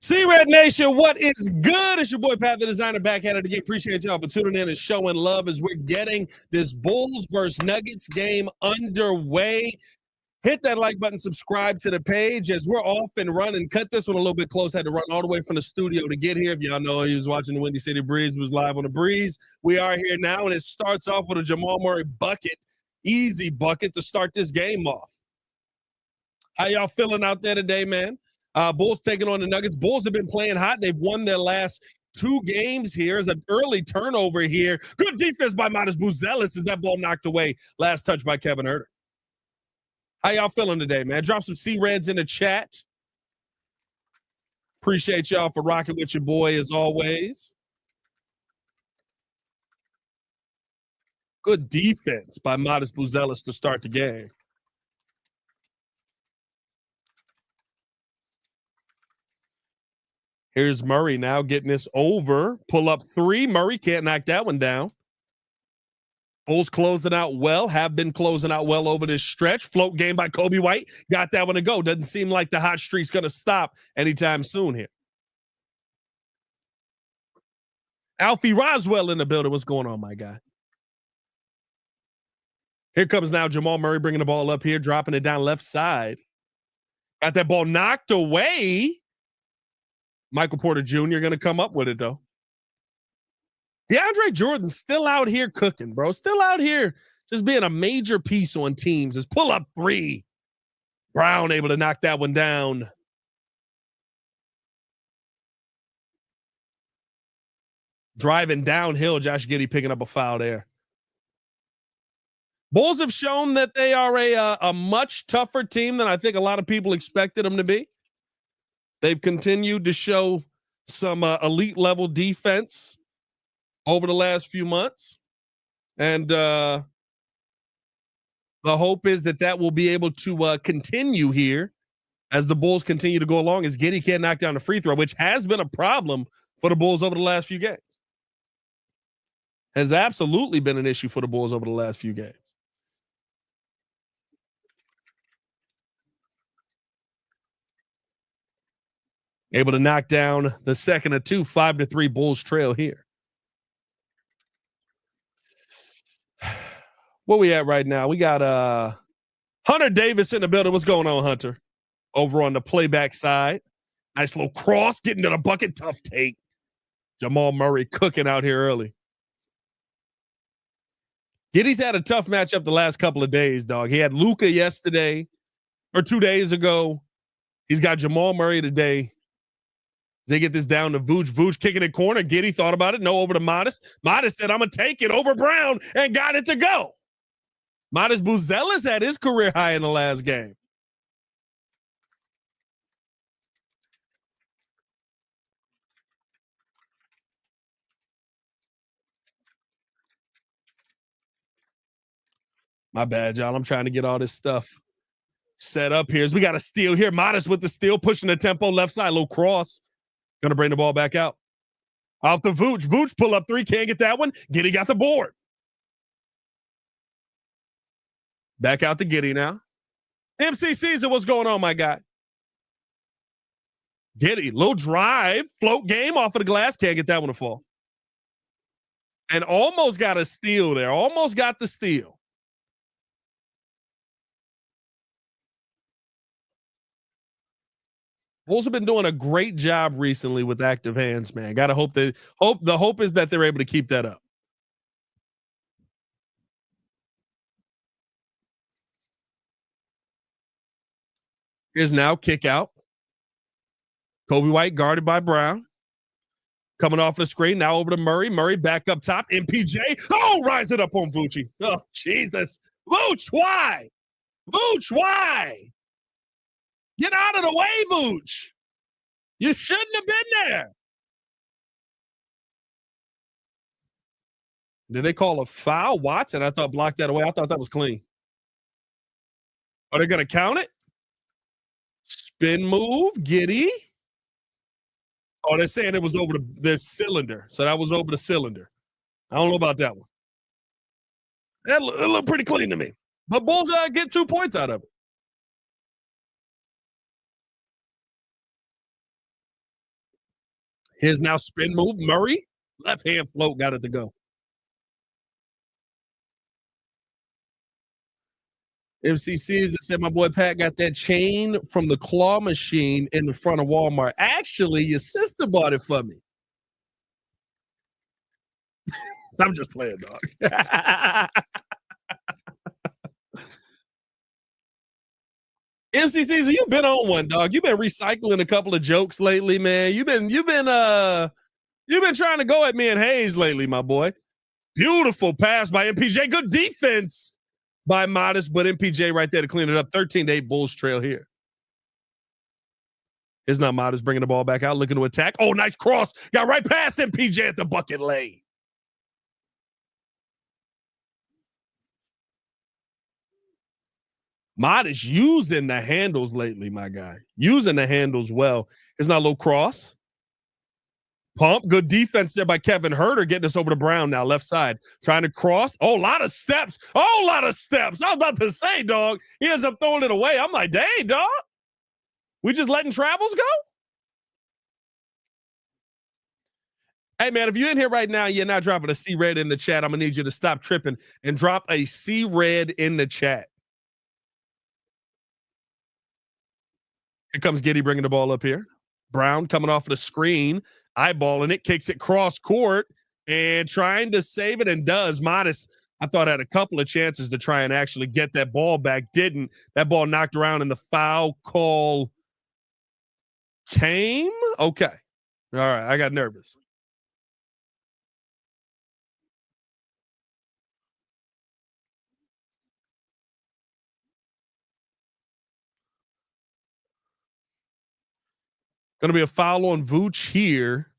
C-Red Nation, what is good? It's your boy Pat the Designer back at it again. Appreciate y'all for tuning in and showing love as we're getting this Bulls versus Nuggets game underway. Hit that like button, subscribe to the page as we're off and running. Cut this one a little bit close. Had to run all the way from the studio to get here. If y'all know he was watching the Windy City Breeze, was live on the Breeze. We are here now, and it starts off with a Jamal Murray bucket, easy bucket to start this game off. How y'all feeling out there today, man? Bulls taking on the Nuggets. Bulls have been playing hot. They've won their last 2 games here. As an early turnover here. Good defense by Midas Buzelis as that ball knocked away. Last touch by Kevin Huerter. How y'all feeling today, man? Drop some C-Reds in the chat. Appreciate y'all for rocking with your boy as always. Good defense by Midas Buzelis to start the game. Here's Murray now getting this over. Pull up 3. Murray can't knock that one down. Bulls closing out well, have been closing out well over this stretch. Float game by Kobe White. Got that one to go. Doesn't seem like the hot streak's going to stop anytime soon here. Alfie Roswell in the building. What's going on, my guy? Here comes now Jamal Murray bringing the ball up here, dropping it down left side. Got that ball knocked away. Michael Porter Jr. going to come up with it, though. DeAndre Jordan's still out here cooking, bro. Still out here just being a major piece on teams. Is pull up 3. Brown able to knock that one down. Driving downhill, Josh Giddey picking up a foul there. Bulls have shown that they are a much tougher team than I think a lot of people expected them to be. They've continued to show some elite level defense over the last few months. And the hope is that will be able to continue here as the Bulls continue to go along, as Giddey can't knock down the free throw, which has been a problem for the Bulls over the last few games. Has absolutely been an issue for the Bulls over the last few games. Able to knock down the second of 2, 5-3 Bulls trail here. Where we at right now? We got Hunter Davis in the building. What's going on, Hunter? Over on the playback side. Nice little cross, getting to the bucket. Tough take. Jamal Murray cooking out here early. Giddey's had a tough matchup the last couple of days, dog. He had Luka yesterday or 2 days ago. He's got Jamal Murray today. They get this down to Vooch. Vooch kicking it corner. Giddey thought about it. No, over to Modest. Modest said, I'm going to take it over Brown and got it to go. Midas Buzelis had his career high in the last game. My bad, y'all. I'm trying to get all this stuff set up here. As we got a steal here. Modest with the steal, pushing the tempo left side. Little cross. Going to bring the ball back out. Out to Vooch. Vooch pull up 3. Can't get that one. Giddey got the board. Back out to Giddey now. MC Caesar, what's going on, my guy? Giddey, little drive. Float game off of the glass. Can't get that one to fall. And almost got a steal there. Almost got the steal. Bulls have been doing a great job recently with active hands, man. Got to hope the hope is that they're able to keep that up. Here's now kick out. Kobe White guarded by Brown. Coming off the screen, now over to Murray. Murray back up top. MPJ. Oh, rise it up on Vooch. Oh, Jesus. Vooch, why? Vooch, why? Get out of the way, Vooch. You shouldn't have been there. Did they call a foul? Watson, I thought, blocked that away. I thought that was clean. Are they going to count it? Spin move, Giddey. Oh, they're saying it was over their cylinder. So that was over the cylinder. I don't know about that one. That looked pretty clean to me. But Bulls get 2 points out of it. Here's now spin move. Murray, left hand float, got it to go. MCCs that said my boy Pat got that chain from the claw machine in the front of Walmart. Actually, your sister bought it for me. I'm just playing, dog. MCCs, you've been on one, dog. You've been recycling a couple of jokes lately, man. You've been trying to go at me and Hayes lately, my boy. Beautiful pass by MPJ. Good defense by Modest, but MPJ right there to clean it up. 13-8 Bulls trail here. It's not Modest bringing the ball back out, looking to attack. Oh, nice cross. Got right past MPJ at the bucket lane. Modest using the handles lately, my guy. Using the handles well. Here's not a little cross. Pump. Good defense there by Kevin Herter, getting us over to Brown now, left side. Trying to cross. Oh, a lot of steps. Oh, a lot of steps. I was about to say, dog. He ends up throwing it away. I'm like, dang, dog. We just letting travels go? Hey, man, if you're in here right now, you're not dropping a C-Red in the chat, I'm going to need you to stop tripping and drop a C-Red in the chat. Here comes Giddey bringing the ball up here. Brown coming off of the screen, eyeballing it, kicks it cross court, and trying to save it, and does. Modest, I thought, had a couple of chances to try and actually get that ball back. Didn't. That ball knocked around, and the foul call came? Okay. All right, I got nervous. Going to be a foul on Vooch here.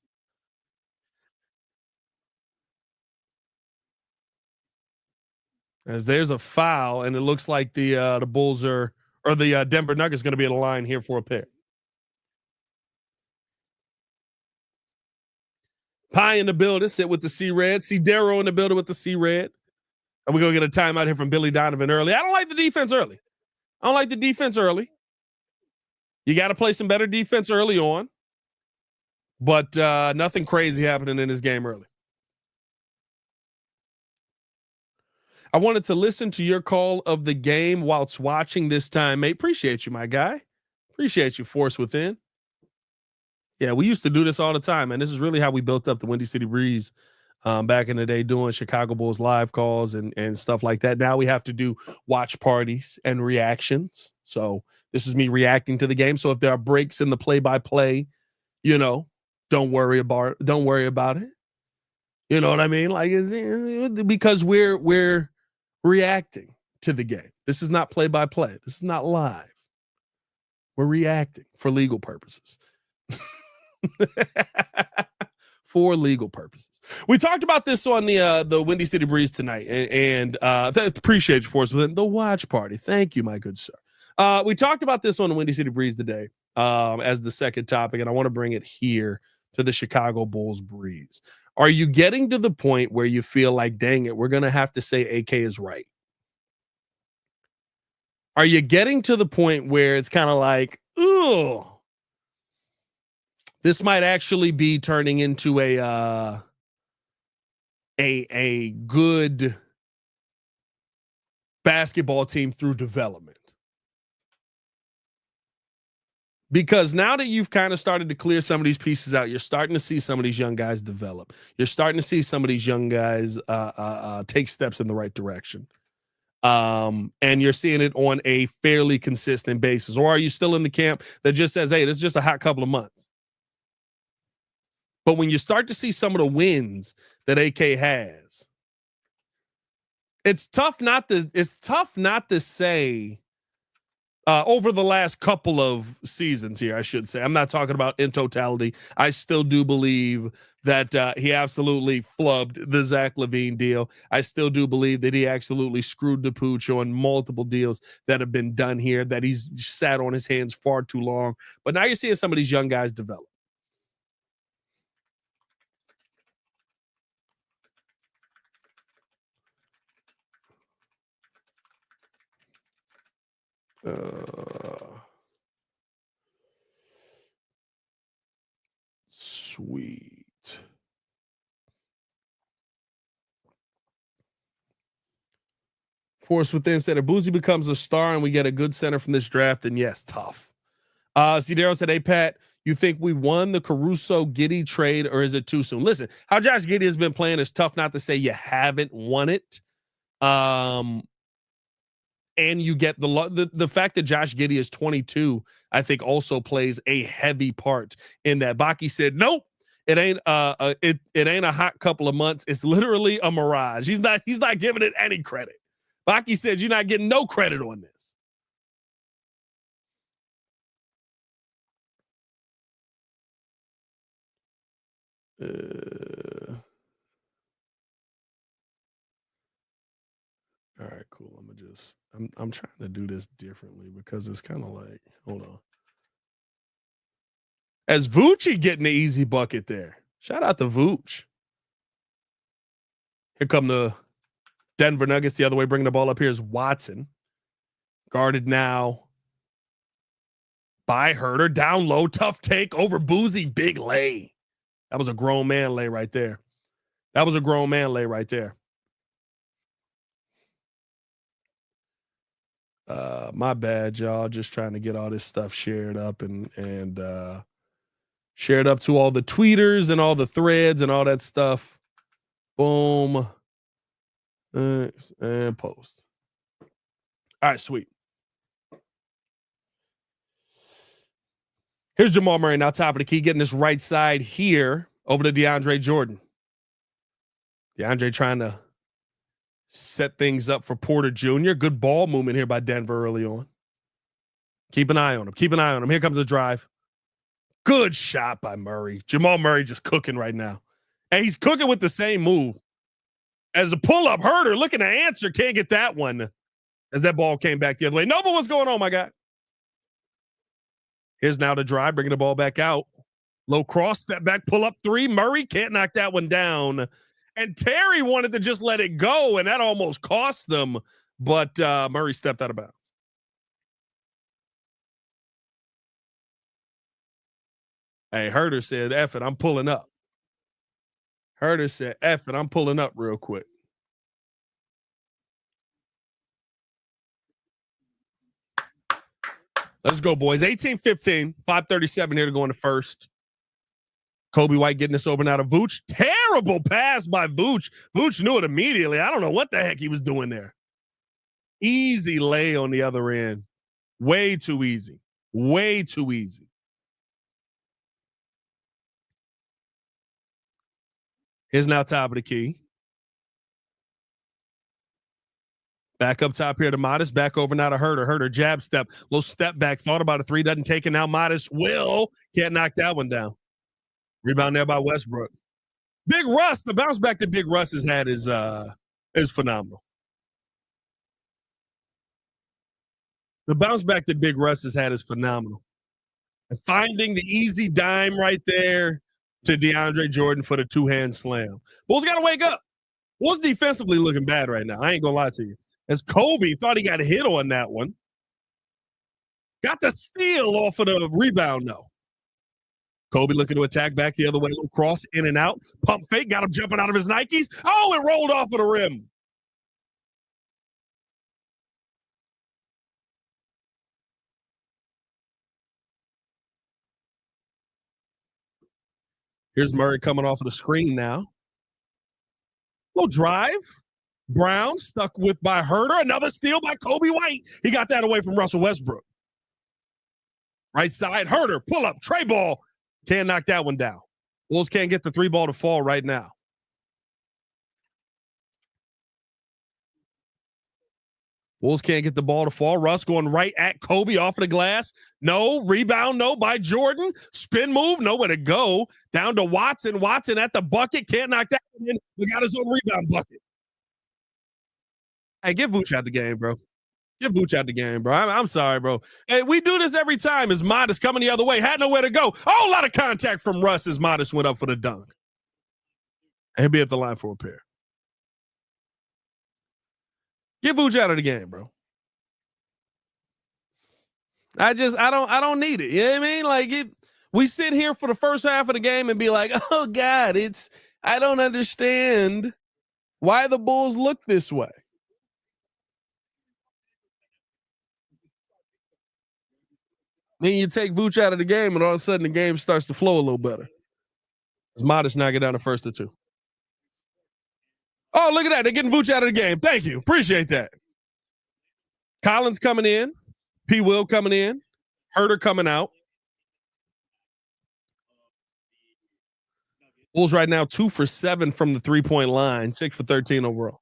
As there's a foul, and it looks like the Bulls are, or the Denver Nuggets going to be at the line here for a pair. Pie in the building, sit with the C-Red. See Darrow in the building with the C-Red. And we're going to get a timeout here from Billy Donovan early. I don't like the defense early. I don't like the defense early. You got to play some better defense early on. But nothing crazy happening in this game early. I wanted to listen to your call of the game whilst watching this time, mate. Appreciate you, my guy. Appreciate you, Force Within. Yeah, we used to do this all the time, and this is really how we built up the Windy City Breeze back in the day, doing Chicago Bulls live calls and stuff like that. Now we have to do watch parties and reactions. So this is me reacting to the game. So if there are breaks in the play-by-play, don't worry about it. You know what I mean? Like, because we're reacting to the game. This is not play-by-play. This is not live. We're reacting for legal purposes. For legal purposes. We talked about this on the Windy City Breeze tonight, and appreciate you for us within the watch party. Thank you, my good sir. We talked about this on the Windy City Breeze today as the second topic, and I want to bring it here to the Chicago Bulls Breeze. Are you getting to the point where you feel like, dang it, we're going to have to say AK is right? Are you getting to the point where it's kind of like, ooh, this might actually be turning into a good basketball team through development? Because now that you've kind of started to clear some of these pieces out, you're starting to see some of these young guys develop. You're starting to see some of these young guys take steps in the right direction. And you're seeing it on a fairly consistent basis. Or are you still in the camp that just says, hey, this is just a hot couple of months? But when you start to see some of the wins that AK has, it's tough not to say over the last couple of seasons here, I should say. I'm not talking about in totality. I still do believe that he absolutely flubbed the Zach LaVine deal. I still do believe that he absolutely screwed the pooch on multiple deals that have been done here, that he's sat on his hands far too long. But now you're seeing some of these young guys develop. Sweet. Force Within said if Boozy becomes a star and we get a good center from this draft, then yes, tough. Cedero said, hey, Pat, you think we won the Caruso Giddey trade or is it too soon? Listen, how Josh Giddey has been playing is tough not to say you haven't won it. And you get the fact that Josh Giddey is 22, I think also plays a heavy part in that. Baki said, nope, it ain't it ain't a hot couple of months. It's literally a mirage. He's not giving it any credit. Baki said, you're not getting no credit on this. All right, cool. I'm trying to do this differently because it's kind of like, hold on. As Vooch getting the easy bucket there. Shout out to Vooch. Here come the Denver Nuggets the other way, bringing the ball up. Here's Watson. Guarded now by Herter. Down low, tough take over Boozy. Big lay. That was a grown man lay right there. My bad, y'all. Just trying to get all this stuff shared up and shared up to all the tweeters and all the threads and all that stuff. Boom. And post. All right, sweet. Here's Jamal Murray now, top of the key, getting this right side here over to DeAndre Jordan. DeAndre trying to set things up for Porter Jr. Good ball movement here by Denver early on. Keep an eye on him. Here comes the drive. Good shot by Murray. Jamal Murray just cooking right now. And he's cooking with the same move. As a pull-up Herter looking to answer, can't get that one. As that ball came back the other way. Nova, what's going on, my guy? Here's now the drive, bringing the ball back out. Low cross, step back, pull up three. Murray can't knock that one down. And Terry wanted to just let it go, and that almost cost them. But Murray stepped out of bounds. Hey, Herter said, F it, I'm pulling up. Herter said, F it, I'm pulling up real quick. Let's go, boys. 18-15, 5:37 here to go in the first. Kobe White getting this over now to Vooch. Terrible pass by Vooch. Vooch knew it immediately. I don't know what the heck he was doing there. Easy lay on the other end. Way too easy. Here's now top of the key. Back up top here to Modest. Back over now to Herter. Herter jab step. Little step back. Thought about a three. Doesn't take it now. Modest will. Can't knock that one down. Rebound there by Westbrook. Big Russ. The bounce back that Big Russ has had is phenomenal. The bounce back that Big Russ has had is phenomenal. And finding the easy dime right there to DeAndre Jordan for the two-hand slam. Bulls got to wake up. Bulls defensively looking bad right now. I ain't going to lie to you. As Kobe thought he got a hit on that one. Got the steal off of the rebound, though. Kobe looking to attack back the other way. Little cross in and out. Pump fake. Got him jumping out of his Nikes. Oh, it rolled off of the rim. Here's Murray coming off of the screen now. Little drive. Brown stuck with by Herter. Another steal by Kobe White. He got that away from Russell Westbrook. Right side. Herter. Pull up. Tray ball. Can't knock that one down. Wolves can't get the three ball to fall right now. Wolves can't get the ball to fall. Russ going right at Kobe off of the glass. No. Rebound, no, by Jordan. Spin move, nowhere to go. Down to Watson. Watson at the bucket. Can't knock that one in. We got his own rebound bucket. Hey, give Vooch out the game, bro. Give Vooch out the game, bro. I'm sorry, bro. Hey, we do this every time. As Modest coming the other way. Had nowhere to go. Oh, a lot of contact from Russ as Modest went up for the dunk. And he'll be at the line for a pair. Get Vooch out of the game, bro. I don't need it. You know what I mean? Like We sit here for the first half of the game and be like, oh God, I don't understand why the Bulls look this way. Then you take Vooch out of the game, and all of a sudden the game starts to flow a little better. It's Modest knocking down the first or two. Oh, look at that. They're getting Vooch out of the game. Thank you. Appreciate that. Collins coming in. P. Will coming in. Herter coming out. Bulls right now 2 for 7 from the 3-point line, 6 for 13 overall.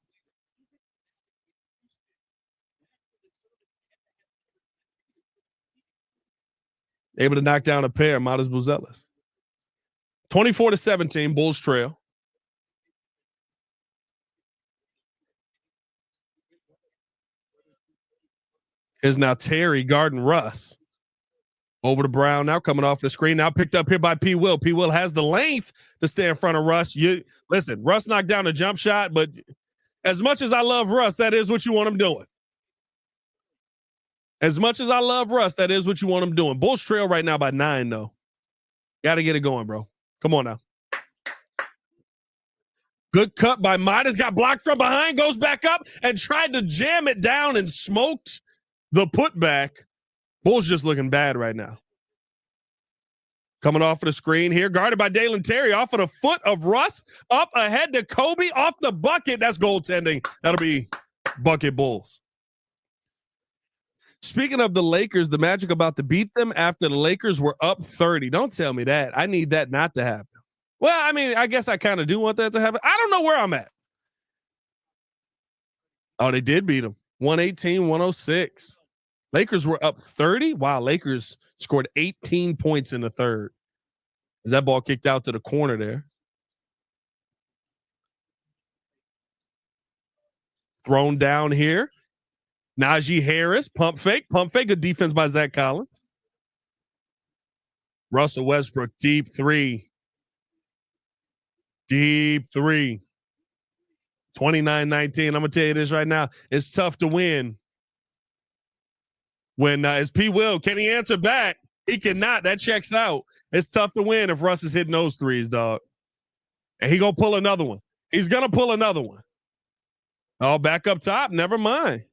Able to knock down a pair, Modest Buzelis. 24-17, Bulls trail. Here's now Terry guarding Russ. Over to Brown now, coming off the screen. Now picked up here by P. Will. P. Will has the length to stay in front of Russ. Listen, Russ knocked down a jump shot, but as much as I love Russ, that is what you want him doing. As much as I love Russ, that is what you want him doing. Bulls trail right now by 9, though. Got to get it going, bro. Come on now. Good cut by Midas. Got blocked from behind. Goes back up and tried to jam it down and smoked the putback. Bulls just looking bad right now. Coming off of the screen here. Guarded by Dalen Terry. Off of the foot of Russ. Up ahead to Kobe. Off the bucket. That's goaltending. That'll be bucket Bulls. Speaking of the Lakers, the Magic about to beat them after the Lakers were up 30. Don't tell me that. I need that not to happen. Well, I mean, I guess I kind of do want that to happen. I don't know where I'm at. Oh, they did beat them. 118-106. Lakers were up 30. Wow, Lakers scored 18 points in the third. Is that ball kicked out to the corner there? Thrown down here. Najee Harris, pump fake. Good defense by Zach Collins. Russell Westbrook, deep three. 29-19. I'm going to tell you this right now. It's tough to win. When it's P. Will, can he answer back? He cannot. That checks out. It's tough to win if Russ is hitting those threes, dog. And he going to pull another one. He's going to pull another one. Oh, back up top. Never mind.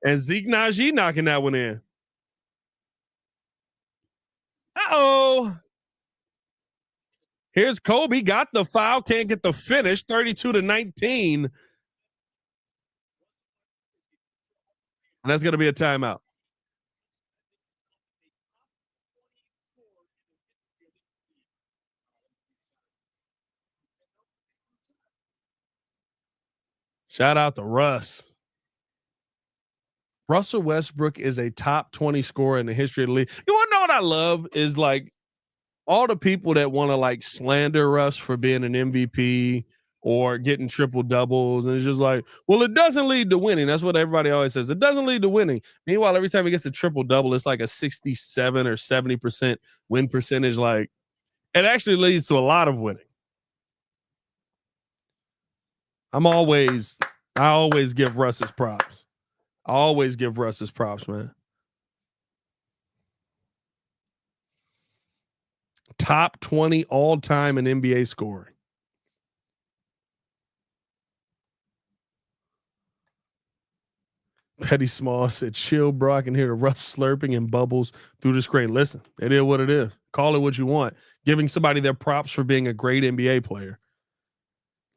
And Zeke Najee knocking that one in. Uh-oh. Here's Kobe. Got the foul. Can't get the finish. 32-19. And that's going to be a timeout. Shout out to Russ. Russell Westbrook is a top 20 scorer in the history of the league. You want to know what I love is like all the people that want to like slander Russ for being an MVP or getting triple doubles. And it's just like, well, it doesn't lead to winning. That's what everybody always says. It doesn't lead to winning. Meanwhile, every time he gets a triple double, it's like a 67 or 70% win percentage. Like it actually leads to a lot of winning. I always give Russ his props. I always give Russ his props, man. Top 20 all time in NBA scoring. Petty Small said, chill, bro. I can hear the Russ slurping and bubbles through the screen. Listen, it is what it is. Call it what you want. Giving somebody their props for being a great NBA player.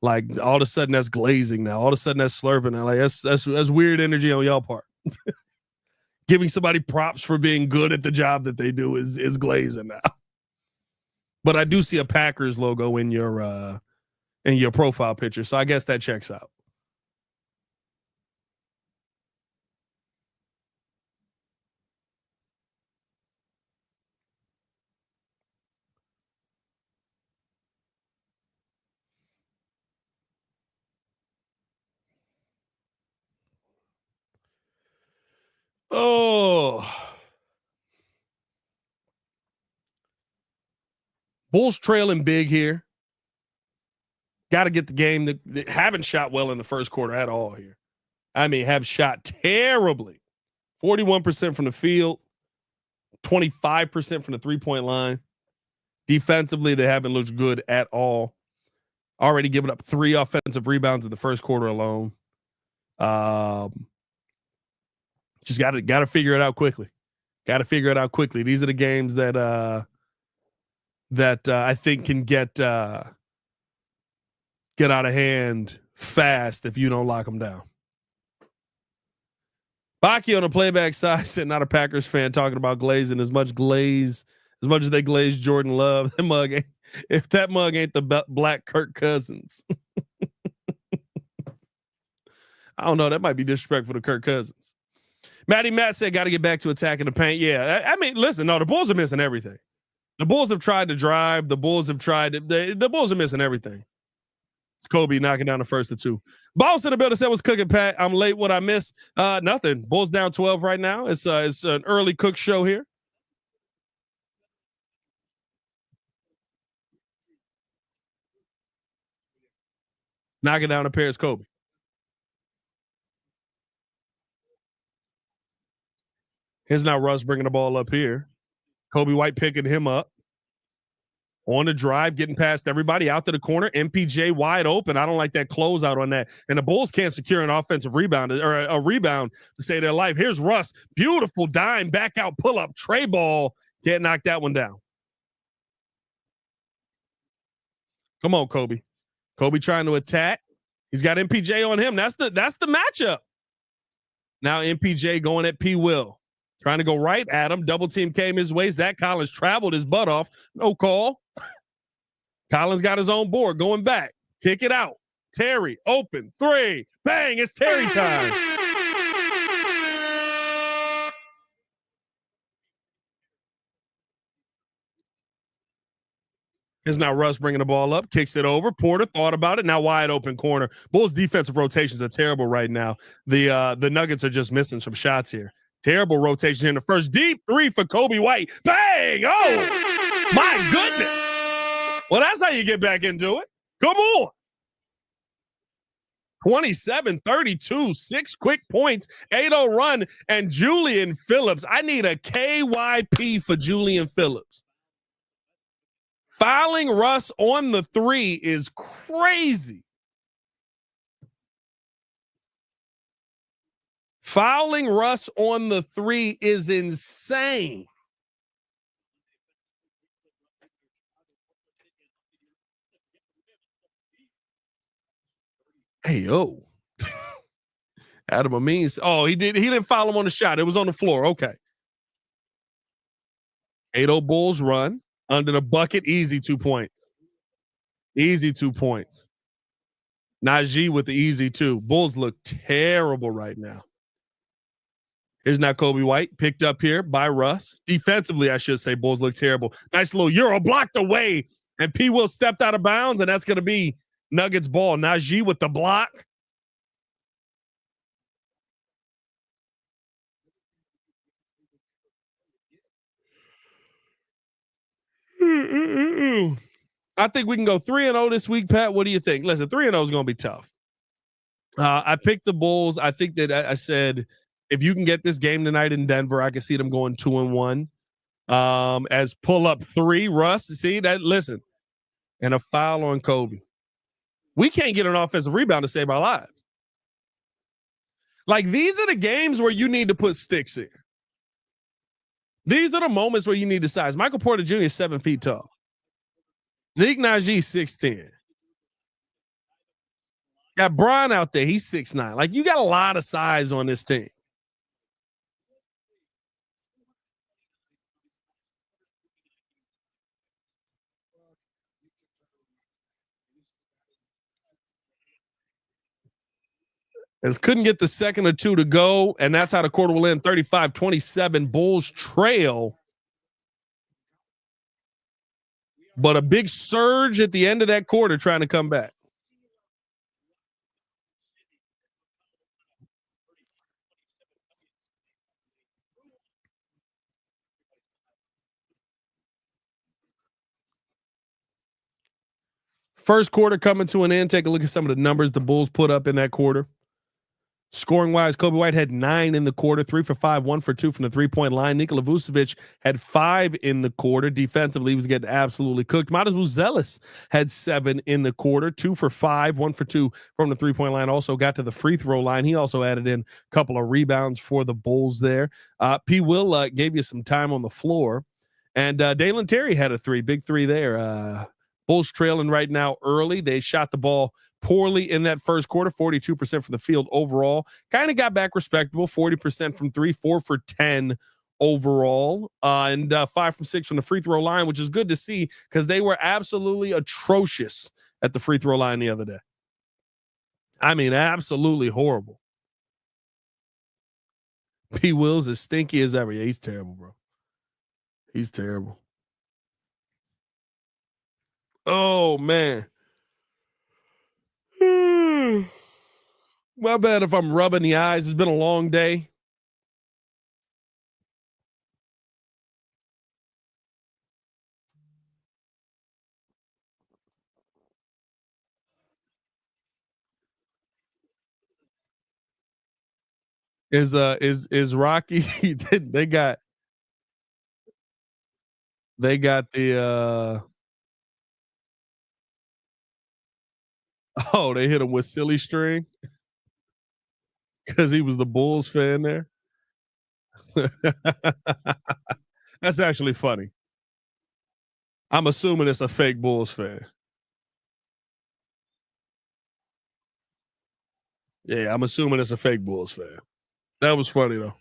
Like all of a sudden that's glazing now. All of a sudden that's slurping now. Like that's weird energy on y'all part. Giving somebody props for being good at the job that they do is glazing now. But I do see a Packers logo in your profile picture, so I guess that checks out. Oh, Bulls trailing big here. Got to get the game. That haven't shot well in the first quarter at all here. I mean, have shot terribly. 41% from the field, 25% from the 3-point line. Defensively, they haven't looked good at all. Already given up 3 offensive rebounds in the first quarter alone. Just got to figure it out quickly. Got to figure it out quickly. These are the games that I think can get out of hand fast if you don't lock them down. Baki on the playback side said, not a Packers fan, talking about glazing as much as they glaze Jordan Love. That mug ain't, if that mug ain't the black Kirk Cousins. I don't know. That might be disrespectful to Kirk Cousins. Matty Matt said, got to get back to attacking the paint. Yeah, I mean, listen, no, the Bulls are missing everything. The Bulls have tried to drive. The Bulls have tried to, the Bulls are missing everything. It's Kobe knocking down the first of 2. Boss in the building said, what's cooking, Pat? I'm late. What I missed? Nothing. Bulls down 12 right now. It's an early cook show here. Knocking down a pair is Kobe. Here's now Russ bringing the ball up here. Kobe White picking him up. On the drive, getting past everybody out to the corner. MPJ wide open. I don't like that closeout on that. And the Bulls can't secure an offensive rebound or a rebound to save their life. Here's Russ. Beautiful dime, back out, pull up, tray ball. Can't knock that one down. Come on, Kobe. Kobe trying to attack. He's got MPJ on him. That's the matchup. Now MPJ going at P. Will. Trying to go right at him. Double team came his way. Zach Collins traveled his butt off. No call. Collins got his own board. Going back. Kick it out. Terry, open. 3. Bang. It's Terry time. Here's now Russ bringing the ball up. Kicks it over. Porter thought about it. Now wide open corner. Bulls defensive rotations are terrible right now. The Nuggets are just missing some shots here. Terrible rotation in the first. Deep 3 for Kobe White. Bang! Oh, my goodness. Well, that's how you get back into it. Come on. 27-32, 6 quick points, 8-0 run, and Julian Phillips. I need a KYP for Julian Phillips. Fouling Russ on the 3 is crazy. Fouling Russ on the 3 is insane. Hey, yo. Adam Amin. Oh, he didn't foul him on the shot. It was on the floor. Okay. 8-0 Bulls run under the bucket. Easy 2 points. Easy 2 points. Najee with the easy 2. Bulls look terrible right now. Here's now Kobe White picked up here by Russ. Defensively, I should say, Bulls look terrible. Nice little Euro blocked away, and P. Will stepped out of bounds, and that's going to be Nuggets ball. Najee with the block. I think we can go 3-0 this week, Pat. What do you think? Listen, 3-0 is going to be tough. I picked the Bulls. I think that I said if you can get this game tonight in Denver, I can see them going 2-1. As pull up 3, Russ. See that? Listen, and a foul on Kobe. We can't get an offensive rebound to save our lives. Like, these are the games where you need to put sticks in. These are the moments where you need the size. Michael Porter Jr. is 7 feet tall. Zeke Najee 6'10". Got Bron out there. He's 6'9". Like, you got a lot of size on this team. As couldn't get the second or 2 to go, and that's how the quarter will end. 35-27. Bulls trail. But a big surge at the end of that quarter trying to come back. First quarter coming to an end. Take a look at some of the numbers the Bulls put up in that quarter. Scoring wise, Kobe White had 9 in the quarter, 3 for 5, 1 for 2 from the 3-point line. Nikola Vucevic had 5 in the quarter. Defensively, he was getting absolutely cooked. Might as well Zealous had 7 in the quarter, 2 for 5, 1 for 2 from the 3-point line. Also got to the free throw line. He also added in a couple of rebounds for the Bulls there. P. Will gave you some time on the floor. And Dalen Terry had a 3, big 3 there. Bulls trailing right now early. They shot the ball poorly in that first quarter, 42% from the field overall. Kind of got back respectable, 40% from 3, 4 for 10 overall, and 5 from 6 from the free throw line, which is good to see because they were absolutely atrocious at the free throw line the other day. I mean, absolutely horrible. P. Will's as stinky as ever. Yeah, he's terrible, bro. He's terrible. Oh, man. My bad if I'm rubbing the eyes. It's been a long day. Is Rocky they got the oh, they hit him with silly string because he was the Bulls fan there. That's actually funny. I'm assuming it's a fake Bulls fan. Yeah, I'm assuming it's a fake Bulls fan. That was funny though.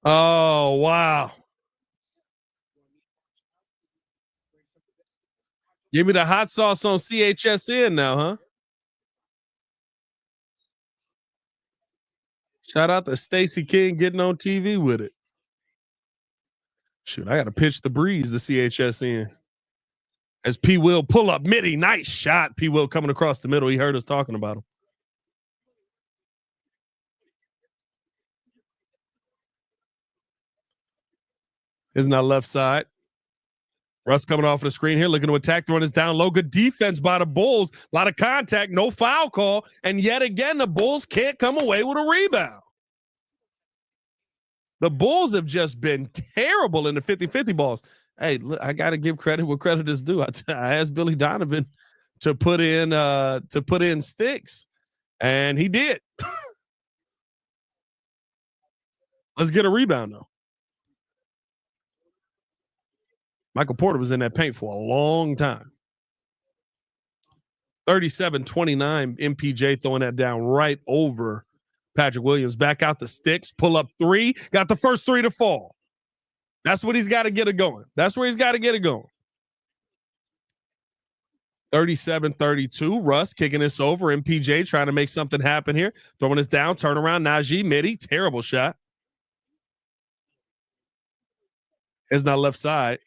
Oh, wow. Give me the hot sauce on CHSN now, huh? Shout out to Stacey King getting on TV with it. Shoot, I got to pitch the breeze to CHSN. As P. Will pull up midi, nice shot. P. Will coming across the middle. He heard us talking about him. Isn't that left side? Russ coming off of the screen here, looking to attack, throwing his down low. Good defense by the Bulls. A lot of contact, no foul call. And yet again, the Bulls can't come away with a rebound. The Bulls have just been terrible in the 50-50 balls. Hey, look, I got to give credit where credit is due. I asked Billy Donovan to put in sticks, and he did. Let's get a rebound though. Michael Porter was in that paint for a long time. 37-29, MPJ throwing that down right over Patrick Williams. Back out the sticks, pull up 3, got the first 3 to fall. That's what he's got to get it going. That's where he's got to get it going. 37-32, Russ kicking this over. MPJ trying to make something happen here. Throwing this down, turn around, Najee, midi, terrible shot. It's not left side.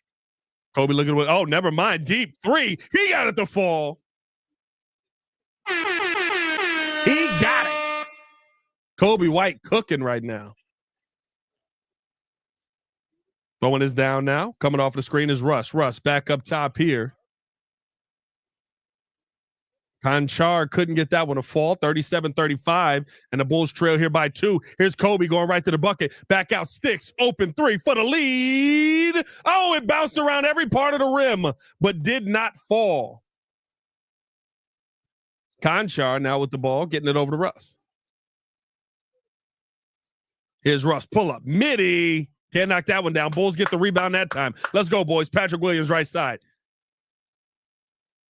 Kobe looking with, oh, never mind. Deep 3. He got it to fall. He got it. Kobe White cooking right now. Throwing this down now. Coming off the screen is Russ. Russ back up top here. Conchar couldn't get that one to fall. 37-35, and the Bulls trail here by 2. Here's Kobe going right to the bucket. Back out, sticks, open 3 for the lead. Oh, it bounced around every part of the rim, but did not fall. Conchar now with the ball, getting it over to Russ. Here's Russ, pull up, midi. Can't knock that one down. Bulls get the rebound that time. Let's go, boys. Patrick Williams, right side.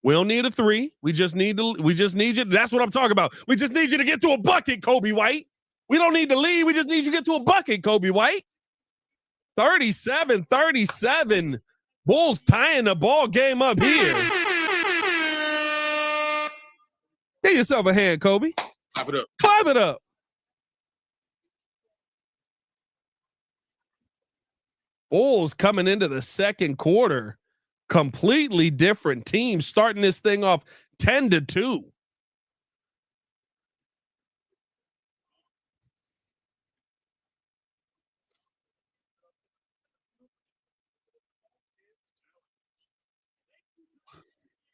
We don't need a 3. We just need you. That's what I'm talking about. We just need you to get to a bucket, Kobe White. We don't need to lead. We just need you to get to a bucket, Kobe White. 37-37. Bulls tying the ball game up here. Get yourself a hand, Kobe. Clap it up. Clap it up. Bulls coming into the second quarter. Completely different team, starting this thing off 10-2.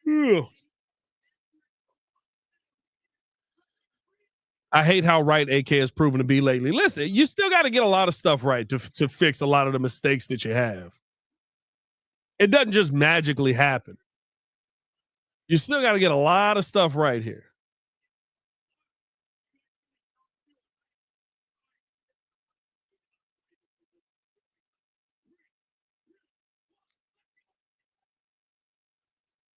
Ugh. I hate how right AK has proven to be lately. Listen, you still got to get a lot of stuff right to fix a lot of the mistakes that you have. It doesn't just magically happen. You still got to get a lot of stuff right here.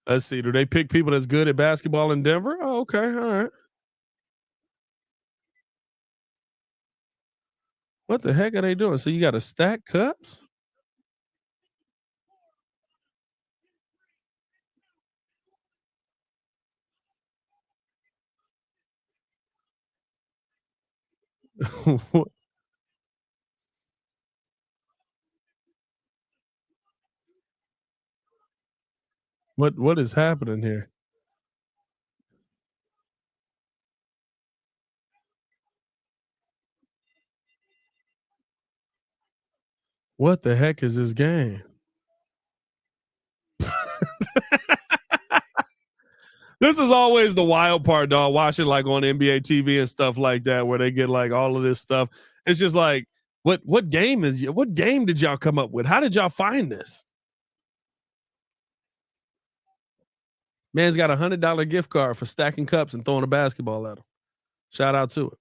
Let's see. Do they pick people that's good at basketball in Denver? Oh, okay. All right. What the heck are they doing? So you got to stack cups? what what is happening here? What the heck is this game? This is always the wild part, dog. Watching like on NBA TV and stuff like that, where they get like all of this stuff. It's just like, what game did y'all come up with? How did y'all find this? Man's got $100 gift card for stacking cups and throwing a basketball at him. Shout out to it.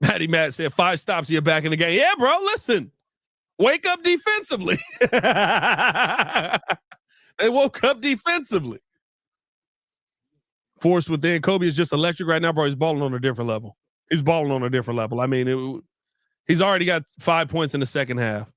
Matty Matt said 5 stops, you're back in the game. Yeah, bro. Listen, wake up defensively. They woke up defensively. Force within. Kobe is just electric right now, bro. He's balling on a different level. He's balling on a different level. I mean, he's already got 5 points in the second half.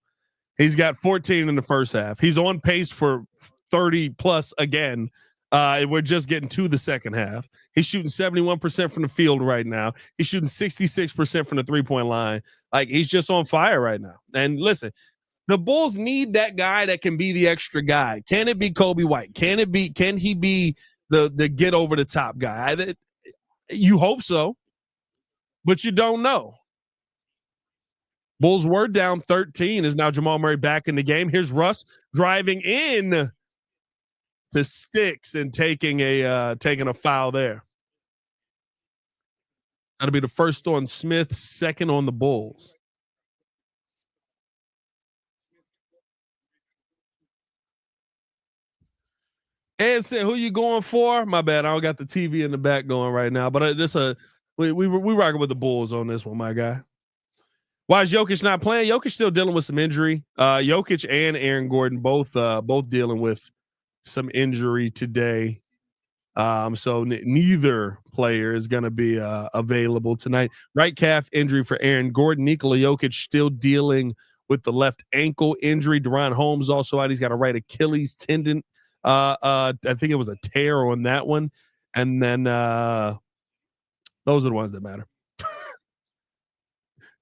He's got 14 in the first half. He's on pace for 30 plus again. We're just getting to the second half. He's shooting 71% from the field right now. He's shooting 66% from the 3-point line. Like, he's just on fire right now. And listen, the Bulls need that guy that can be the extra guy. Can it be Kobe White? Can he be the get over the top guy? You hope so, but you don't know. Bulls were down 13. Is now Jamal Murray back in the game. Here's Russ driving in to Sticks and taking a foul there. That'll be the first on Smith, second on the Bulls. Ed said, "Who you going for?" My bad, I don't got the TV in the back going right now, but we rocking with the Bulls on this one, my guy. Why is Jokic not playing? Jokic still dealing with some injury. Jokic and Aaron Gordon both dealing with some injury today. So neither player is going to be available tonight. Right calf injury for Aaron Gordon. Nikola Jokic still dealing with the left ankle injury. Deron Holmes also out. He's got a right Achilles tendon. I think it was a tear on that one. And then those are the ones that matter.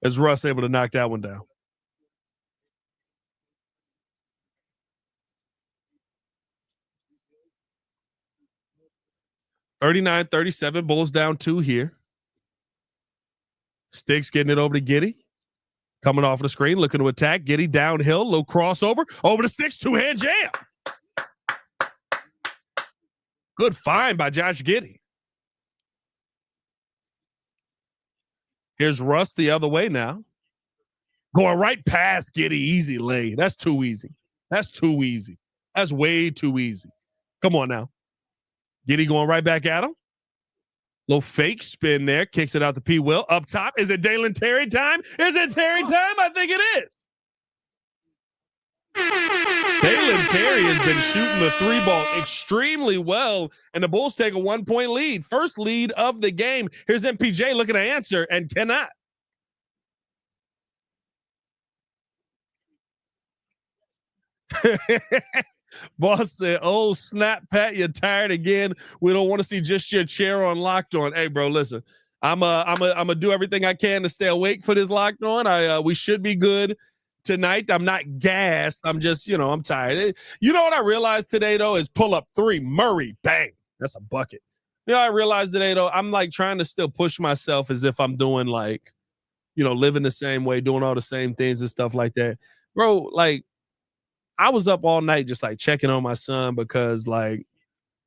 Is Russ able to knock that one down? (39-37). Bulls down 2 here. Sticks getting it over to Giddey. Coming off the screen, looking to attack. Giddey downhill, little crossover. Over the Sticks, 2-hand jam. Good find by Josh Giddey. Here's Russ the other way now. Going right past Giddey, easy lane. That's too easy. That's too easy. That's way too easy. Come on now. Giddey going right back at him. Little fake spin there. Kicks it out to P. Will. Up top. Is it Dalen Terry time? Is it Terry time? I think it is. Dalen Terry has been shooting the 3-ball extremely well, and the Bulls take a 1-point lead. First lead of the game. Here's MPJ looking to answer and cannot. Boss said, "Oh snap, Pat, you're tired again. We don't want to see just your chair on Locked On." Hey, bro, listen, I'm a do everything I can to stay awake for this Locked On. We should be good tonight. I'm not gassed. I'm just, I'm tired. You know what I realized today though is pull up 3, Murray, bang, that's a bucket. I realized today though I'm like trying to still push myself as if I'm doing like, living the same way, doing all the same things and stuff like that, bro. Like, I was up all night just like checking on my son because like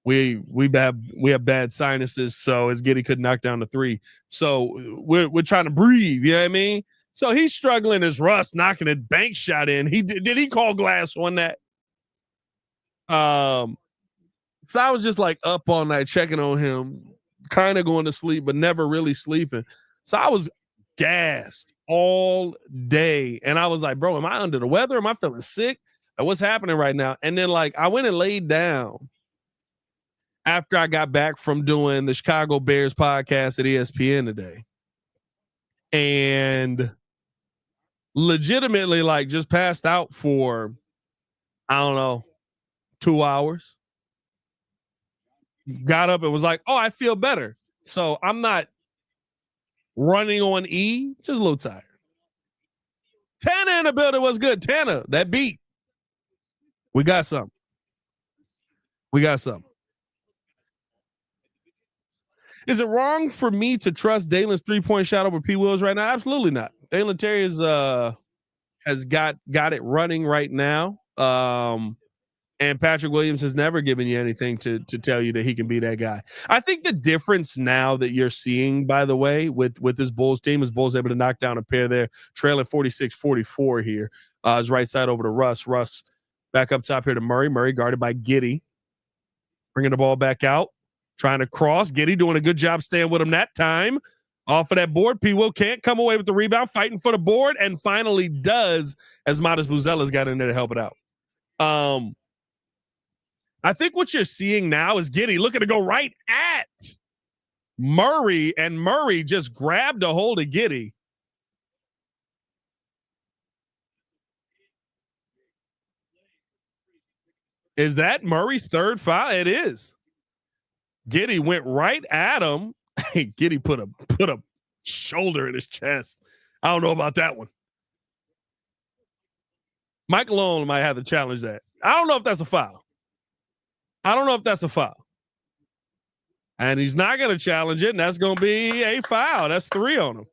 we have bad sinuses, so his Giddy couldn't knock down the three. So we're trying to breathe. You know what I mean? So he's struggling as Russ knocking a bank shot in. Did he call glass on that? Um, so I was just like up all night checking on him, kind of going to sleep, but never really sleeping. So I was gassed all day. And I was like, bro, am I under the weather? Am I feeling sick? Like, what's happening right now? And then like I went and laid down after I got back from doing the Chicago Bears podcast at ESPN today. And legitimately like just passed out for, I don't know, 2 hours. Got up and was like, oh, I feel better. So I'm not running on E, just a little tired. Tana in the building was good. Tana, that beat. We got something. We got something. Is it wrong for me to trust Dalen's 3-point shot over P. Wills right now? Absolutely not. Dalen Terry has got it running right now. And Patrick Williams has never given you anything to tell you that he can be that guy. I think the difference now that you're seeing, by the way, with this Bulls team is Bulls able to knock down a pair there, trailing 46-44 here. His right side over to Russ. Russ back up top here to Murray. Murray guarded by Giddey. Bringing the ball back out. Trying to cross. Giddey doing a good job staying with him that time. Off of that board. P. Will can't come away with the rebound. Fighting for the board. And finally does as Modest Buzella's got in there to help it out. I think what you're seeing now is Giddey looking to go right at Murray, and Murray just grabbed a hold of Giddey. Is that Murray's third foul? It is. Giddey went right at him. Giddey put a shoulder in his chest. I don't know about that one. Mike Malone might have to challenge that. I don't know if that's a foul. And he's not going to challenge it, and that's going to be a foul. That's 3 on him.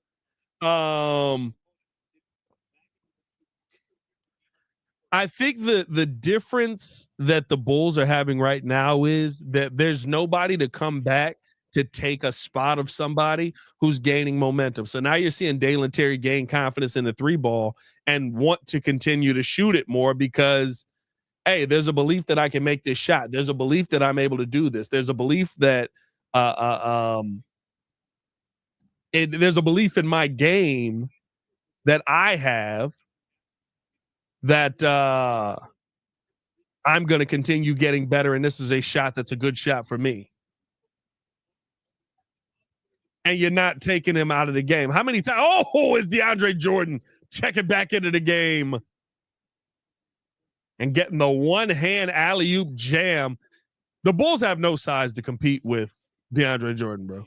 I think the difference that the Bulls are having right now is that there's nobody to come back to take a spot of somebody who's gaining momentum. So now you're seeing Dalen Terry gain confidence in the 3-ball and want to continue to shoot it more because, hey, there's a belief that I can make this shot. There's a belief that I'm able to do this. There's a belief that there's a belief in my game that I have that I'm going to continue getting better, and this is a shot that's a good shot for me. And you're not taking him out of the game. How many times? Oh, is DeAndre Jordan checking back into the game and getting the one-hand alley-oop jam. The Bulls have no size to compete with DeAndre Jordan, bro.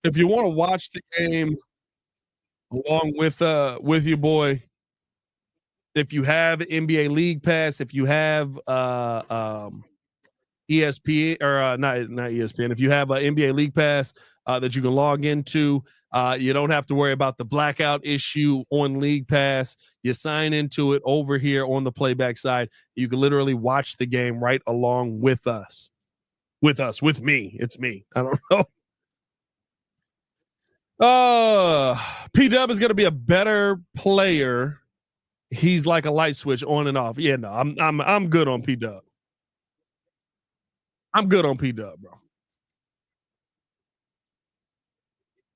If you want to watch the game along with your boy, if you have NBA League Pass, if you have ESPN or not ESPN, if you have an NBA League Pass that you can log into, you don't have to worry about the blackout issue on League Pass. You sign into it over here on the playback side. You can literally watch the game right along with us. With me. It's me. I don't know. P-Dub is going to be a better player. He's like a light switch on and off. Yeah, no, I'm good on P-Dub. I'm good on P-Dub, bro.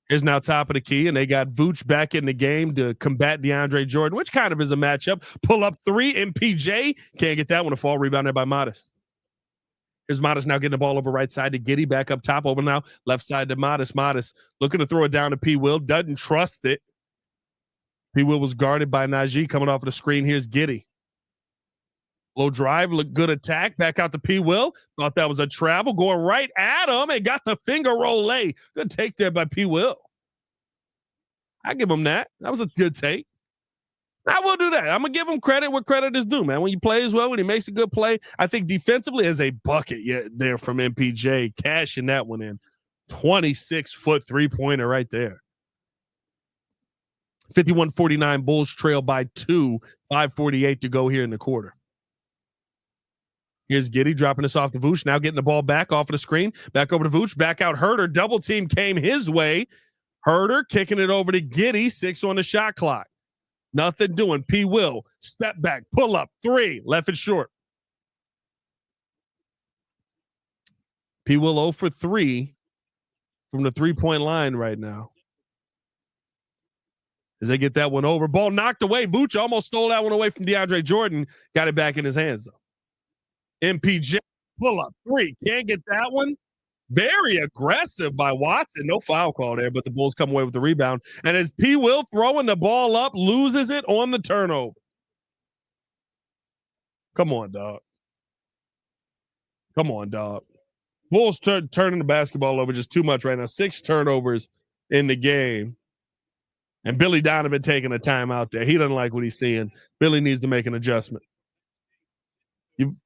Here's now top of the key, and they got Vooch back in the game to combat DeAndre Jordan, which kind of is a matchup. Pull up 3, MPJ. Can't get that one to fall. Rebounded by Modest. Here's Modest now getting the ball over right side to Giddey. Back up top over now. Left side to Modest. Modest looking to throw it down to P. Will. Doesn't trust it. P. Will was guarded by Najee coming off of the screen. Here's Giddey. Low drive, look good attack. Back out to P. Will. Thought that was a travel. Going right at him and got the finger roll lay. Good take there by P. Will. I give him that. That was a good take. I will do that. I'm gonna give him credit where credit is due, man. When you play as well, when he makes a good play, I think defensively is a bucket there from MPJ, cashing that one in. 26-foot 3-pointer right there. 51-49 Bulls trail by 2, 5:48 to go here in the quarter. Here's Giddey dropping this off to Vooch. Now getting the ball back off of the screen. Back over to Vooch. Back out Herter. Double team came his way. Herter kicking it over to Giddey. 6 on the shot clock. Nothing doing. P. Will. Step back. Pull up. 3. Left it short. P. Will 0 for 3 from the 3-point line right now. As they get that one over. Ball knocked away. Vooch almost stole that one away from DeAndre Jordan. Got it back in his hands, though. MPJ, pull up 3. Can't get that one. Very aggressive by Watson. No foul call there, but the Bulls come away with the rebound. And as P. Will throwing the ball up, loses it on the turnover. Come on, dog. Come on, dog. Bulls turning the basketball over just too much right now. 6 turnovers in the game. And Billy Donovan taking a timeout there. He doesn't like what he's seeing. Billy needs to make an adjustment.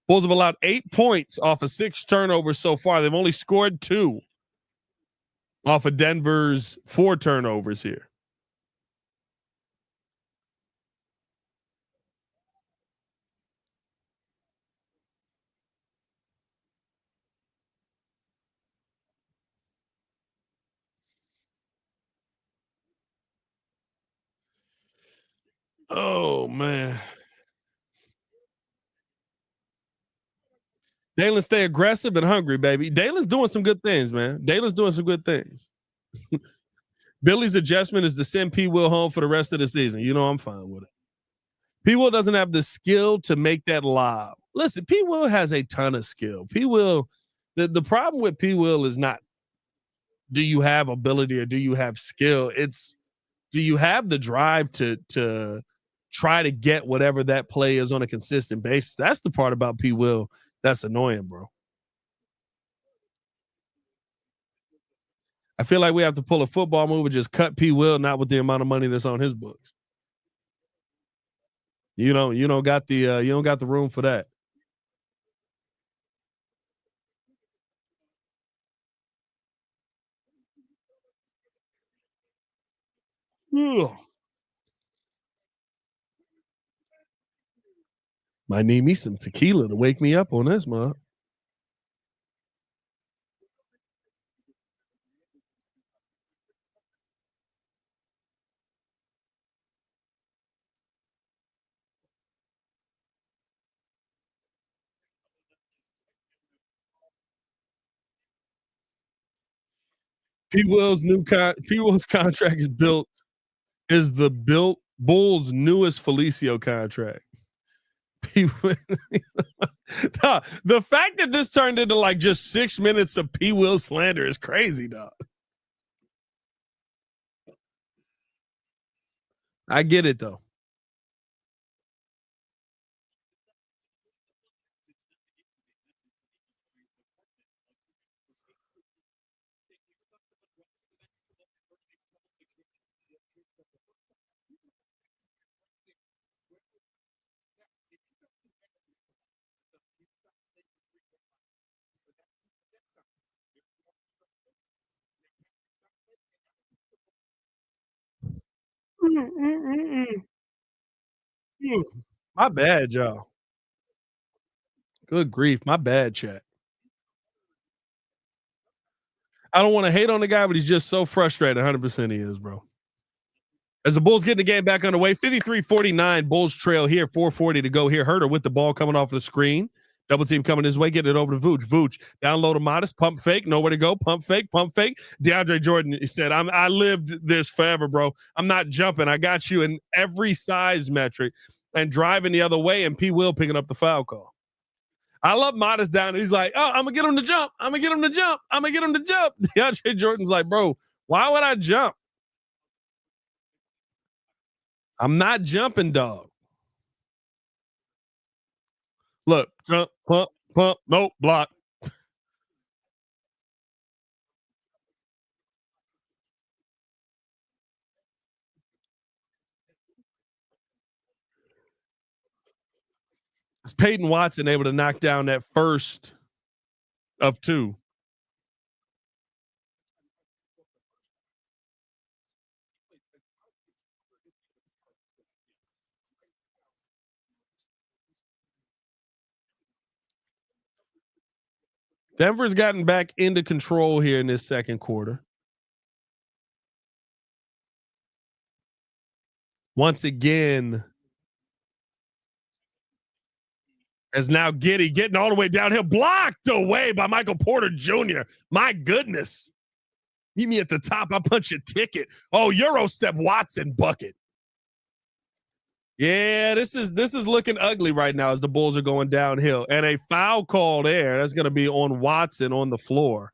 Bulls have allowed 8 points off of 6 turnovers so far. They've only scored 2 off of Denver's 4 turnovers here. Oh, man. Dalen stay aggressive and hungry, baby. Dalen's doing some good things, man. Dalen's doing some good things. Billy's adjustment is to send P. Will home for the rest of the season. You know I'm fine with it. P. Will doesn't have the skill to make that lob. Listen, P. Will has a ton of skill. P. Will, the problem with P. Will is not do you have ability or do you have skill? It's do you have the drive to try to get whatever that play is on a consistent basis? That's the part about P. Will that's annoying, bro. I feel like we have to pull a football move and just cut P. Will, not with the amount of money that's on his books. You don't got the room for that. Ugh. Might need me some tequila to wake me up on this, man. P. Will's P. Will's contract is the Bulls' newest Felicio contract. P. Will, the fact that this turned into like just 6 minutes of P. Will slander is crazy, dog. I get it though. My bad, y'all. Good grief. My bad, chat. I don't want to hate on the guy, but he's just so frustrated. 100% he is, bro. As the Bulls getting the game back underway, 53-49, Bulls trail here, 4:40 to go here. Herter with the ball coming off the screen. Double team coming his way, getting it over to Vooch. Vooch, down low to Modest, pump fake, nowhere to go, pump fake, pump fake. DeAndre Jordan, he said, I lived this forever, bro. I'm not jumping. I got you in every size metric and driving the other way, and P. Will picking up the foul call. I love Modest down. He's like, oh, I'm going to get him to jump. I'm going to get him to jump. I'm going to get him to jump. DeAndre Jordan's like, bro, why would I jump? I'm not jumping, dog. Look, jump, pump, nope, block. Is Peyton Watson able to knock down that first of two? Denver's gotten back into control here in this second quarter. Once again, as now Giddy getting all the way downhill, blocked away by Michael Porter Jr. My goodness. Meet me at the top. I'll punch your ticket. Oh, Euro step Watson bucket. Yeah, this is looking ugly right now as the Bulls are going downhill. And a foul call there. That's going to be on Watson on the floor.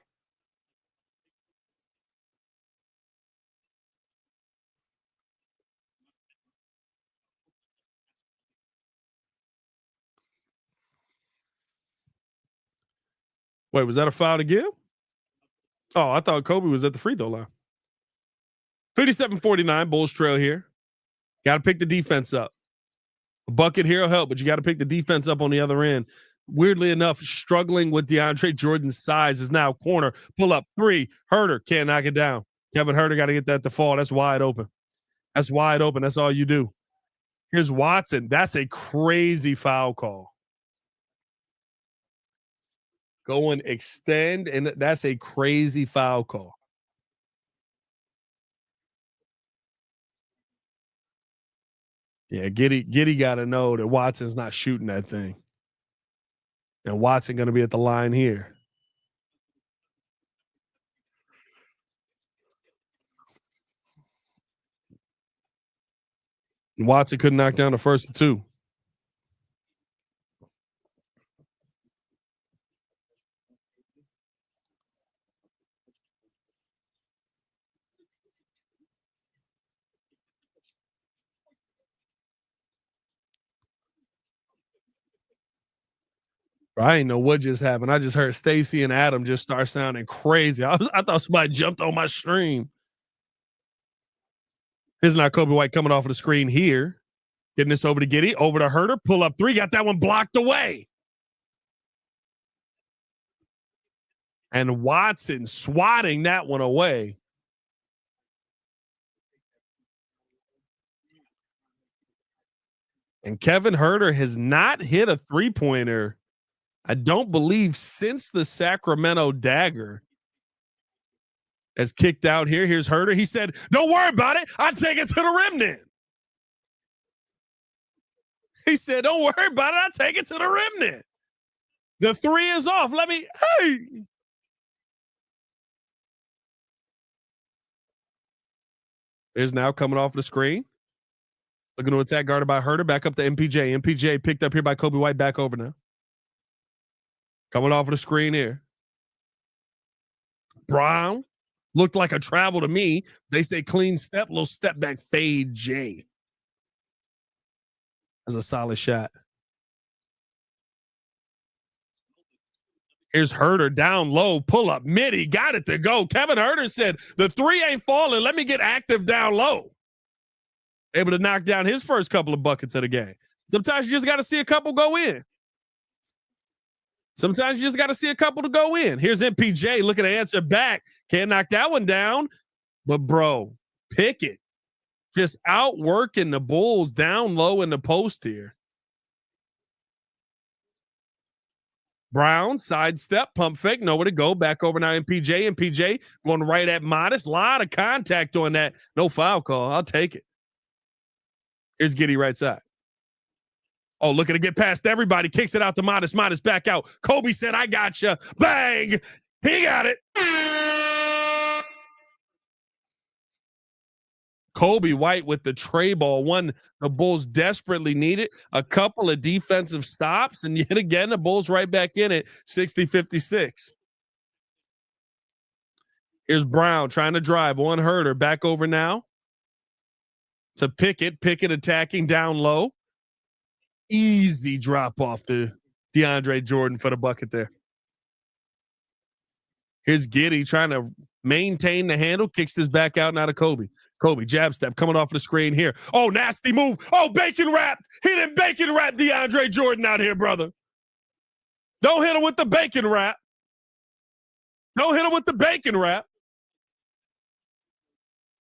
Wait, was that a foul to give? Oh, I thought Kobe was at the free throw line. 57-49, Bulls trail here. Got to pick the defense up. A bucket here will help, but you got to pick the defense up on the other end. Weirdly enough, struggling with DeAndre Jordan's size is now corner. Pull up three. Herter can't knock it down. Kevin Herter got to get that to fall. That's wide open. That's wide open. That's all you do. Here's Watson. That's a crazy foul call. Go and extend, and that's a crazy foul call. Yeah, Giddy got to know that Watson's not shooting that thing. And Watson going to be at the line here. Watson couldn't knock down the first of two. I didn't know what just happened. I just heard Stacy and Adam just start sounding crazy. I thought somebody jumped on my stream. Here's not Kobe White coming off of the screen here. Getting this over to Giddy, over to Herter, pull up three, got that one blocked away. And Watson swatting that one away. And Kevin Herter has not hit a three-pointer, I don't believe, since the Sacramento dagger. Has kicked out here. Here's Herter. He said, don't worry about it. I'll take it to the rim then. He said, don't worry about it. I'll take it to the rim then. The three is off. Hey. Is now coming off the screen. Looking to attack, guarded by Herter. Back up to MPJ. MPJ picked up here by Kobe White. Back over now. Coming off of the screen here. Brown. Looked like a travel to me. They say clean step, little step back fade J. That's a solid shot. Here's Herter down low, pull up, midi, got it to go. Kevin Herter said, the three ain't falling. Let me get active down low. Able to knock down his first couple of buckets of the game. Sometimes you just got to see a couple go in. Sometimes you just got to see a couple to go in. Here's MPJ looking to answer back. Can't knock that one down. But, bro, Pickett just outworking the Bulls down low in the post here. Brown, sidestep, pump fake, nowhere to go. Back over now, MPJ. MPJ going right at Modest. A lot of contact on that. No foul call. I'll take it. Here's Giddy right side. Oh, looking to get past everybody. Kicks it out to Modest. Modest back out. Kobe said, I got you. Bang. He got it. Kobe White with the tray ball. One the Bulls desperately needed. A couple of defensive stops. And yet again, the Bulls right back in it. 60-56. Here's Brown trying to drive. One Herter. Back over now to Pickett. Pickett attacking down low. Easy drop off the DeAndre Jordan for the bucket there. Here's Giddey trying to maintain the handle, kicks this back out now to Kobe. Kobe, jab step, coming off the screen here. Oh, nasty move. Oh, bacon wrapped. He didn't bacon wrap DeAndre Jordan out here, brother. Don't hit him with the bacon wrap. Don't hit him with the bacon wrap.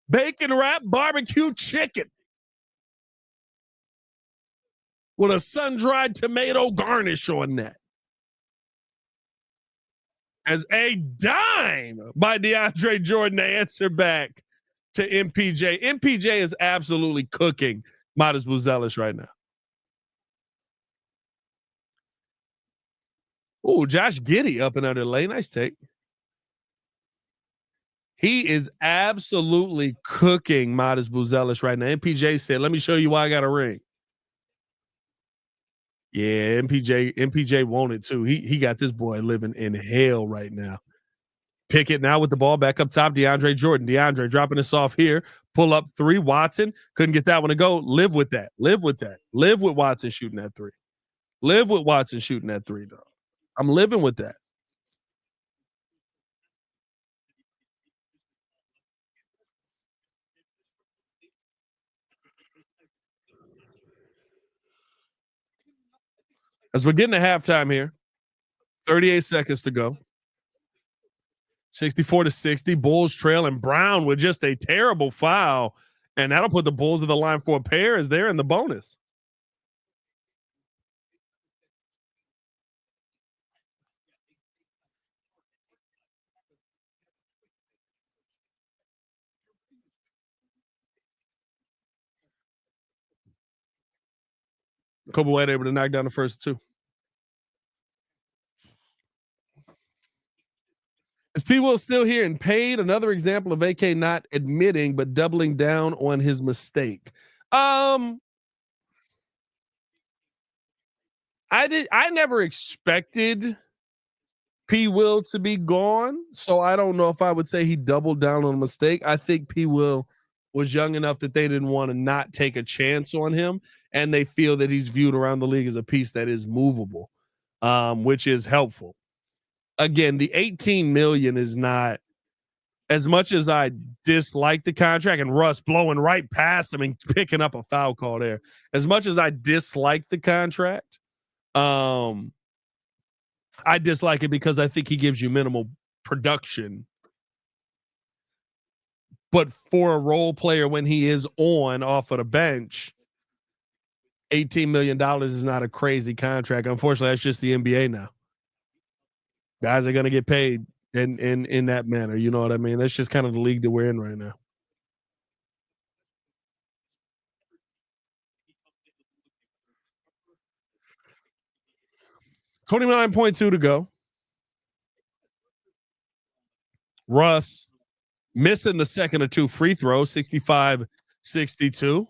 Bacon wrap barbecue chicken with a sun-dried tomato garnish on that. As a dime by DeAndre Jordan to answer back to MPJ. MPJ is absolutely cooking Modest Buzelis right now. Oh, Josh Giddey up and under the lane. Nice take. He is absolutely cooking Modest Buzelis right now. MPJ said, let me show you why I got a ring. Yeah, MPJ wanted to. He got this boy living in hell right now. Pickett now with the ball back up top. DeAndre Jordan. DeAndre dropping this off here. Pull up three. Watson couldn't get that one to go. Live with that. Live with that. Live with Watson shooting that three. Live with Watson shooting that three, dog. I'm living with that. As we're getting to halftime here, 38 seconds to go. 64-60. Bulls trailing. Brown with just a terrible foul. And that'll put the Bulls at the line for a pair as they're in the bonus. Kobe White able to knock down the first two. Is P. Will still here and paid? Another example of AK not admitting but doubling down on his mistake. I never expected P. Will to be gone, so I don't know if I would say he doubled down on a mistake. I think P. Will was young enough that they didn't want to not take a chance on him, and they feel that he's viewed around the league as a piece that is movable, which is helpful. Again, the 18 million is not, as much as I dislike the contract, and Russ blowing right past him and picking up a foul call there. As much as I dislike the contract, I dislike it because I think he gives you minimal production. But for a role player, when he is on off of the bench, $18 million is not a crazy contract. Unfortunately, that's just the NBA now. Guys are going to get paid in that manner. You know what I mean? That's just kind of the league that we're in right now. $29.2 to go. Russ missing the second or two free throws, 65-62.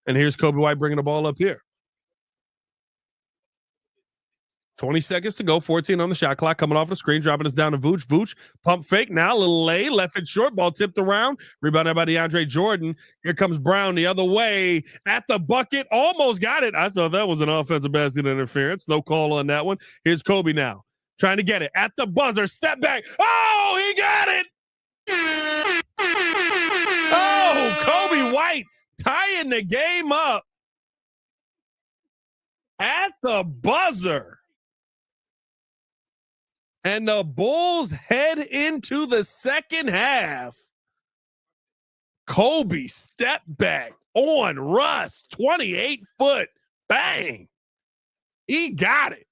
And here's Kobe White bringing the ball up here. 20 seconds to go, 14 on the shot clock, coming off the screen, dropping us down to Vooch. Vooch, pump fake, now a little lay, left it short, ball tipped around, rebounded by DeAndre Jordan. Here comes Brown the other way, at the bucket, almost got it. I thought that was an offensive basket interference. No call on that one. Here's Kobe now, trying to get it, at the buzzer, step back. Oh, he got it! Oh, Kobe White tying the game up at the buzzer. And the Bulls head into the second half. Kobe step back on Russ, 28-foot, bang. He got it.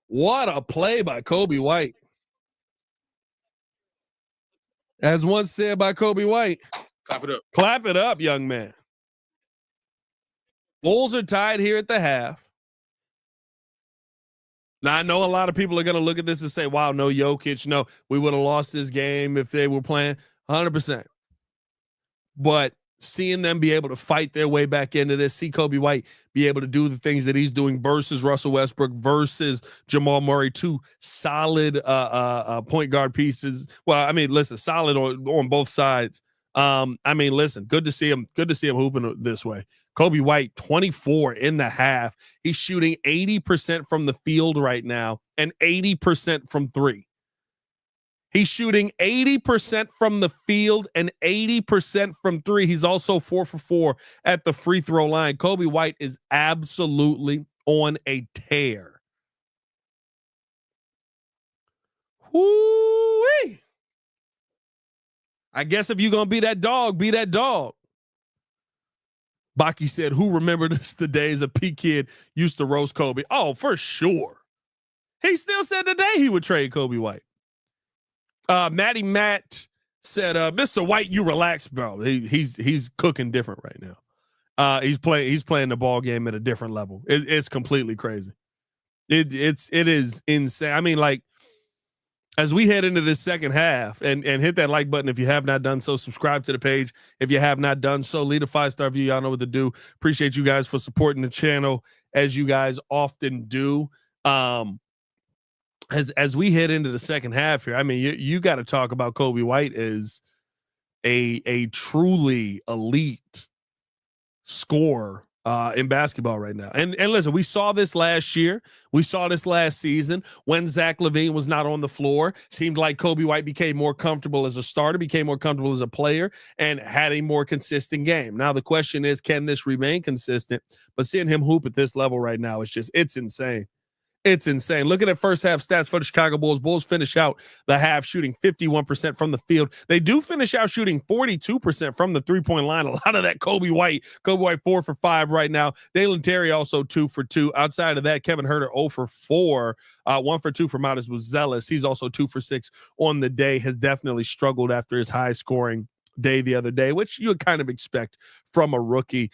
What a play by Kobe White. As once said by Kobe White. Clap it up. Clap it up, young man. Bulls are tied here at the half. Now, I know a lot of people are going to look at this and say, wow, no Jokic. No, we would have lost this game if they were playing 100%. But seeing them be able to fight their way back into this, see Kobe White be able to do the things that he's doing versus Russell Westbrook versus Jamal Murray, two solid point guard pieces. Well, I mean, listen, solid on both sides I mean, listen, good to see him. Good to see him hooping this way. Kobe White, 24 in the half. He's shooting 80% from the field right now and 80% from three. He's shooting 80% from the field and 80% from three. He's also 4 for 4 at the free throw line. Kobe White is absolutely on a tear. Woo-wee. I guess if you're going to be that dog, be that dog. Baki said, who remembered the days of P Kid used to roast Kobe? Oh, for sure. He still said today he would trade Kobe White. Matty Matt said, Mr. White, you relax, bro. He's cooking different right now. He's playing the ball game at a different level. It's completely crazy. It is insane. I mean, like, as we head into this second half, and hit that like button if you have not done so. Subscribe to the page if you have not done so. Leave a 5-star review. Y'all know what to do. Appreciate you guys for supporting the channel as you guys often do. As we head into the second half here, I mean, you got to talk about Kobe White as a truly elite scorer in basketball right now. And listen, we saw this last year. We saw this last season when Zach LaVine was not on the floor. Seemed like Kobe White became more comfortable as a starter, became more comfortable as a player, and had a more consistent game. Now the question is, can this remain consistent? But seeing him hoop at this level right now, it's insane. It's insane. Looking at first half stats for the Chicago Bulls. Bulls finish out the half shooting 51% from the field. They do finish out shooting 42% from the three-point line. A lot of that Kobe White. Kobe White 4 for 5 right now. Dalen Terry also 2 for 2. Outside of that, Kevin Huerter 0 for 4. 1 for 2 for Modest was zealous. He's also 2 for 6 on the day. Has definitely struggled after his high scoring day the other day, which you would kind of expect from a rookie.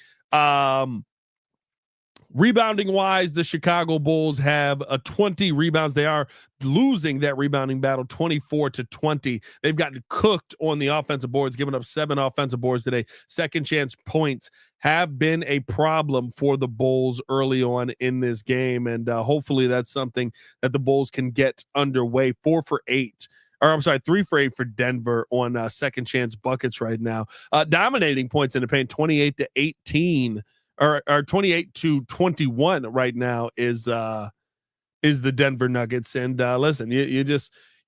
Rebounding wise, the Chicago Bulls have 20 rebounds. They are losing that rebounding battle 24-20. They've gotten cooked on the offensive boards, giving up 7 offensive boards today. Second chance points have been a problem for the Bulls early on in this game. And hopefully that's something that the Bulls can get underway. 4 for 8. Or I'm sorry, 3 for 8 for Denver on second chance buckets right now. Dominating points in the paint, 28-18. Or 28-21 right now is the Denver Nuggets. And listen, you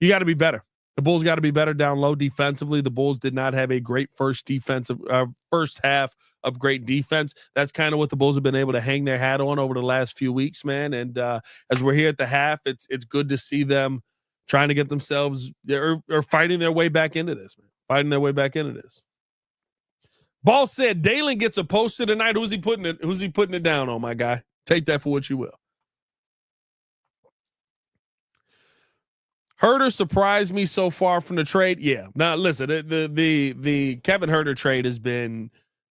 got to be better. The Bulls got to be better down low defensively. The Bulls did not have a great first half of great defense. That's kind of what the Bulls have been able to hang their hat on over the last few weeks, man. And as we're here at the half, it's good to see them trying to get themselves or fighting their way back into this, man. Fighting their way back into this. Ball said Dalen gets a poster tonight. Who's he putting it down on, my guy? Take that for what you will. Huerter surprised me so far from the trade. Yeah. Now listen, the Kevin Huerter trade has been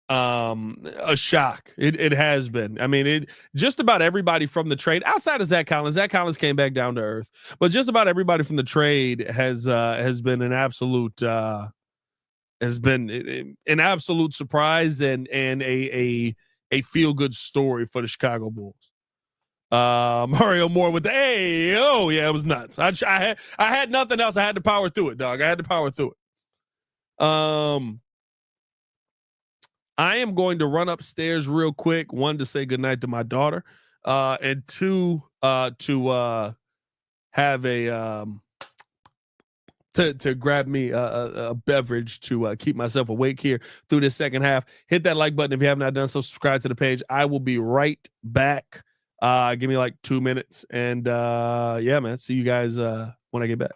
a shock. It has been. I mean, just about everybody from the trade outside of Zach Collins. Zach Collins came back down to earth, but just about everybody from the trade has been an absolute has been an absolute surprise and a feel good story for the Chicago Bulls. Mario Moore with the yeah, it was nuts. I had nothing else. I had to power through it, dog. I had to power through it. I am going to run upstairs real quick. One, to say goodnight to my daughter, and two, to have a to grab me a beverage to keep myself awake here through this second half. Hit that like button if you have not done so. Subscribe to the page. I will be right back. Give me like 2 minutes, and yeah, man. See you guys when I get back.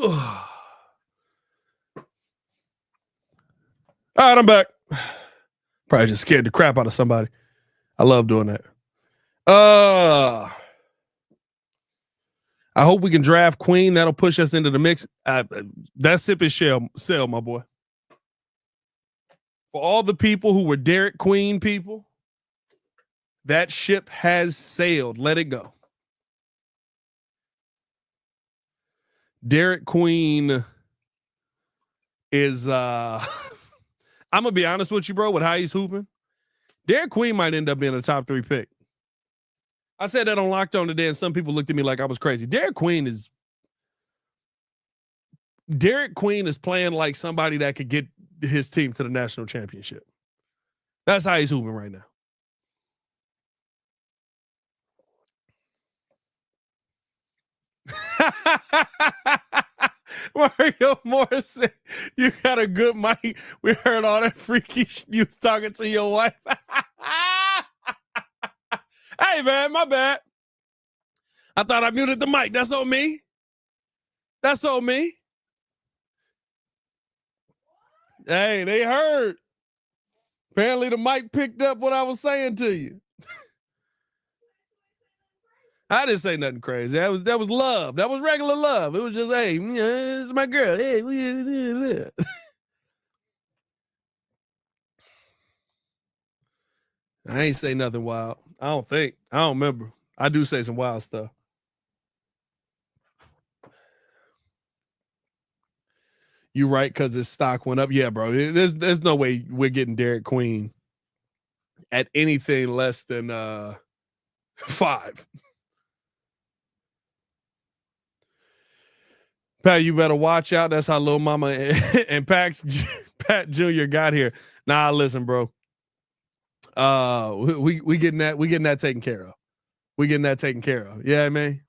All right, I'm back. Probably just scared the crap out of somebody. I love doing that. I hope we can draft Queen. That'll push us into the mix. That sip is sell, my boy. For all the people who were Derek Queen people, that ship has sailed. Let it go. Derek Queen is I'm gonna be honest with you, bro, with how he's hooping. Derek Queen might end up being a top 3 pick. I said that on Locked On today, and some people looked at me like I was crazy. Derek Queen is playing like somebody that could get his team to the national championship. That's how he's hooping right now. Mario Morrison, you got a good mic. We heard all that freaky you was talking to your wife. Hey, man, my bad. I thought I muted the mic. That's on me. That's on me. Hey, they heard. Apparently the mic picked up what I was saying to you. I didn't say nothing crazy. That was love. That was regular love. It was just, hey, it's my girl. Hey, I ain't say nothing wild. I don't think. I don't remember. I do say some wild stuff. You right, because his stock went up. Yeah, bro. There's no way we're getting Derek Queen at anything less than 5. Pat, you better watch out. That's how Lil Mama and Pat Jr. got here. Nah, listen, bro. We getting that taken care of. We getting that taken care of. Yeah, man.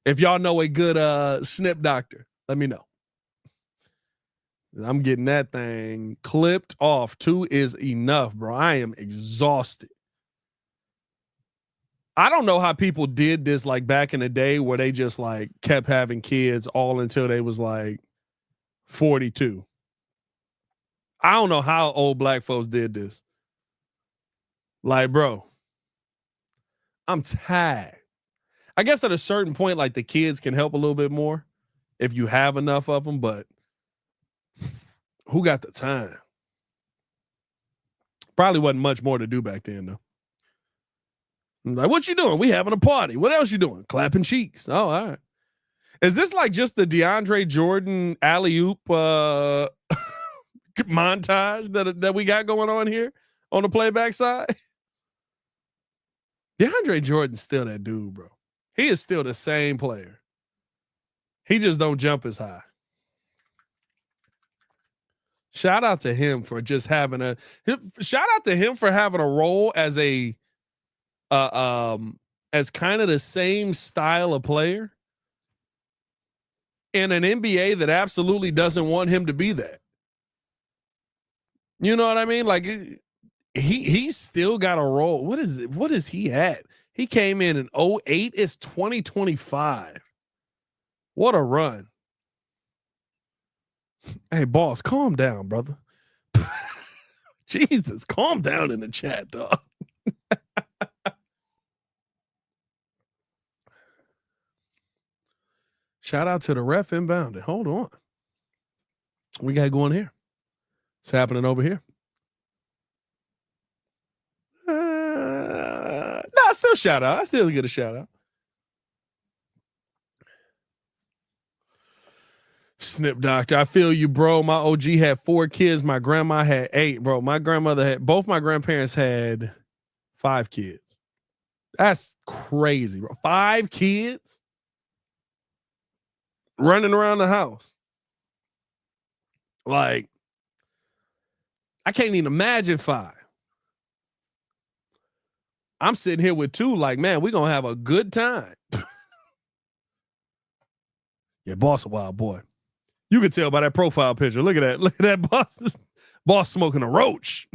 If y'all know a good snip doctor, let me know. I'm getting that thing clipped off. 2 is enough, bro. I am exhausted. I don't know how people did this like back in the day where they just like kept having kids all until they was like 42. I don't know how old black folks did this. Like, bro, I'm tired. I guess at a certain point, like the kids can help a little bit more if you have enough of them, but who got the time? Probably wasn't much more to do back then, though. I'm like, what you doing? We having a party. What else you doing? Clapping cheeks. Oh, all right. Is this like just the DeAndre Jordan alley-oop montage that we got going on here on the playback side? DeAndre Jordan's still that dude, bro. He is still the same player. He just don't jump as high. Shout out to him for just having a role as a as kind of the same style of player in an NBA that absolutely doesn't want him to be that. You know what I mean? Like he's still got a role. What is he at? He came in 08. It's 2025. What a run. Hey, boss, calm down, brother. Jesus, calm down in the chat, dog. Shout out to the ref inbounding. Hold on. We got going here. It's happening over here. No, I still shout out. I still get a shout out. Snip doctor, I feel you, bro. My OG had 4 kids. My grandma had 8, bro. My grandmother had, both my grandparents had 5 kids. That's crazy, bro. 5 kids running around the house. Like, I can't even imagine 5. I'm sitting here with 2, like, man, we're going to have a good time. Yeah, boss a wild boy. You could tell by that profile picture. Look at that. Look at that boss. Boss smoking a roach.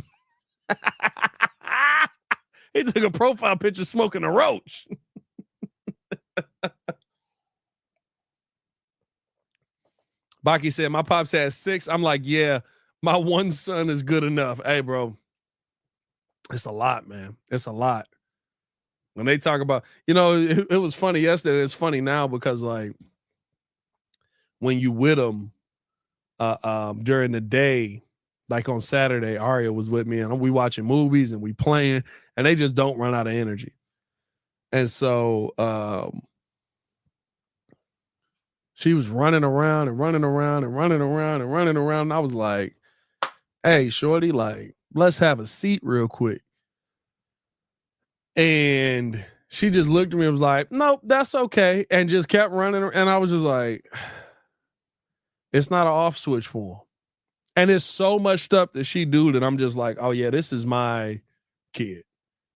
He took a profile picture smoking a roach. Baki said, my pops had 6. I'm like, yeah, my one son is good enough. Hey, bro, it's a lot, man. It's a lot. When they talk about, it was funny yesterday. It's funny now because, like, when you with them during the day, like on Saturday, Aria was with me and we watching movies and we playing, and they just don't run out of energy. And so she was running around and running around and running around and running around. And I was like, hey, shorty, like, let's have a seat real quick. And she just looked at me and was like, nope, that's okay. And just kept running. And I was just like, it's not an off switch for him. And it's so much stuff that she do that I'm just like, oh yeah, this is my kid.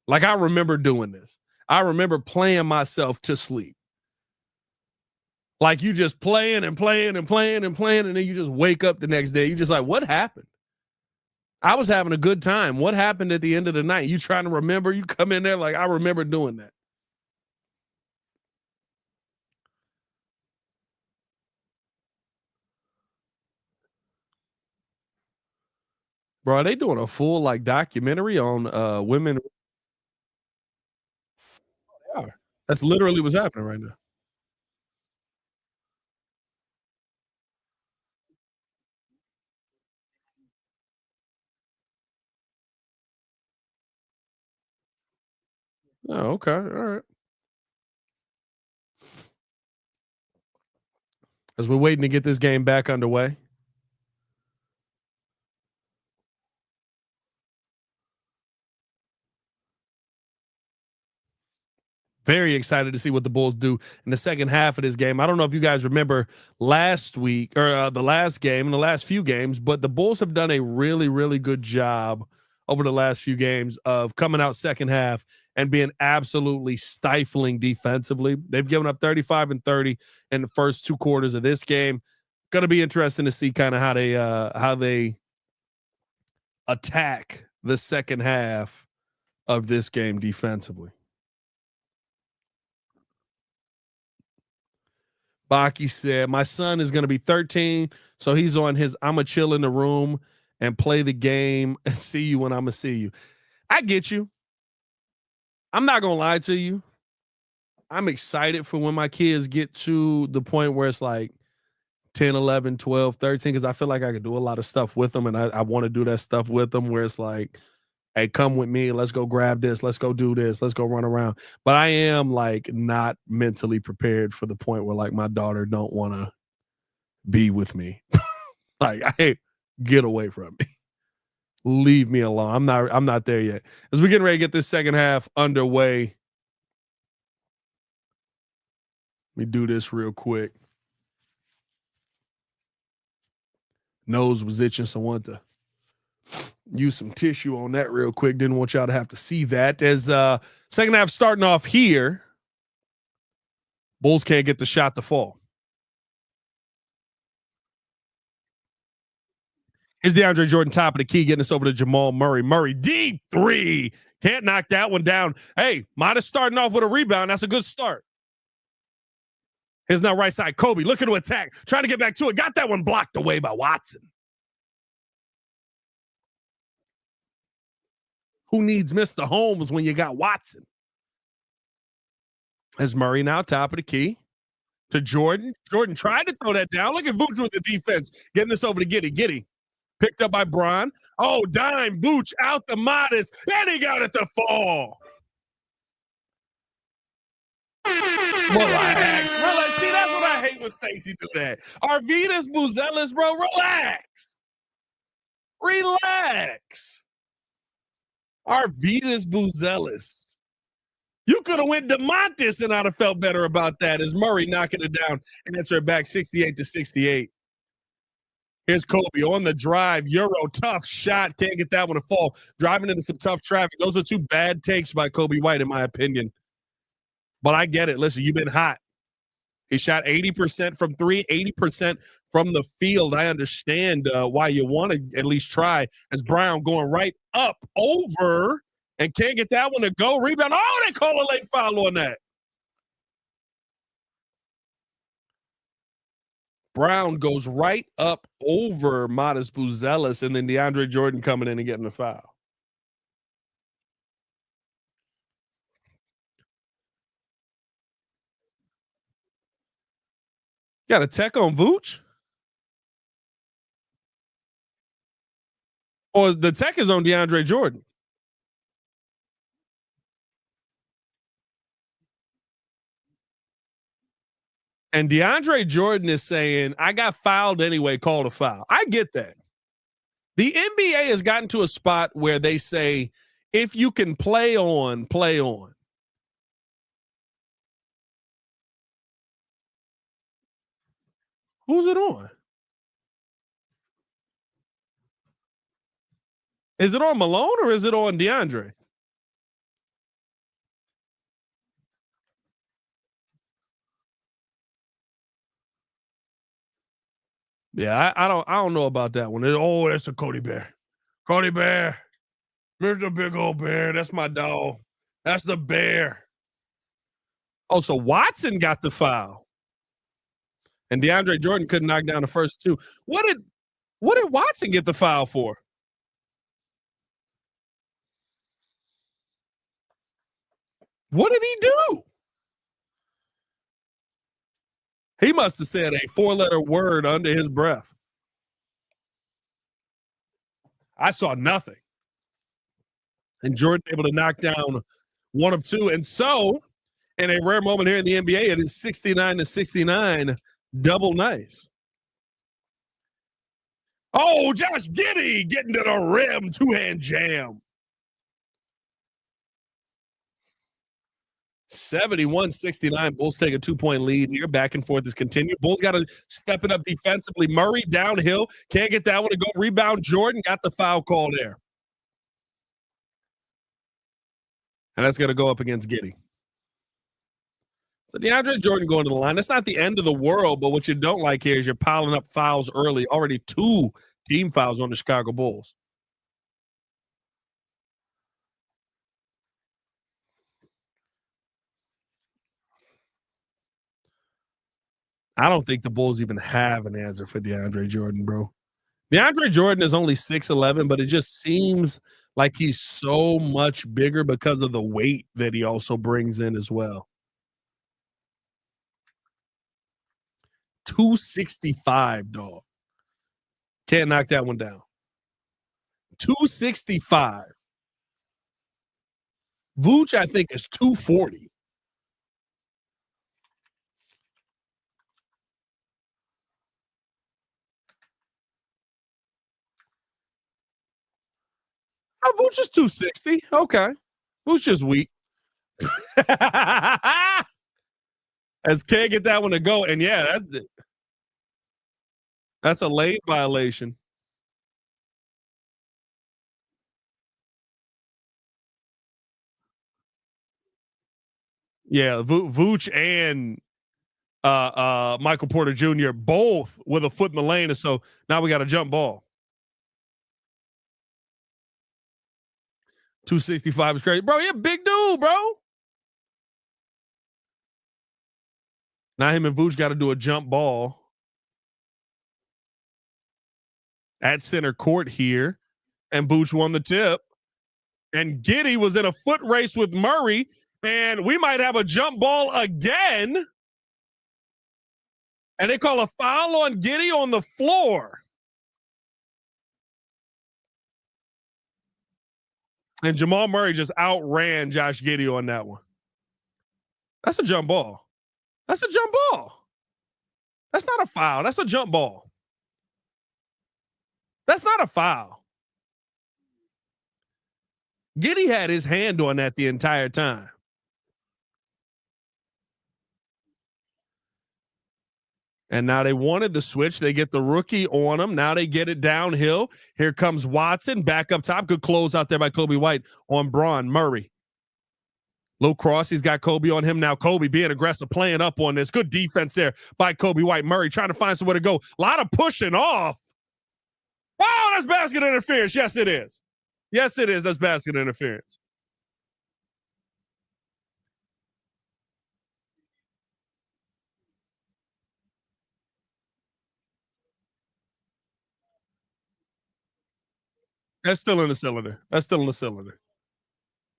Like, I remember doing this. I remember playing myself to sleep. Like, you just playing and playing and playing and playing, and then you just wake up the next day. You just like, what happened? I was having a good time. What happened at the end of the night? You trying to remember? You come in there like, I remember doing that. Bro, are they doing a full like documentary on women? They are. That's literally what's happening right now. Oh, okay. All right. As we're waiting to get this game back underway. Very excited to see what the Bulls do in the second half of this game. I don't know if you guys remember last week or the last game and the last few games, but the Bulls have done a really, really good job over the last few games of coming out second half and being absolutely stifling defensively. They've given up 35 and 30 in the first 2 quarters of this game. Going to be interesting to see kind of how they attack the second half of this game defensively. Baki said, my son is going to be 13, so he's on his I'ma chill in the room and play the game and see you when I'ma see you. I get you. I'm not going to lie to you. I'm excited for when my kids get to the point where it's like 10, 11, 12, 13, because I feel like I could do a lot of stuff with them, and I want to do that stuff with them where it's like, hey, come with me. Let's go grab this. Let's go do this. Let's go run around. But I am like not mentally prepared for the point where like my daughter don't want to be with me. Like, hey, get away from me. Leave me alone. I'm not there yet. As we're getting ready to get this second half underway, let me do this real quick. Nose was itching, so I wanted to use some tissue on that real quick. Didn't want y'all to have to see that. As second half starting off here, Bulls can't get the shot to fall. Here's DeAndre Jordan, top of the key, getting us over to Jamal Murray. Murray, deep 3. Can't knock that one down. Hey, Mata starting off with a rebound. That's a good start. Here's now right side, Kobe looking to attack, trying to get back to it. Got that one blocked away by Watson. Who needs Mr. Holmes when you got Watson? As Murray now top of the key to Jordan. Jordan tried to throw that down. Look at Vooch with the defense. Getting this over to Giddey. Giddey picked up by Bron. Oh, dime. Vooch out the modest. And he got it to fall. Relax. See, that's what I hate when Stacey do that. Arvidas Buzelis, bro, relax. Arvidas Buzelis. You could have went DeMontis and I'd have felt better about that as Murray knocking it down and answer it back 68-68. Here's Kobe on the drive. Euro, tough shot. Can't get that one to fall. Driving into some tough traffic. Those are 2 bad takes by Kobe White, in my opinion. But I get it. Listen, you've been hot. He shot 80% from 3, 80% from the field. I understand why you want to at least try. As Brown going right up over and can't get that one to go. Rebound. Oh, they call a late foul on that. Brown goes right up over Modest Buzelis, and then DeAndre Jordan coming in and getting the foul. Got a tech on Vooch? Or the tech is on DeAndre Jordan? And DeAndre Jordan is saying, I got fouled anyway, called a foul. I get that. The NBA has gotten to a spot where they say, if you can play on, play on. Who's it on? Is it on Malone or is it on DeAndre? Yeah, I don't know about that one. That's a Cody Bear. Cody Bear. Mr. Big Old Bear. That's my dog. That's the bear. Oh, so Watson got the foul. And DeAndre Jordan couldn't knock down the first two. What did Watson get the foul for? What did he do? He must have said a 4-letter word under his breath. I saw nothing. And Jordan able to knock down one of two. And so, in a rare moment here in the NBA, it is 69-69, double nice. Oh, Josh Giddey getting to the rim, two-hand jam. 71-69. Bulls take a 2-point lead here. Back and forth is continued. Bulls got to step it up defensively. Murray downhill. Can't get that one to go. Rebound. Jordan got the foul call there. And that's going to go up against Giddey. So DeAndre Jordan going to the line. That's not the end of the world, but what you don't like here is you're piling up fouls early. Already 2 team fouls on the Chicago Bulls. I don't think the Bulls even have an answer for DeAndre Jordan, bro. DeAndre Jordan is only 6'11", but it just seems like he's so much bigger because of the weight that he also brings in as well. 265, dog. Can't knock that one down. 265. Vooch, I think, is 240. Oh, Vooch is 260. Okay. Vooch is weak. As can't get that one to go. And yeah, that's it. That's a lane violation. Yeah, Vooch and Michael Porter Jr. both with a foot in the lane. And so now we got a jump ball. 265 is crazy. Bro, you're a big dude, bro. Now him and Vooch got to do a jump ball at center court here. And Vooch won the tip. And Giddey was in a foot race with Murray. And we might have a jump ball again. And they call a foul on Giddey on the floor. And Jamal Murray just outran Josh Giddey on that one. That's a jump ball. That's a jump ball. That's not a foul. That's a jump ball. That's not a foul. Giddey had his hand on that the entire time. And now they wanted the switch. They get the rookie on him. Now they get it downhill. Here comes Watson back up top. Good close out there by Kobe White on Braun Murray. Low cross. He's got Kobe on him now. Kobe being aggressive, playing up on this. Good defense there by Kobe White. Murray trying to find somewhere to go. A lot of pushing off. Oh, that's basket interference. Yes, it is. Yes, it is. That's basket interference. That's still in the cylinder. That's still in the cylinder.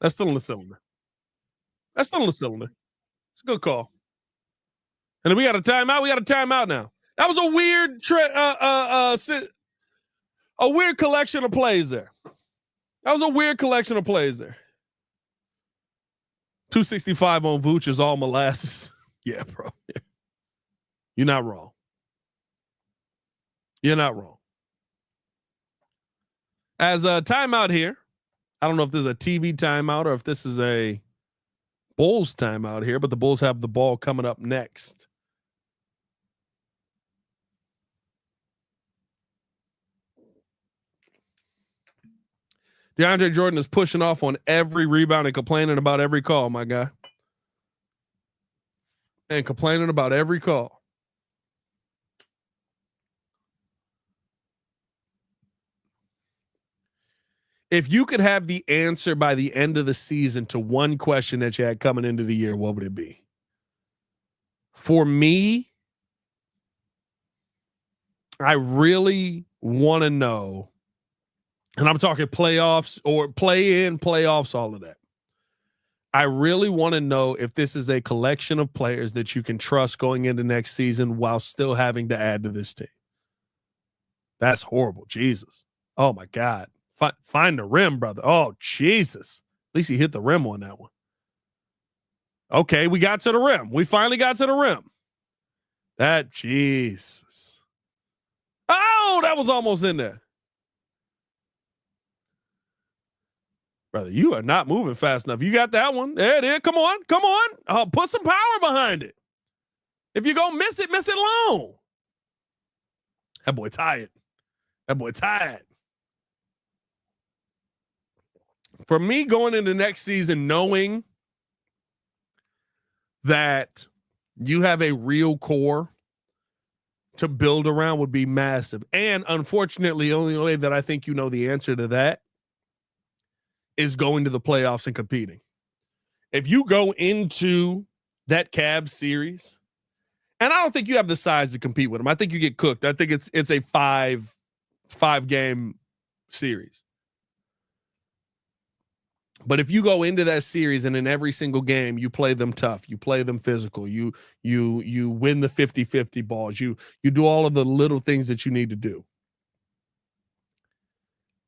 That's still in the cylinder. That's still in the cylinder. It's a good call. And then we got a timeout. We got a timeout now. That was a weird a weird collection of plays there. That was a weird collection of plays there. 265 on Vooch is all molasses. Yeah, bro. Yeah. You're not wrong. You're not wrong. As a timeout here, I don't know if this is a TV timeout or if this is a Bulls timeout here, but the Bulls have the ball coming up next. DeAndre Jordan is pushing off on every rebound and complaining about every call, my guy. And complaining about every call. If you could have the answer by the end of the season to one question that you had coming into the year, what would it be? For me, I really want to know, and I'm talking playoffs or play in, playoffs, all of that. I really want to know if this is a collection of players that you can trust going into next season while still having to add to this team. That's horrible. Jesus. Oh, my God. Find the rim, brother. Oh, Jesus. At least he hit the rim on that one. Okay, we got to the rim. We finally got to the rim. That, Jesus. Oh, that was almost in there. Brother, you are not moving fast enough. You got that one. There it is. Come on. Come on. Put some power behind it. If you're going to miss it long. That boy tired. That boy tired. For me, going into next season, knowing that you have a real core to build around would be massive. And unfortunately, the only way that I think you know the answer to that is going to the playoffs and competing. If you go into that Cavs series, and I don't think you have the size to compete with them. I think you get cooked. I think it's a five game series. But if you go into that series and in every single game you play them tough, you play them physical, you win the 50-50 balls, you do all of the little things that you need to do.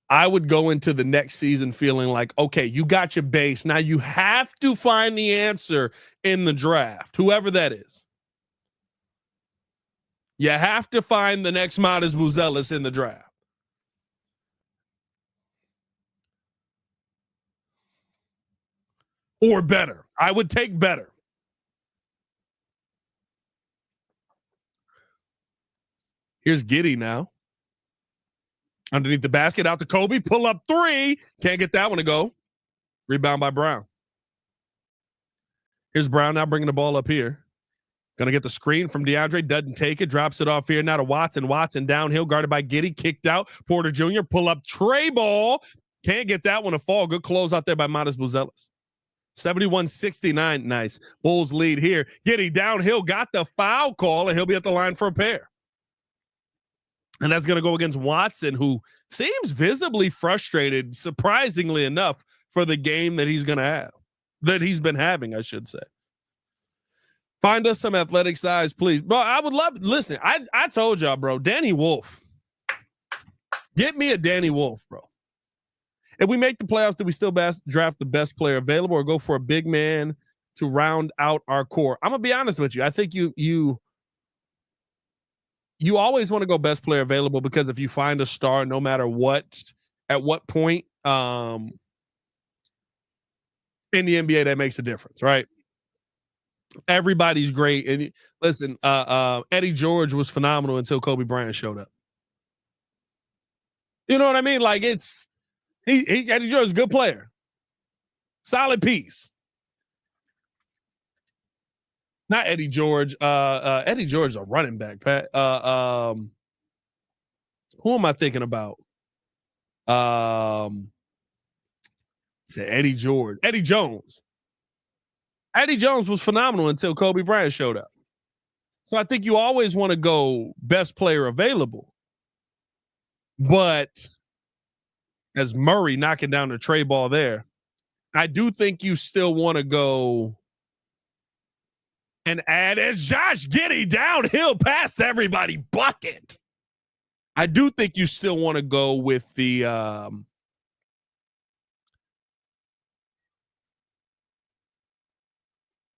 I would go into the next season feeling like, okay, you got your base. Now you have to find the answer in the draft, whoever that is. You have to find the next Modest Buzelis in the draft. Or better. I would take better. Here's Giddey now. Underneath the basket, out to Kobe. Pull up three. Can't get that one to go. Rebound by Brown. Here's Brown now bringing the ball up here. Going to get the screen from DeAndre. Doesn't take it. Drops it off here now to Watson. Watson downhill, guarded by Giddey. Kicked out. Porter Jr. Pull up tray ball. Can't get that one to fall. Good close out there by Modest Buzelis. 71-69. Nice. Bulls lead here. Giddey downhill. Got the foul call, and he'll be at the line for a pair. And that's going to go against Watson, who seems visibly frustrated, surprisingly enough, for the game that he's going to have. That he's been having, I should say. Find us some athletic size, please. Bro, I would love, listen, I told y'all, bro, Danny Wolf. Get me a Danny Wolf, bro. If we make the playoffs, do we still draft the best player available or go for a big man to round out our core? I'm going to be honest with you. I think you always want to go best player available because if you find a star, no matter what, at what point in the NBA, that makes a difference, right? Everybody's great. And listen, Eddie George was phenomenal until Kobe Bryant showed up. You know what I mean? Like Eddie George is a good player. Solid piece. Not Eddie George. Eddie George is a running back, Pat. Who am I thinking about? Say Eddie George. Eddie Jones. Eddie Jones was phenomenal until Kobe Bryant showed up. So I think you always want to go best player available. But as Murray knocking down the tray ball there. I do think you still want to go and add as Josh Giddey downhill past everybody bucket. I do think you still want to go with the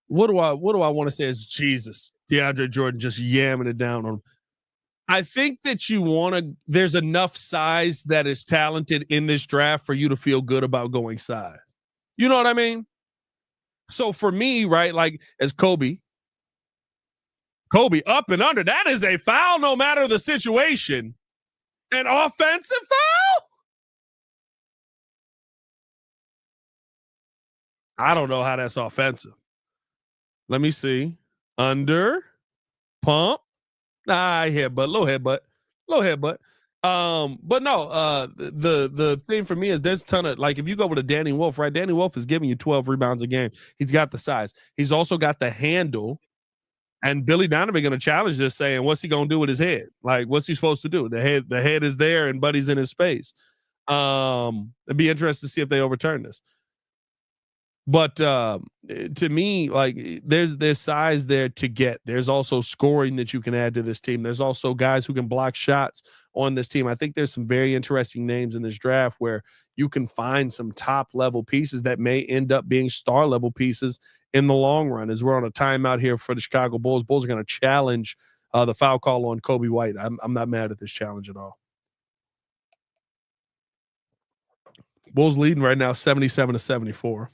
what do I want to say is Jesus. DeAndre Jordan just yamming it down on him. I think that you want to there's enough size that is talented in this draft for you to feel good about going size. You know what I mean? So for me, right, like as Kobe up and under, that is a foul no matter the situation. An offensive foul? I don't know how that's offensive. Let me see. Under, pump. Nah, headbutt, low headbutt. But no, the thing for me is there's a ton of like if you go with a Danny Wolf, right? Danny Wolf is giving you 12 rebounds a game. He's got the size. He's also got the handle. And Billy Donovan going to challenge this, saying, "What's he going to do with his head? Like, what's he supposed to do? The head is there, and Buddy's in his space." It'd be interesting to see if they overturn this. But to me, like there's size there to get. There's also scoring that you can add to this team. There's also guys who can block shots on this team. I think there's some very interesting names in this draft where you can find some top level pieces that may end up being star level pieces in the long run. As we're on a timeout here for the Chicago Bulls. Bulls are going to challenge the foul call on Kobe White. I'm not mad at this challenge at all. Bulls leading right now 77-74.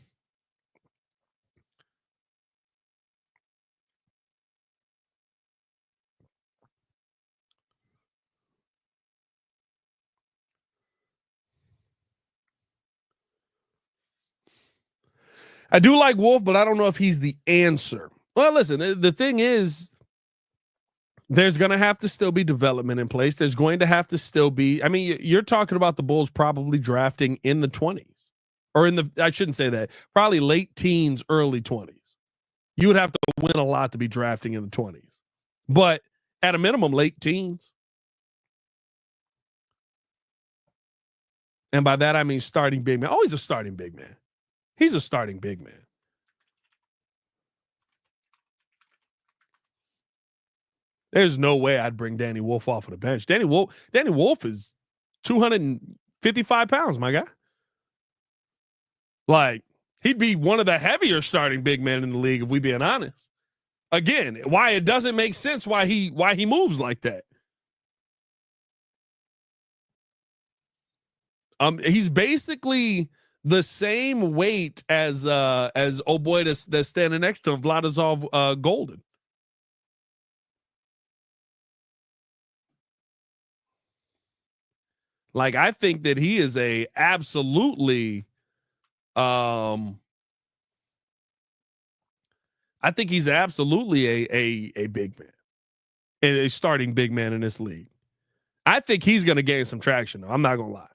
I do like Wolf, but I don't know if he's the answer. Well, listen, the thing is, there's going to have to still be development in place. There's going to have to still be, I mean, you're talking about the Bulls probably drafting in the 20s or I shouldn't say that, probably late teens, early 20s. You would have to win a lot to be drafting in the 20s, but at a minimum, late teens. And by that, I mean starting big man. Oh, he's a starting big man. He's a starting big man. There's no way I'd bring Danny Wolf off of the bench. Danny Wolf is 255 pounds, my guy. Like, he'd be one of the heavier starting big men in the league, if we being honest. Again, why it doesn't make sense why he moves like that. He's basically the same weight as old boy that's standing next to him, Vladislav Golden. Like, I think that he is a absolutely I think he's absolutely a big man, a starting big man in this league. I think he's going to gain some traction, though. I'm not going to lie.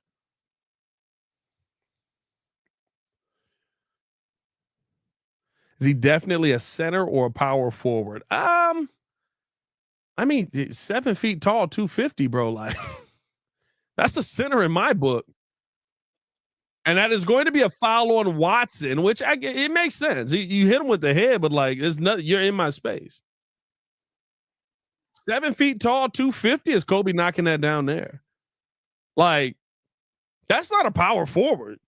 Is he definitely a center or a power forward? I mean, 7 feet tall, 250, bro. Like, that's a center in my book. And that is going to be a foul on Watson, which it makes sense. You hit him with the head, but like, there's nothing. You're in my space. 7 feet tall, 250 is Kobe knocking that down there. Like, that's not a power forward.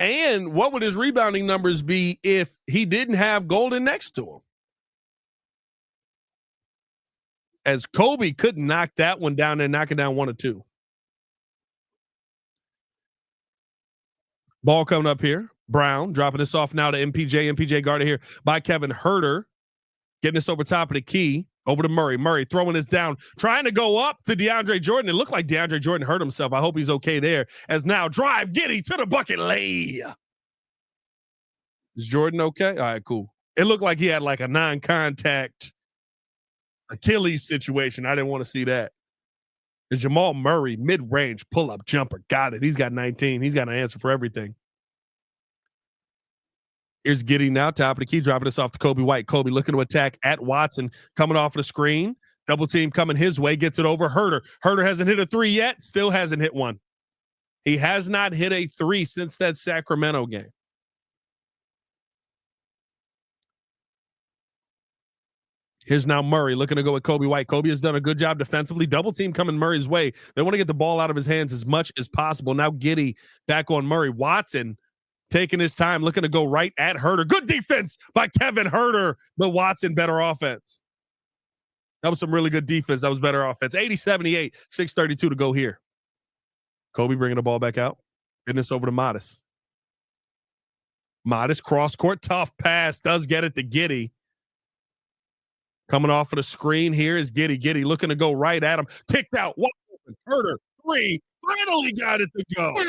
And what would his rebounding numbers be if he didn't have Golden next to him? As Kobe couldn't knock that one down and knock it down 1 or 2. Ball coming up here. Brown dropping this off now to MPJ. MPJ guarded here by Kevin Huerter. Getting this over top of the key. Over to Murray. Murray throwing this down. Trying to go up to DeAndre Jordan. It looked like DeAndre Jordan hurt himself. I hope he's okay there. As now drive. Giddey to the bucket. Lay. Is Jordan okay? All right, cool. It looked like he had like a non-contact Achilles situation. I didn't want to see that. Is Jamal Murray, mid-range pull-up jumper. Got it. He's got 19. He's got an answer for everything. Here's Giddey now, top of the key, dropping this off to Kobe White. Kobe looking to attack at Watson, coming off of the screen. Double team coming his way, gets it over Herter. Herter hasn't hit a three yet, still hasn't hit one. He has not hit a three since that Sacramento game. Here's now Murray looking to go with Kobe White. Kobe has done a good job defensively. Double team coming Murray's way. They want to get the ball out of his hands as much as possible. Now Giddey back on Murray. Watson taking his time, looking to go right at Herter. Good defense by Kevin Herter, but Watson better offense. That was some really good defense. That was better offense. 80-78, 6:32 to go here. Kobe bringing the ball back out. Getting this over to Modest. Modest cross court, tough pass, does get it to Giddey. Coming off of the screen here is Giddey. Giddey looking to go right at him. Kicked out. Herter, three. Finally got it to go. Don't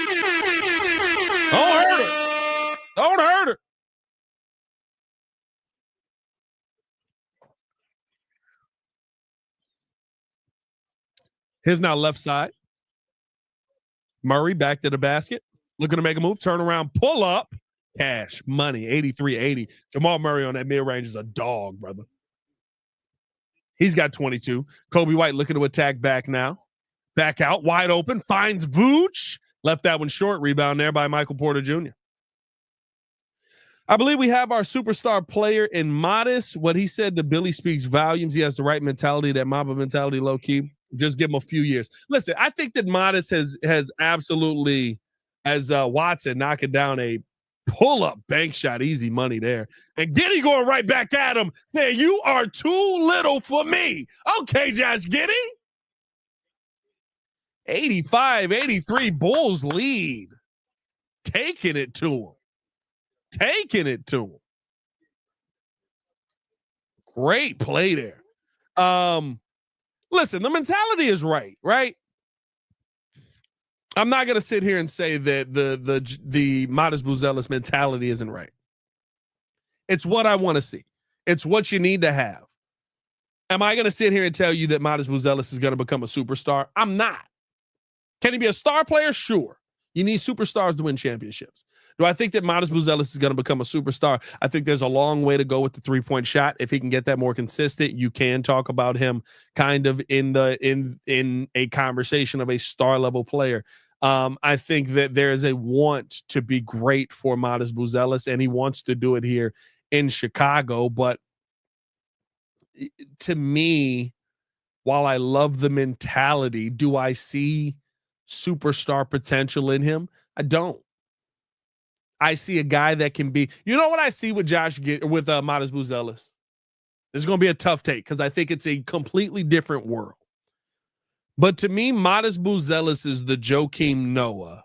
hurt her. Don't hurt her. Here's now left side. Murray back to the basket. Looking to make a move. Turn around. Pull up. Cash. Money. 83-80. Jamal Murray on that mid-range is a dog, brother. He's got 22. Kobe White looking to attack back now. Back out. Wide open. Finds Vooch. Left that one short. Rebound there by Michael Porter Jr. I believe we have our superstar player in Modest. What he said to Billy speaks volumes. He has the right mentality, that Mamba mentality, low key. Just give him a few years. Listen, I think that Modest has absolutely, as Watson knocking down a pull-up bank shot, easy money there. And Giddey going right back at him, saying, you are too little for me. Okay, Josh Giddey. 85-83, Bulls lead. Taking it to him. Taking it to him. Great play there. Listen, the mentality is right? I'm not going to sit here and say that the Modest Buzelis mentality isn't right. It's what I want to see. It's what you need to have. Am I going to sit here and tell you that Modest Buzelis is going to become a superstar? I'm not. Can he be a star player? Sure. You need superstars to win championships. Do I think that Modest Buzelis is going to become a superstar? I think there's a long way to go with the three-point shot. If he can get that more consistent, you can talk about him kind of in a conversation of a star level player. I think that there is a want to be great for Modest Buzelis, and he wants to do it here in Chicago. But to me, while I love the mentality, do I see superstar potential in him? I don't. I see a guy that can be, you know what I see with Modest Buzelis? There's going to be a tough take because I think it's a completely different world. But to me, Modest Buzelis is the Joakim Noah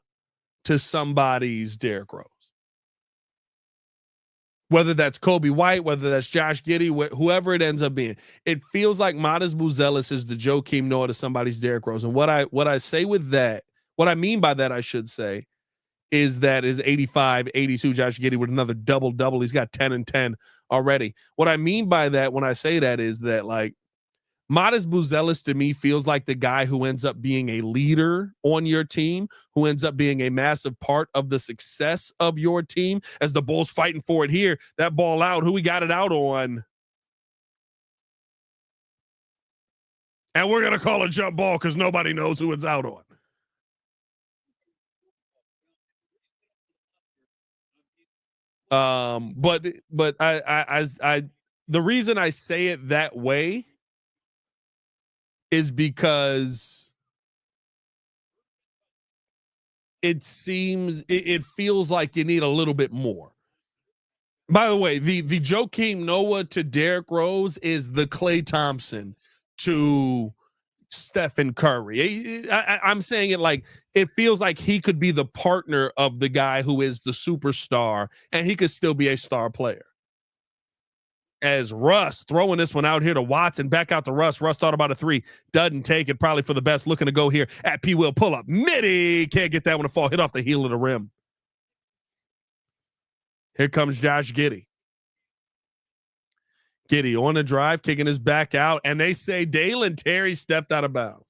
to somebody's Derrick Rose. Whether that's Kobe White, whether that's Josh Giddey, whoever it ends up being, it feels like Modest Buzelis is the Joakim Noah to somebody's Derrick Rose. And what I say with that, what I mean by that, I should say, is that is 85-82 Josh Giddey with another double-double. He's got 10 and 10 already. What I mean by that when I say that is that, like, Modest Buzelis to me feels like the guy who ends up being a leader on your team, who ends up being a massive part of the success of your team. As the Bulls fighting for it here, that ball out, who we got it out on? And we're going to call a jump ball because nobody knows who it's out on. But I the reason I say it that way is because it feels like you need a little bit more. By the way, the Joakim Noah to Derrick Rose is the Klay Thompson to Stephen Curry. I'm saying it like it feels like he could be the partner of the guy who is the superstar, and he could still be a star player. As Russ throwing this one out here to Watson, back out to Russ. Russ thought about a three, doesn't take it, probably for the best, looking to go here at P. Will, pull up. Midi, can't get that one to fall, hit off the heel of the rim. Here comes Josh Giddey. Giddey on the drive, kicking his back out, and they say Dalen Terry stepped out of bounds.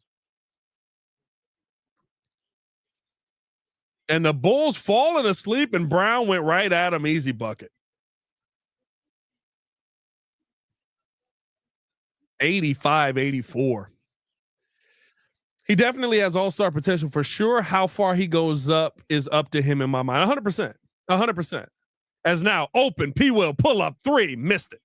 And the Bulls falling asleep, and Brown went right at him, easy bucket. 85-84. He definitely has all-star potential for sure. How far he goes up is up to him in my mind. 100%. 100%. As now open, P. Will pull up three, missed it.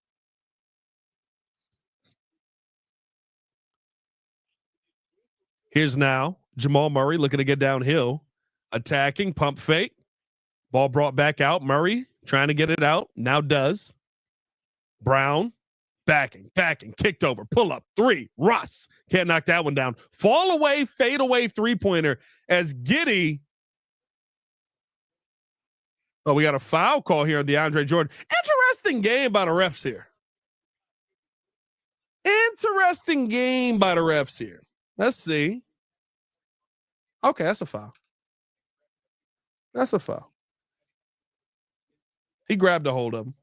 Here's now Jamal Murray looking to get downhill, attacking, pump fake. Ball brought back out. Murray trying to get it out. Now does. Brown backing, kicked over, pull up, three. Russ can't knock that one down. Fall away, fade away, 3-pointer as Giddey. Oh, we got a foul call here on DeAndre Jordan. Interesting game by the refs here. Interesting game by the refs here. Let's see. Okay, that's a foul. That's a foul. He grabbed a hold of him.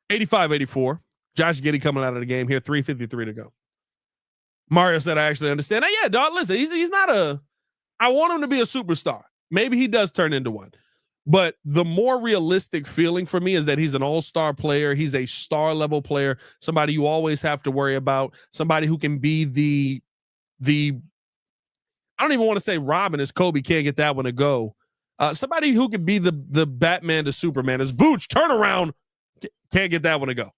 85-84. Josh Giddey coming out of the game here. 3:53 to go. Mario said, I actually understand. Now, yeah, dog, listen, he's not a – I want him to be a superstar. Maybe he does turn into one. But the more realistic feeling for me is that he's an all-star player. He's a star-level player, somebody you always have to worry about, somebody who can be the I don't even want to say Robin as Kobe can't get that one to go. Somebody who could be the Batman to Superman as Vooch, turn around, can't get that one to go.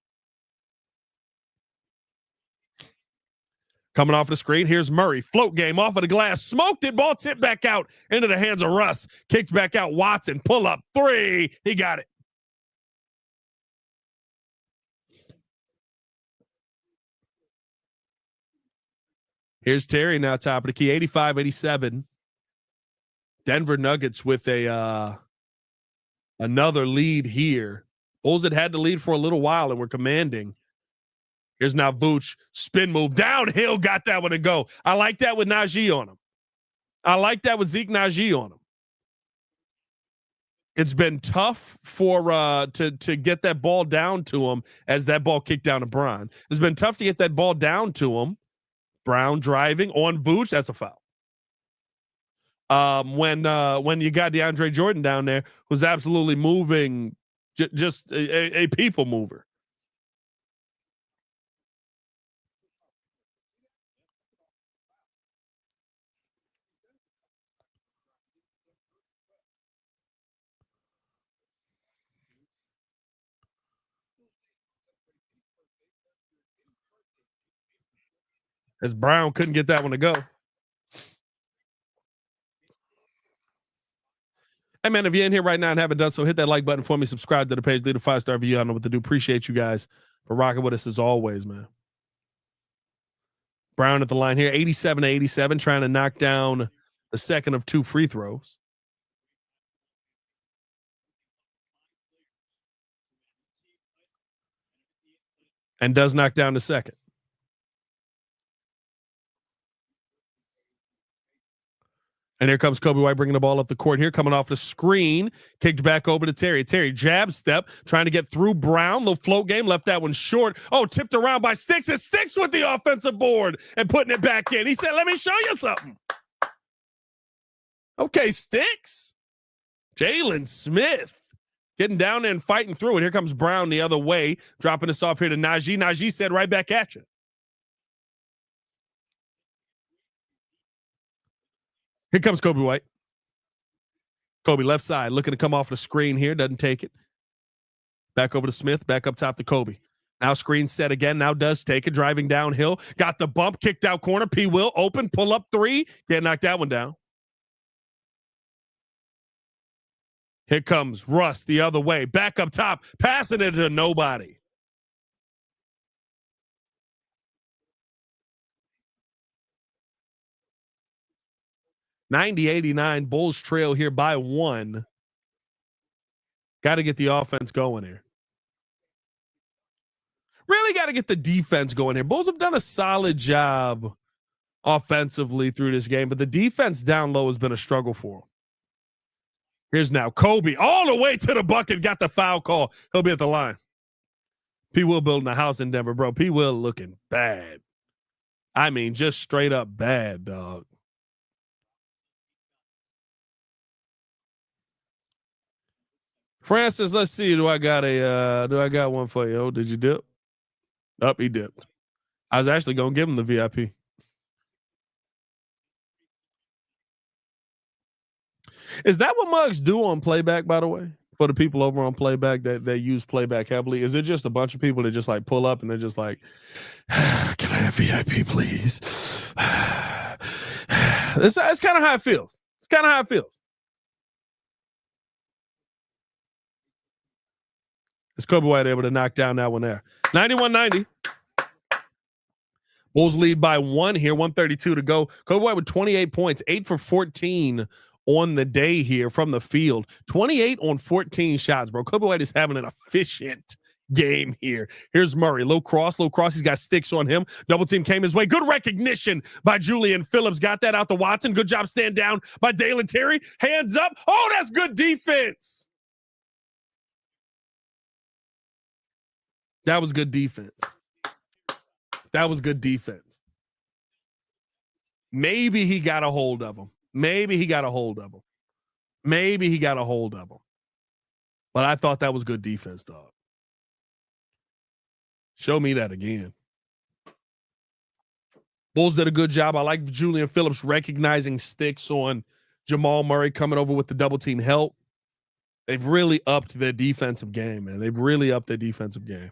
Coming off the screen, here's Murray. Float game off of the glass. Smoked it. Ball tipped back out into the hands of Russ. Kicked back out. Watson. Pull up. Three. He got it. Here's Terry now top of the key. 85-87. Denver Nuggets with a another lead here. Bulls had the lead for a little while and were commanding. Here's now Vooch, spin move, downhill, got that one to go. I like that with Najee on him. I like that with Zeke Najee on him. It's been tough for to get that ball down to him as that ball kicked down to Brown. It's been tough to get that ball down to him. Brown driving on Vooch, that's a foul. When you got DeAndre Jordan down there, who's absolutely moving, just a people mover. As Brown couldn't get that one to go. Hey, man, if you're in here right now and haven't done so, hit that like button for me. Subscribe to the page. Leave a 5-star review. I don't know what to do. Appreciate you guys for rocking with us as always, man. Brown at the line here, 87-87, trying to knock down the second of two free throws. And does knock down the second. And here comes Kobe White bringing the ball up the court here, coming off the screen, kicked back over to Terry. Terry jab step, trying to get through Brown. Little float game, left that one short. Oh, tipped around by Sticks. It Sticks with the offensive board and putting it back in. He said, let me show you something. Okay, Sticks. Jalen Smith getting down there and fighting through it. Here comes Brown the other way, dropping us off here to Najee. Najee said right back at you. Here comes Kobe White. Kobe left side, looking to come off the screen here. Doesn't take it. Back over to Smith. Back up top to Kobe. Now screen set again. Now does take it. Driving downhill. Got the bump. Kicked out corner. P. Will open. Pull up three. Can't knock that one down. Here comes Russ the other way. Back up top. Passing it to nobody. (90-89) Bulls trail here by one. Got to get the offense going here. Really got to get the defense going here. Bulls have done a solid job offensively through this game, but the defense down low has been a struggle for them. Here's now Kobe all the way to the bucket. Got the foul call. He'll be at the line. P. Will building a house in Denver, bro. P. Will looking bad. I mean, just straight up bad, dog. Francis, let's see. Do I got one for you? Oh, did you dip? Up, he dipped. I was actually gonna give him the VIP. Is that what mugs do on playback, by the way? For the people over on playback that use playback heavily, is it just a bunch of people that just like pull up and they're just like, "Can I have VIP, please?" That's kind of how it feels. It's kind of how it feels. Is Kobe White able to knock down that one there? 91-90. Bulls lead by 1 here, 132 to go. Kobe White with 28 points, 8 for 14 on the day here from the field. 28 on 14 shots, bro. Kobe White is having an efficient game here. Here's Murray. Low cross. He's got sticks on him. Double team came his way. Good recognition by Julian Phillips. Got that out to Watson. Good job stand down by Dalen Terry. Hands up. Oh, that's good defense. That was good defense. That was good defense. Maybe he got a hold of him. But I thought that was good defense, dog. Show me that again. Bulls did a good job. I like Julian Phillips recognizing sticks on Jamal Murray coming over with the double team help. They've really upped their defensive game, man. They've really upped their defensive game.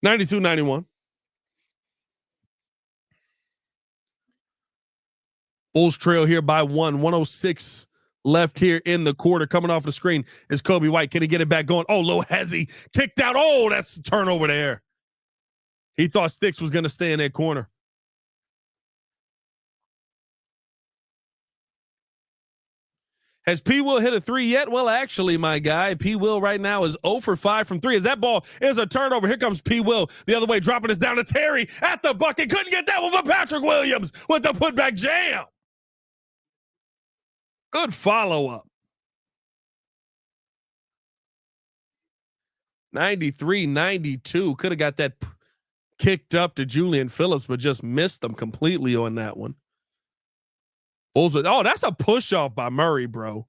(92-91). Bulls trail here by 106 left here in the quarter. Coming off the screen is Kobe White. Can he get it back going? Oh, low hezzy. Kicked out. Oh, that's the turnover there. He thought Sticks was going to stay in that corner. Has P. Will hit a 3 yet? Well, actually, my guy, P. Will right now is 0 for 5 from 3. As that ball is a turnover. Here comes P. Will the other way, dropping us down to Terry at the bucket. Couldn't get that one, but Patrick Williams with the putback jam. Good follow-up. 93-92. Could have got that kicked up to Julian Phillips, but just missed them completely on that one. Bulls with, oh, that's a push-off by Murray, bro.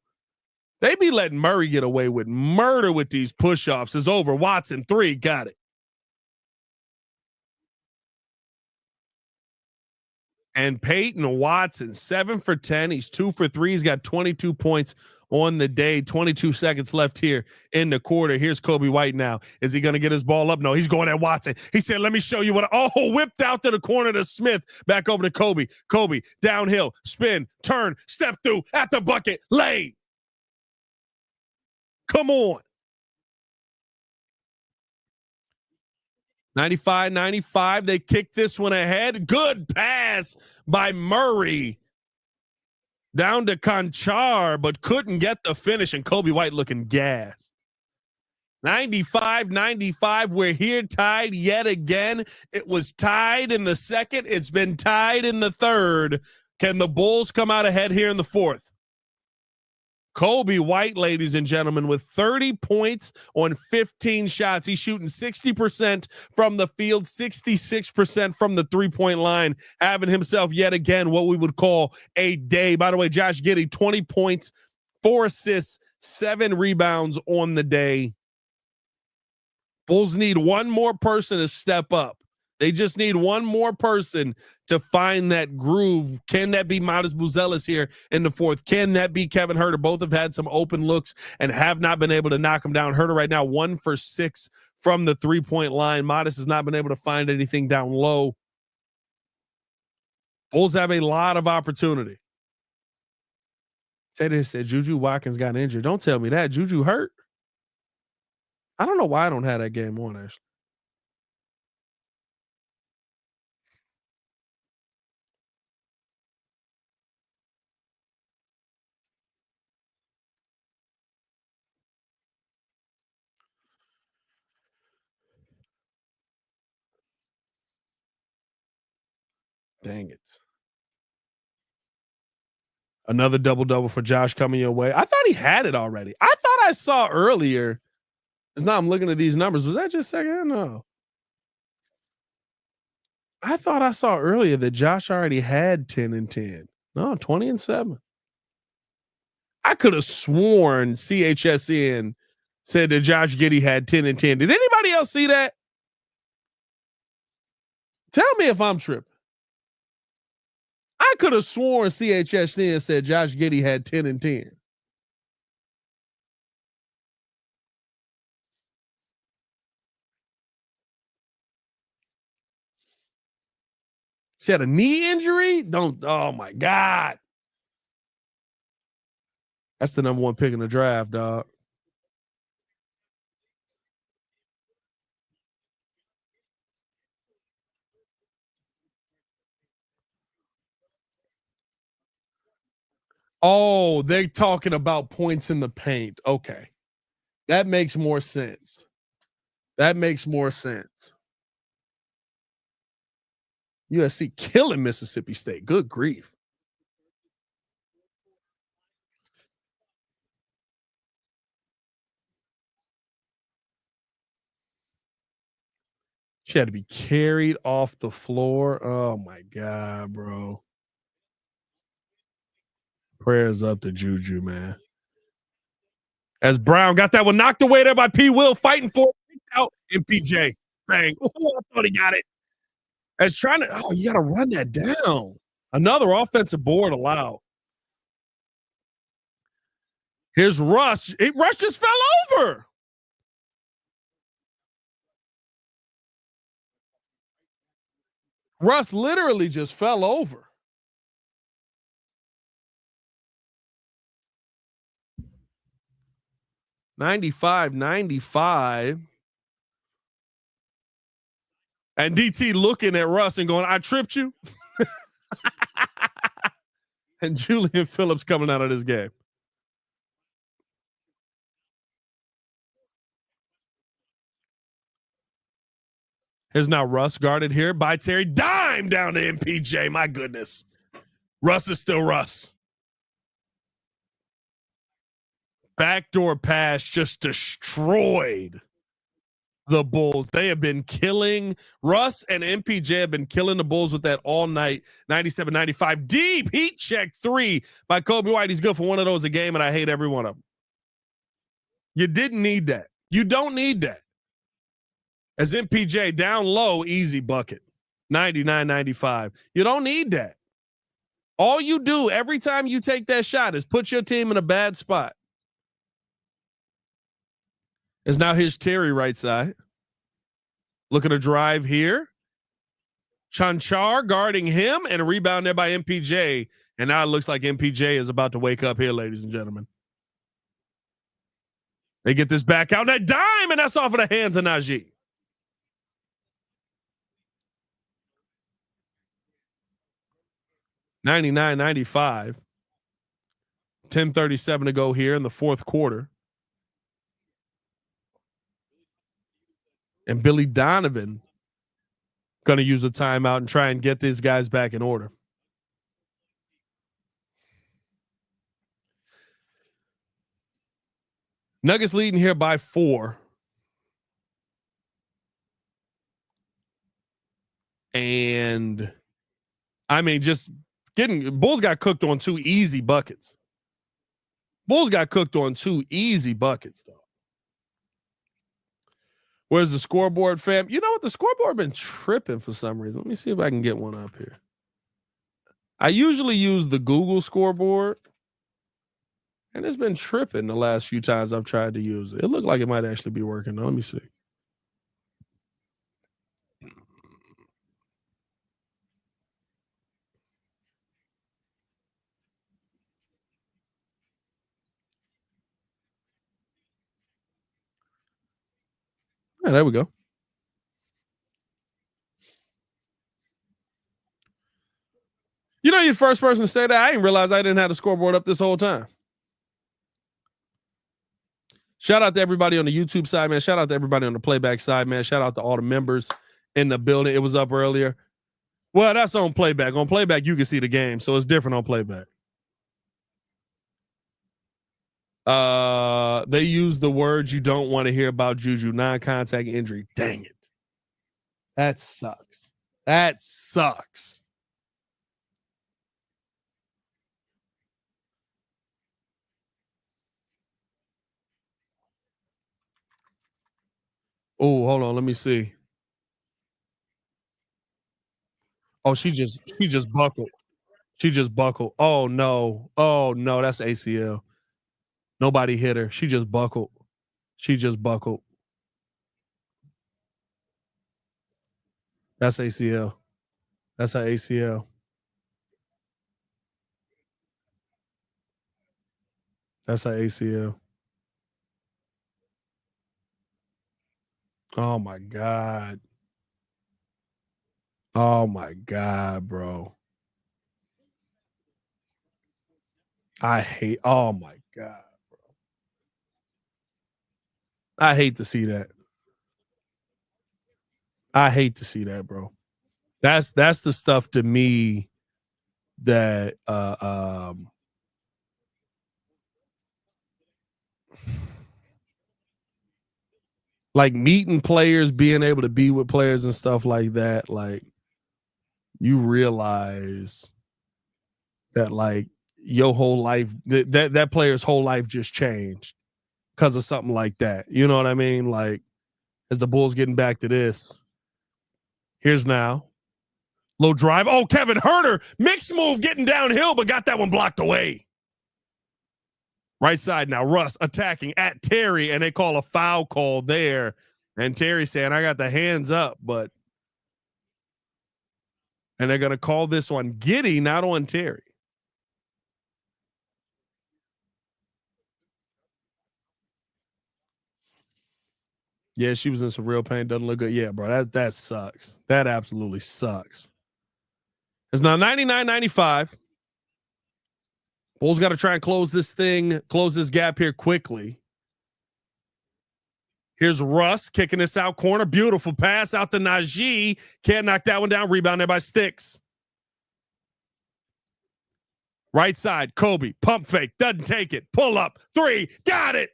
They be letting Murray get away with murder with these push-offs. It's over. Watson, 3. Got it. And Peyton Watson, 7 for 10. He's 2 for 3. He's got 22 points on the day. 22 seconds left here in the quarter. Here's Kobe White now. Is he going to get his ball up? No, he's going at Watson. He said, let me show you what. Oh, whipped out to the corner to Smith. Back over to Kobe. Kobe, downhill, spin, turn, step through, at the bucket, lay. Come on. 95-95. They kick this one ahead. Good pass by Murray. Down to Conchar, but couldn't get the finish, and Kobe White looking gassed. 95-95. We're here tied yet again. It was tied in the second. It's been tied in the third. Can the Bulls come out ahead here in the fourth? Kobe White, ladies and gentlemen, with 30 points on 15 shots. He's shooting 60% from the field, 66% from the three-point line, having himself yet again what we would call a day. By the way, Josh Giddey, 20 points, 4 assists, 7 rebounds on the day. Bulls need one more person to step up. They just need one more person to find that groove. Can that be Modest Buzelis here in the fourth? Can that be Kevin Huerter? Both have had some open looks and have not been able to knock him down. Huerter right now 1 for 6 from the three-point line. Modest has not been able to find anything down low. Bulls have a lot of opportunity. Teddy said Juju Watkins got injured. Don't tell me that. Juju hurt? I don't know why I don't have that game on, actually. Dang it. Another double-double for Josh coming your way. I thought he had it already. I thought I saw earlier. It's not, I'm looking at these numbers. Was that just second? No. I thought I saw earlier that Josh already had 10 and 10. No, 20 and 7. I could have sworn CHSN said that Josh Giddey had 10 and 10. Did anybody else see that? Tell me if I'm tripping. I could have sworn CHSN said Josh Giddey had 10 and 10. She had a knee injury? Oh my God. That's the number one pick in the draft, dog. Oh, they're talking about points in the paint. Okay. That makes more sense. That makes more sense. USC killing Mississippi State. Good grief. She had to be carried off the floor. Oh my God, bro. Prayers up to Juju, man. As Brown got that one knocked away there by P. Will, fighting for it. Out MPJ. Bang. Oh, I thought he got it. As trying to, you got to run that down. Another offensive board allowed. Here's Russ. Russ just fell over. Russ literally just fell over. $95. And DT looking at Russ and going, I tripped you. And Julian Phillips coming out of this game. Here's now Russ guarded here by Terry. Dime down to MPJ. My goodness. Russ is still Russ. Backdoor pass just destroyed the Bulls. They have been killing Russ and MPJ have been killing the Bulls with that all night. 97-95 deep heat check 3 by Kobe White. He's good for one of those a game, and I hate every one of them. You didn't need that. You don't need that. As MPJ down low, easy bucket. 99-95. You don't need that. All you do every time you take that shot is put your team in a bad spot. Is now here's Terry right side. Looking to drive here. Chanchar guarding him and a rebound there by MPJ. And now it looks like MPJ is about to wake up here, ladies and gentlemen. They get this back out. That dime, and that's off of the hands of Najee. $99-95. 10:37 to go here in the fourth quarter. And Billy Donovan going to use a timeout and try and get these guys back in order. Nuggets leading here by 4. And I mean, just Bulls got cooked on 2 easy buckets. Bulls got cooked on 2 easy buckets, though. Where's the scoreboard, fam? You know what? The scoreboard been tripping for some reason. Let me see if I can get one up here. I usually use the Google scoreboard, and it's been tripping the last few times I've tried to use it. It looked like it might actually be working. Now, let me see. Yeah, there we go. You know, you're the first person to say that. I didn't realize I didn't have the scoreboard up this whole time. Shout out to everybody on the YouTube side, man. Shout out to everybody on the playback side, man. Shout out to all the members in the building. It was up earlier. Well, that's on playback. On playback, you can see the game, so it's different on playback. They use the words you don't want to hear about Juju, non-contact injury. Dang it. That sucks. That sucks. Oh, hold on. Let me see. Oh, she just buckled. She just buckled. Oh no. Oh no, that's ACL. Nobody hit her. She just buckled. She just buckled. That's ACL. That's her ACL. That's her ACL. Oh my God. Oh my God, bro. Oh my God. I hate to see that. I hate to see that, bro. That's the stuff to me that like meeting players, being able to be with players and stuff like that, like you realize that like your whole life that player's whole life just changed because of something like that. You know what I mean? Like as the Bulls getting back to this, here's now. Low drive. Oh, Kevin Huerter. Mixed move getting downhill, but got that one blocked away. Right side now. Russ attacking at Terry, and they call a foul call there. And Terry saying, I got the hands up, but. And they're going to call this on Giddey, not on Terry. Yeah, she was in some real pain. Doesn't look good. Yeah, bro, that sucks. That absolutely sucks. It's now 99-95. Bulls got to try and close this gap here quickly. Here's Russ kicking this out corner. Beautiful pass out to Najee. Can't knock that one down. Rebound there by Sticks. Right side, Kobe. Pump fake. Doesn't take it. Pull up. 3. Got it.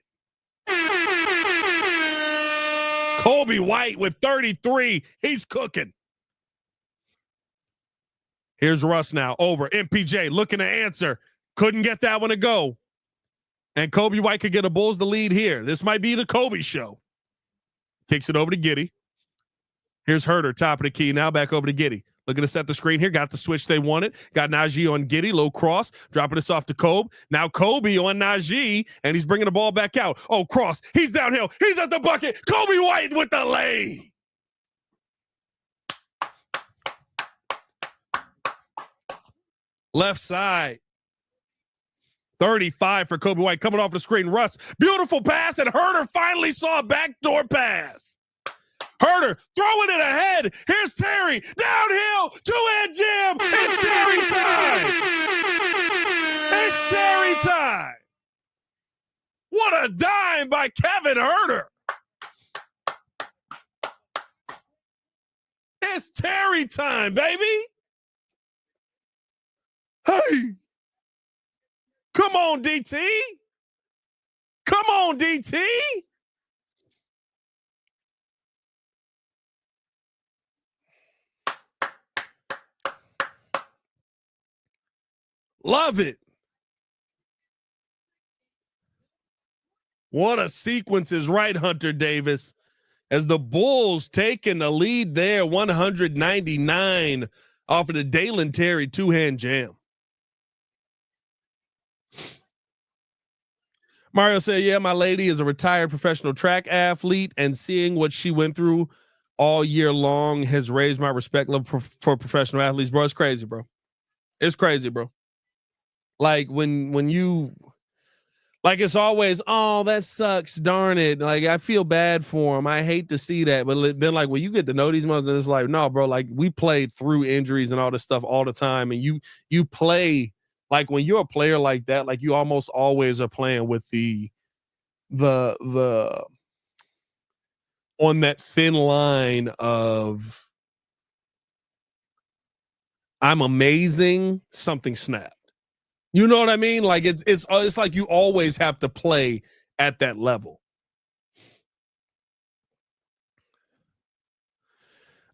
Kobe White with 33. He's cooking. Here's Russ now. Over. MPJ looking to answer. Couldn't get that one to go. And Kobe White could get a Bulls the lead here. This might be the Kobe show. Kicks it over to Giddey. Here's Huerter, top of the key. Now back over to Giddey. Looking to set the screen here. Got the switch they wanted. Got Najee on Giddey. Low cross. Dropping this off to Kobe. Now Kobe on Najee. And he's bringing the ball back out. Oh, cross. He's downhill. He's at the bucket. Kobe White with the lay. Left side. 35 for Kobe White coming off the screen. Russ, beautiful pass, and Huerter finally saw a backdoor pass. Huerter throwing it ahead. Here's Terry downhill, two-hand jam. It's Terry time. It's Terry time. What a dime by Kevin Huerter. It's Terry time, baby. Hey. Come on, DT. Come on, DT. Love it. What a sequence is right, Hunter Davis. As the Bulls taking the lead there, 199 off of the Dalen Terry two-hand jam. Mario said, yeah, my lady is a retired professional track athlete, and seeing what she went through all year long has raised my respect level for professional athletes. Bro, it's crazy, bro. It's crazy, bro. Like when you, like it's always, oh, that sucks, darn it. Like I feel bad for him. I hate to see that. But then like when you get to know these mothers, it's like, no, bro, like we played through injuries and all this stuff all the time. And you play, like when you're a player like that, like you almost always are playing with the on that thin line of I'm amazing, something snapped. You know what I mean? Like it's like you always have to play at that level.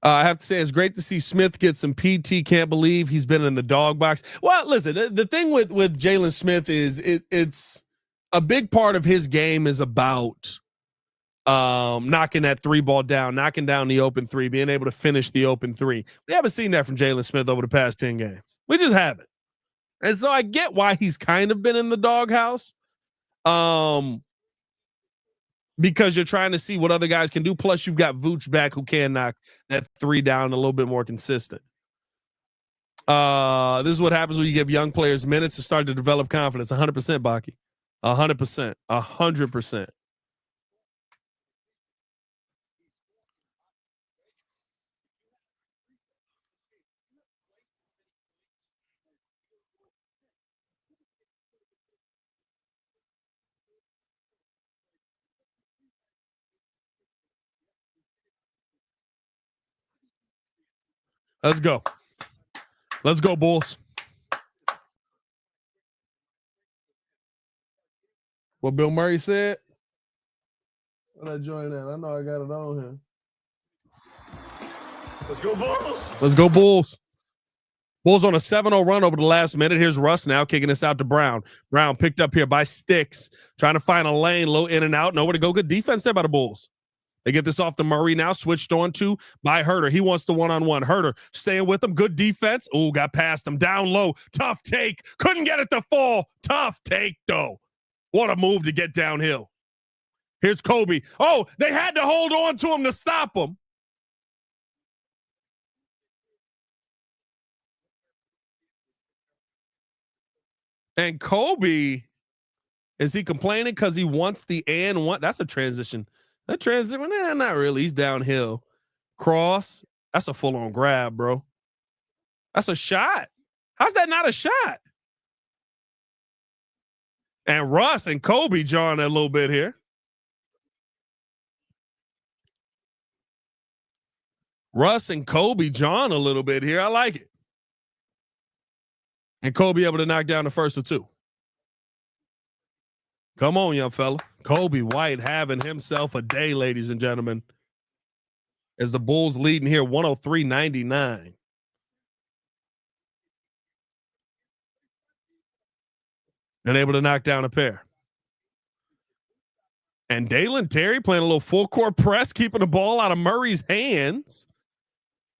I have to say it's great to see Smith get some PT. Can't believe he's been in the dog box. Well, listen, the thing with Jalen Smith is it's a big part of his game is about knocking that three ball down, knocking down the open three, being able to finish the open three. We haven't seen that from Jalen Smith over the past 10 games. We just haven't. And so I get why he's kind of been in the doghouse. Because you're trying to see what other guys can do. Plus, you've got Vooch back who can knock that three down a little bit more consistent. This is what happens when you give young players minutes to start to develop confidence. 100%, Baki. 100%. 100%. Let's go. Let's go, Bulls. What Bill Murray said? When I join that, I know I got it on here. Let's go, Bulls. Let's go, Bulls. Bulls on a 7-0 run over the last minute. Here's Russ now kicking this out to Brown. Brown picked up here by Sticks, trying to find a lane, low in and out. Nowhere to go. Good defense there by the Bulls. They get this off to Murray now, switched on to by Herter. He wants the one-on-one. Herter staying with him. Good defense. Oh, got past him. Down low. Tough take. Couldn't get it to fall. Tough take, though. What a move to get downhill. Here's Kobe. Oh, they had to hold on to him to stop him. And Kobe, is he complaining because he wants the and one? That's a transition. That transition, not really. He's downhill. Cross. That's a full-on grab, bro. That's a shot. How's that not a shot? And Russ and Kobe jawing a little bit here. Russ and Kobe jawing a little bit here. I like it. And Kobe able to knock down the first of two. Come on, young fella. Kobe White having himself a day, ladies and gentlemen. As the Bulls leading here 103-99. And able to knock down a pair. And Dalen Terry playing a little full court press, keeping the ball out of Murray's hands.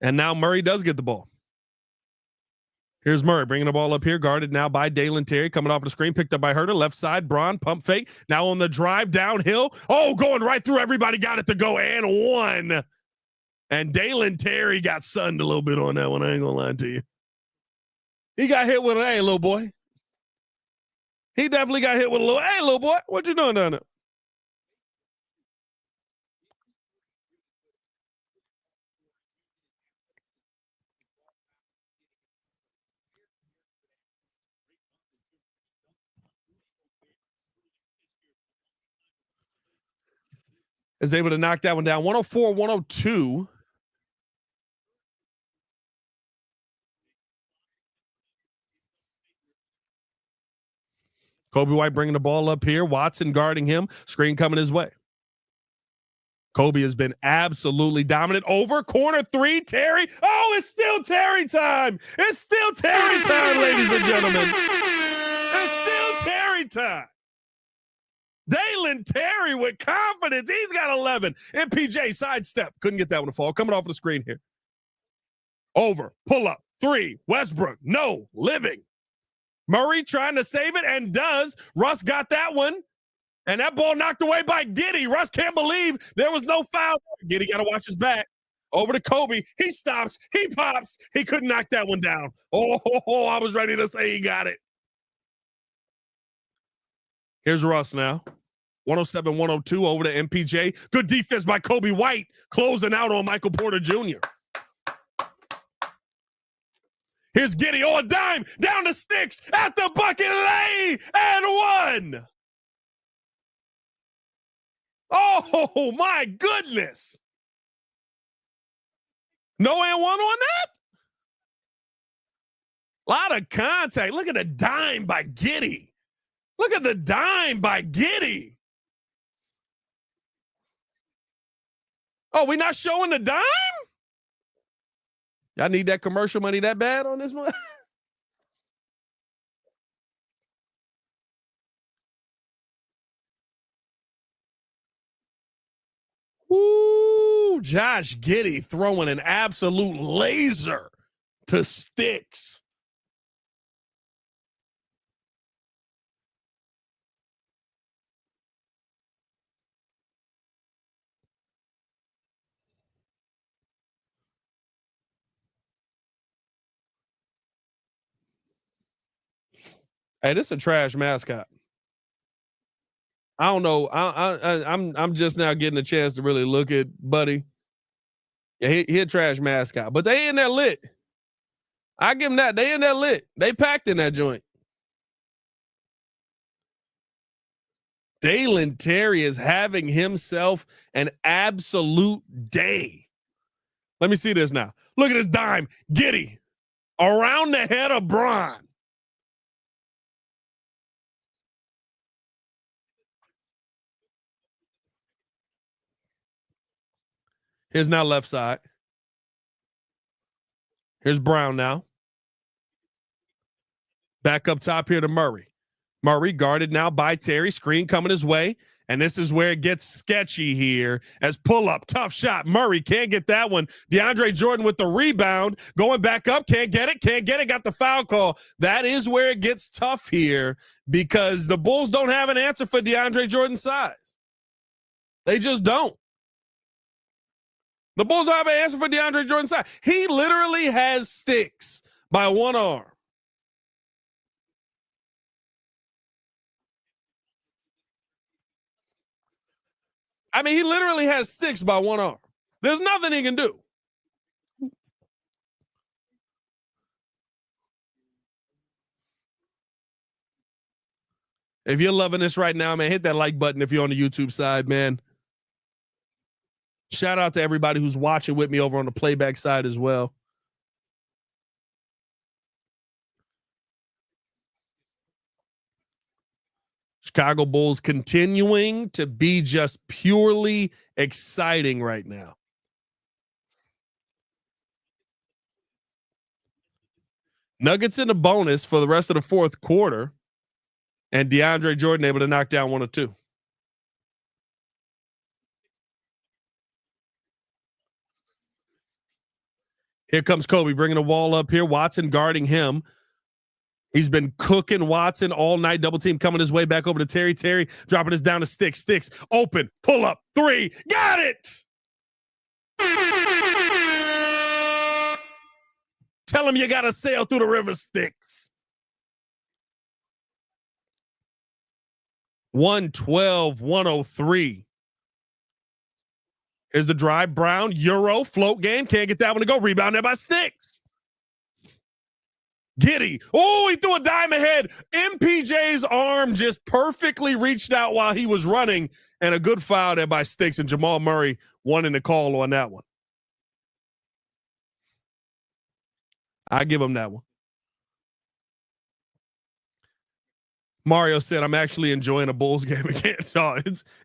And now Murray does get the ball. Here's Murray bringing the ball up here, guarded now by Dalen Terry, coming off the screen, picked up by Herter, left side, Braun, pump fake, now on the drive downhill. Oh, going right through everybody, got it to go, and one. And Dalen Terry got sunned a little bit on that one, I ain't gonna lie to you. He got hit with hey, little boy. He definitely got hit with a little, hey, little boy, what you doing down there? Is able to knock that one down. 104-102. Kobe White bringing the ball up here. Watson guarding him. Screen coming his way. Kobe has been absolutely dominant. Over corner three, Terry. Oh, it's still Terry time. It's still Terry time, ladies and gentlemen. It's still Terry time. Dalen Terry with confidence. He's got 11. MPJ sidestep. Couldn't get that one to fall. Coming off the screen here. Over. Pull up. Three. Westbrook. No. Living. Murray trying to save it and does. Russ got that one. And that ball knocked away by Giddey. Russ can't believe there was no foul. Giddey got to watch his back. Over to Kobe. He stops. He pops. He couldn't knock that one down. Oh, I was ready to say he got it. Here's Russ now. 107-102 over to MPJ. Good defense by Kobe White. Closing out on Michael Porter Jr. Here's Giddey. Oh, a dime. Down to Sticks. At the bucket. Lay. And one. Oh, my goodness. No and one on that? A lot of contact. Look at the dime by Giddey. Look at the dime by Giddey. Oh, we not showing the dime? Y'all need that commercial money that bad on this one? Woo! Josh Giddey throwing an absolute laser to Sticks. Hey, this is a trash mascot. I don't know. I'm just now getting a chance to really look at Buddy. Yeah, he a trash mascot, but they in there lit. I give them that. They in there lit. They packed in that joint. Dalen Terry is having himself an absolute day. Let me see this now. Look at this dime. Giddey around the head of Bron. Here's now left side. Here's Brown now. Back up top here to Murray. Murray guarded now by Terry. Screen coming his way. And this is where it gets sketchy here as pull up. Tough shot. Murray can't get that one. DeAndre Jordan with the rebound. Going back up. Can't get it. Can't get it. Got the foul call. That is where it gets tough here because the Bulls don't have an answer for DeAndre Jordan's size. They just don't. The Bulls don't have an answer for DeAndre Jordan's size. He literally has Sticks by one arm. I mean, he literally has Sticks by one arm. There's nothing he can do. If you're loving this right now, man, hit that like button if you're on the YouTube side, man. Shout out to everybody who's watching with me over on the playback side as well. Chicago Bulls continuing to be just purely exciting right now. Nuggets in the bonus for the rest of the fourth quarter, and DeAndre Jordan able to knock down one or two. Here comes Kobe bringing the wall up here. Watson guarding him. He's been cooking Watson all night. Double team coming his way back over to Terry. Terry dropping this down to Sticks. Sticks open. Pull up. Three. Got it. Tell him you got to sail through the river, Sticks. 112-103. Here's the drive. Brown, Euro, float game. Can't get that one to go. Rebound there by Sticks. Giddey. Oh, he threw a dime ahead. MPJ's arm just perfectly reached out while he was running. And a good foul there by Sticks. And Jamal Murray wanting the call on that one. I give him that one. Mario said, I'm actually enjoying a Bulls game again. No,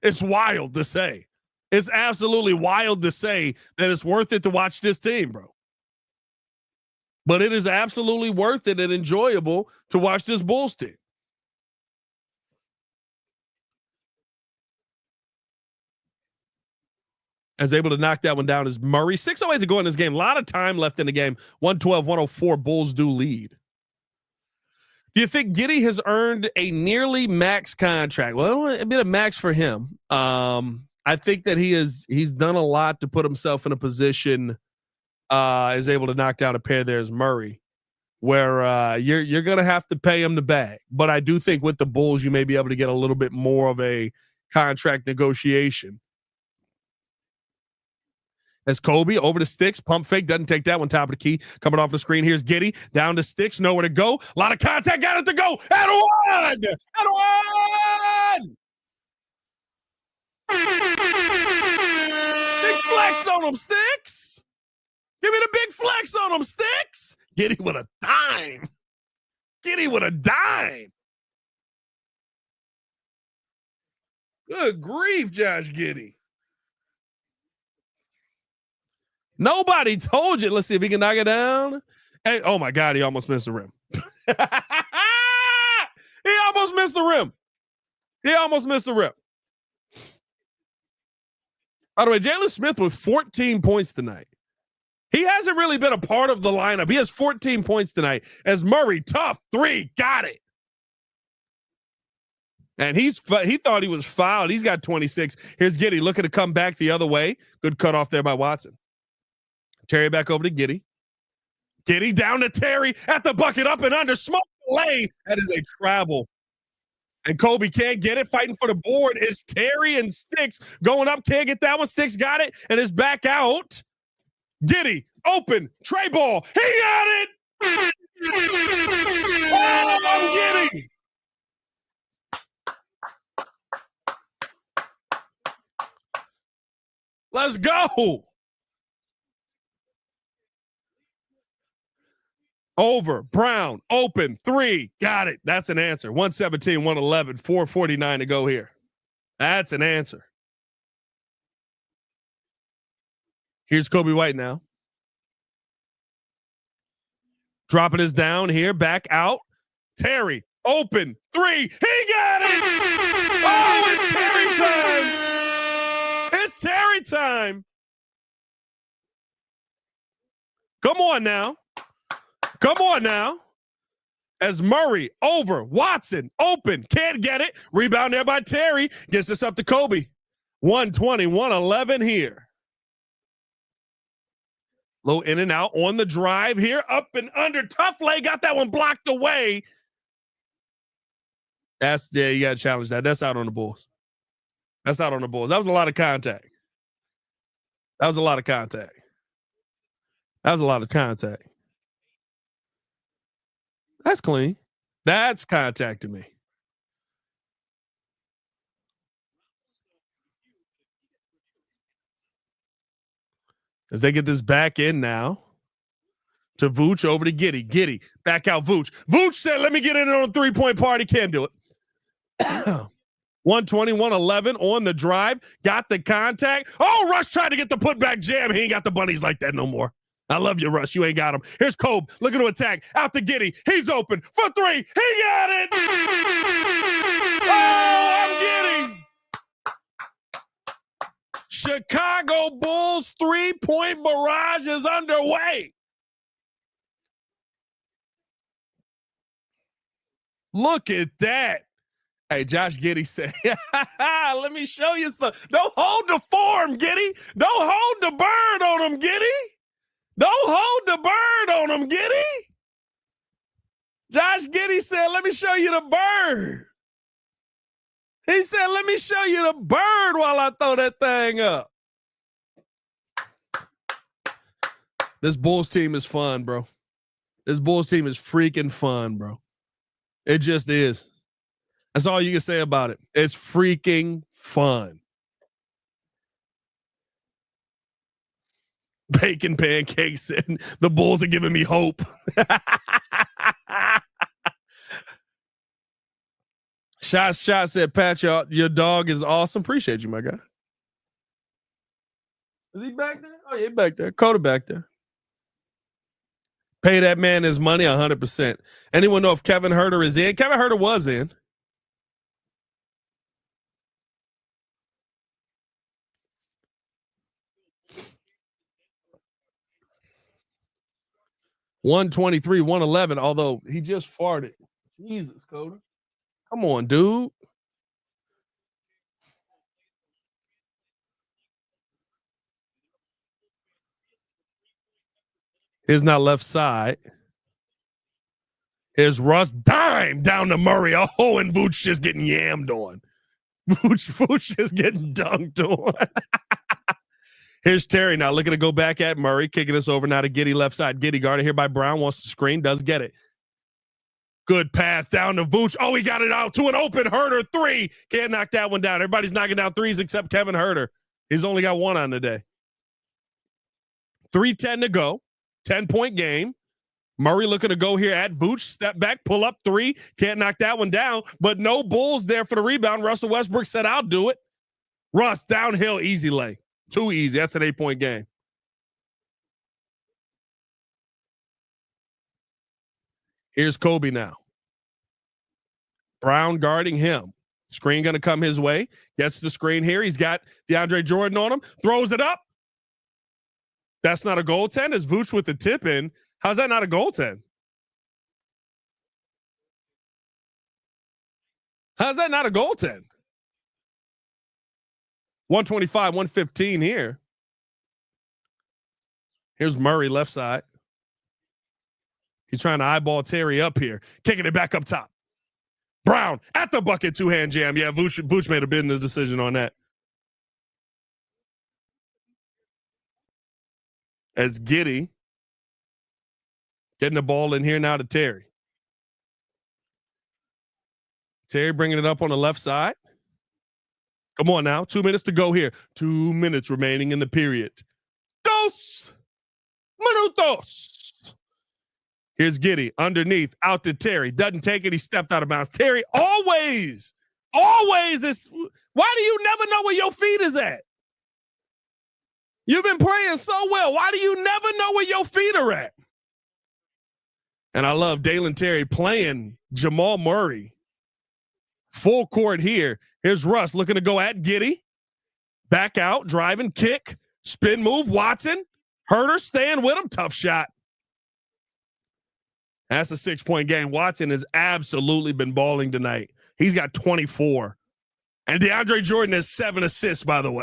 it's wild to say. It's absolutely wild to say that it's worth it to watch this team, bro. But it is absolutely worth it and enjoyable to watch this Bulls team. As able to knock that one down is Murray. 6:08 to go in this game. A lot of time left in the game. 112-104. Bulls do lead. Do you think Giddey has earned a nearly max contract? Well, a bit of max for him. I think that he's done a lot to put himself in a position. Is able to knock down a pair. There's Murray, where you're gonna have to pay him the bag. But I do think with the Bulls, you may be able to get a little bit more of a contract negotiation. As Kobe over the Sticks, pump fake, doesn't take that one, top of the key. Coming off the screen, here's Giddey, down to Sticks, nowhere to go. A lot of contact, got it to go. And one! And one! Big flex on them, Sticks. Give me the big flex on them, Sticks. Giddey with a dime. Giddey with a dime. Good grief, Josh Giddey. Nobody told you. Let's see if he can knock it down. Hey, oh my God, he almost missed the rim. He almost missed the rim. He almost missed the rim. By the way, Jalen Smith with 14 points tonight. He hasn't really been a part of the lineup. He has 14 points tonight as Murray, tough three, got it. And he thought he was fouled. He's got 26. Here's Giddey looking to come back the other way. Good cut off there by Watson. Terry back over to Giddey. Giddey down to Terry at the bucket, up and under. Smoke lay. That is a travel. And Kobe can't get it. Fighting for the board is Terry and Sticks. Going up, can't get that one. Sticks got it and is back out. Giddey, open, tray ball. He got it. Oh, I'm Giddey. Let's go. Over, Brown, open, three, got it. That's an answer. 117, 111, 4:49 to go here. That's an answer. Here's Kobe White now. Dropping us down here, back out. Terry, open, three, he got it! Oh, it's Terry time! It's Terry time! Come on now. Come on now. As Murray over, Watson open, can't get it. Rebound there by Terry. Gets this up to Kobe. 120, 111 here. Low in and out on the drive here. Up and under. Tough lay. Got that one blocked away. Yeah, you got to challenge that. That's out on the Bulls. That's out on the Bulls. That was a lot of contact. That was a lot of contact. That was a lot of contact. That's clean. That's contact to me. As they get this back in now to Vooch over to Giddey. Giddey back out Vooch. Vooch said, let me get in on a three-point party. Can't do it. 120, 111 on the drive. Got the contact. Oh, Rush tried to get the putback jam. He ain't got the bunnies like that no more. I love you, Rush. You ain't got him. Here's Kobe looking to attack. Out to Giddey. He's open for three. He got it. Oh, I'm Giddey. Chicago Bulls 3-point barrage is underway. Look at that. Hey, Josh Giddey said, let me show you stuff. Don't hold the form, Giddey. Don't hold the bird on him, Giddey. Don't hold the bird on him, Giddey. Josh Giddey said, let me show you the bird. He said, let me show you the bird while I throw that thing up. This Bulls team is fun, bro. This Bulls team is freaking fun, bro. It just is. That's all you can say about it. It's freaking fun. Bacon pancakes and the Bulls are giving me hope. Shot said, Pat, your dog is awesome. Appreciate you, my guy. Is he back there? Oh, yeah, back there. Coda back there. Pay that man his money 100%. Anyone know if Kevin Huerter is in? Kevin Huerter was in. $123, $111, although he just farted. Jesus, Coda. Come on, dude. Here's not left side. Here's Russ. Dime down to Murray. Oh, and Vooch just getting yammed on. Vooch is getting dunked on. Here's Terry now looking to go back at Murray. Kicking this over now to Giddey left side. Giddey guarded here by Brown. Wants to screen. Does get it. Good pass down to Vooch. Oh, he got it out to an open Huerter three. Can't knock that one down. Everybody's knocking down threes except Kevin Huerter. He's only got one on the day. 3:10 to go. 10-point game. Murray looking to go here at Vooch. Step back, pull up three. Can't knock that one down, but no Bulls there for the rebound. Russell Westbrook said, I'll do it. Russ, downhill, easy lay. Too easy. That's an 8-point game. Here's Kobe now. Brown guarding him. Screen going to come his way. Gets the screen here. He's got DeAndre Jordan on him. Throws it up. That's not a goaltend. As Vooch with the tip in. How's that not a goaltend? How's that not a goaltend? 125, 115 here. Here's Murray left side. He's trying to eyeball Terry up here. Kicking it back up top. Brown at the bucket, two-hand jam. Yeah, Vooch made a business decision on that. As Giddey getting the ball in here now to Terry. Terry bringing it up on the left side. Come on now. 2 minutes to go here. 2 minutes remaining in the period. Dos minutos. Here's Giddey underneath, out to Terry. Doesn't take it. He stepped out of bounds. Terry always is. Why do you never know where your feet is at? You've been playing so well. Why do you never know where your feet are at? And I love Dalen Terry playing Jamal Murray. Full court here. Here's Russ looking to go at Giddey. Back out, driving, kick, spin move. Watson, Herter staying with him. Tough shot. That's a 6-point game. Watson has absolutely been balling tonight. He's got 24. And DeAndre Jordan has 7 assists, by the way.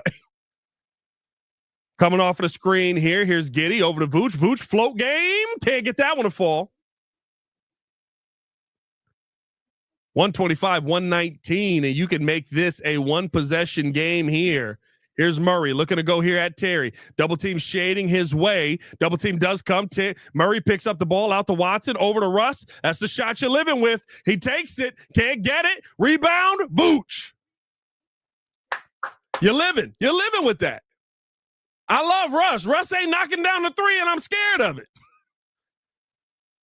Coming off of the screen here. Here's Giddey over to Vooch. Vooch float game. Can't get that one to fall. 125, 119. And you can make this a one-possession game here. Here's Murray looking to go here at Terry. Double team shading his way. Double team does come. Murray picks up the ball out to Watson. Over to Russ. That's the shot you're living with. He takes it. Can't get it. Rebound. Vooch. You're living with that. I love Russ. Russ ain't knocking down the three, and I'm scared of it.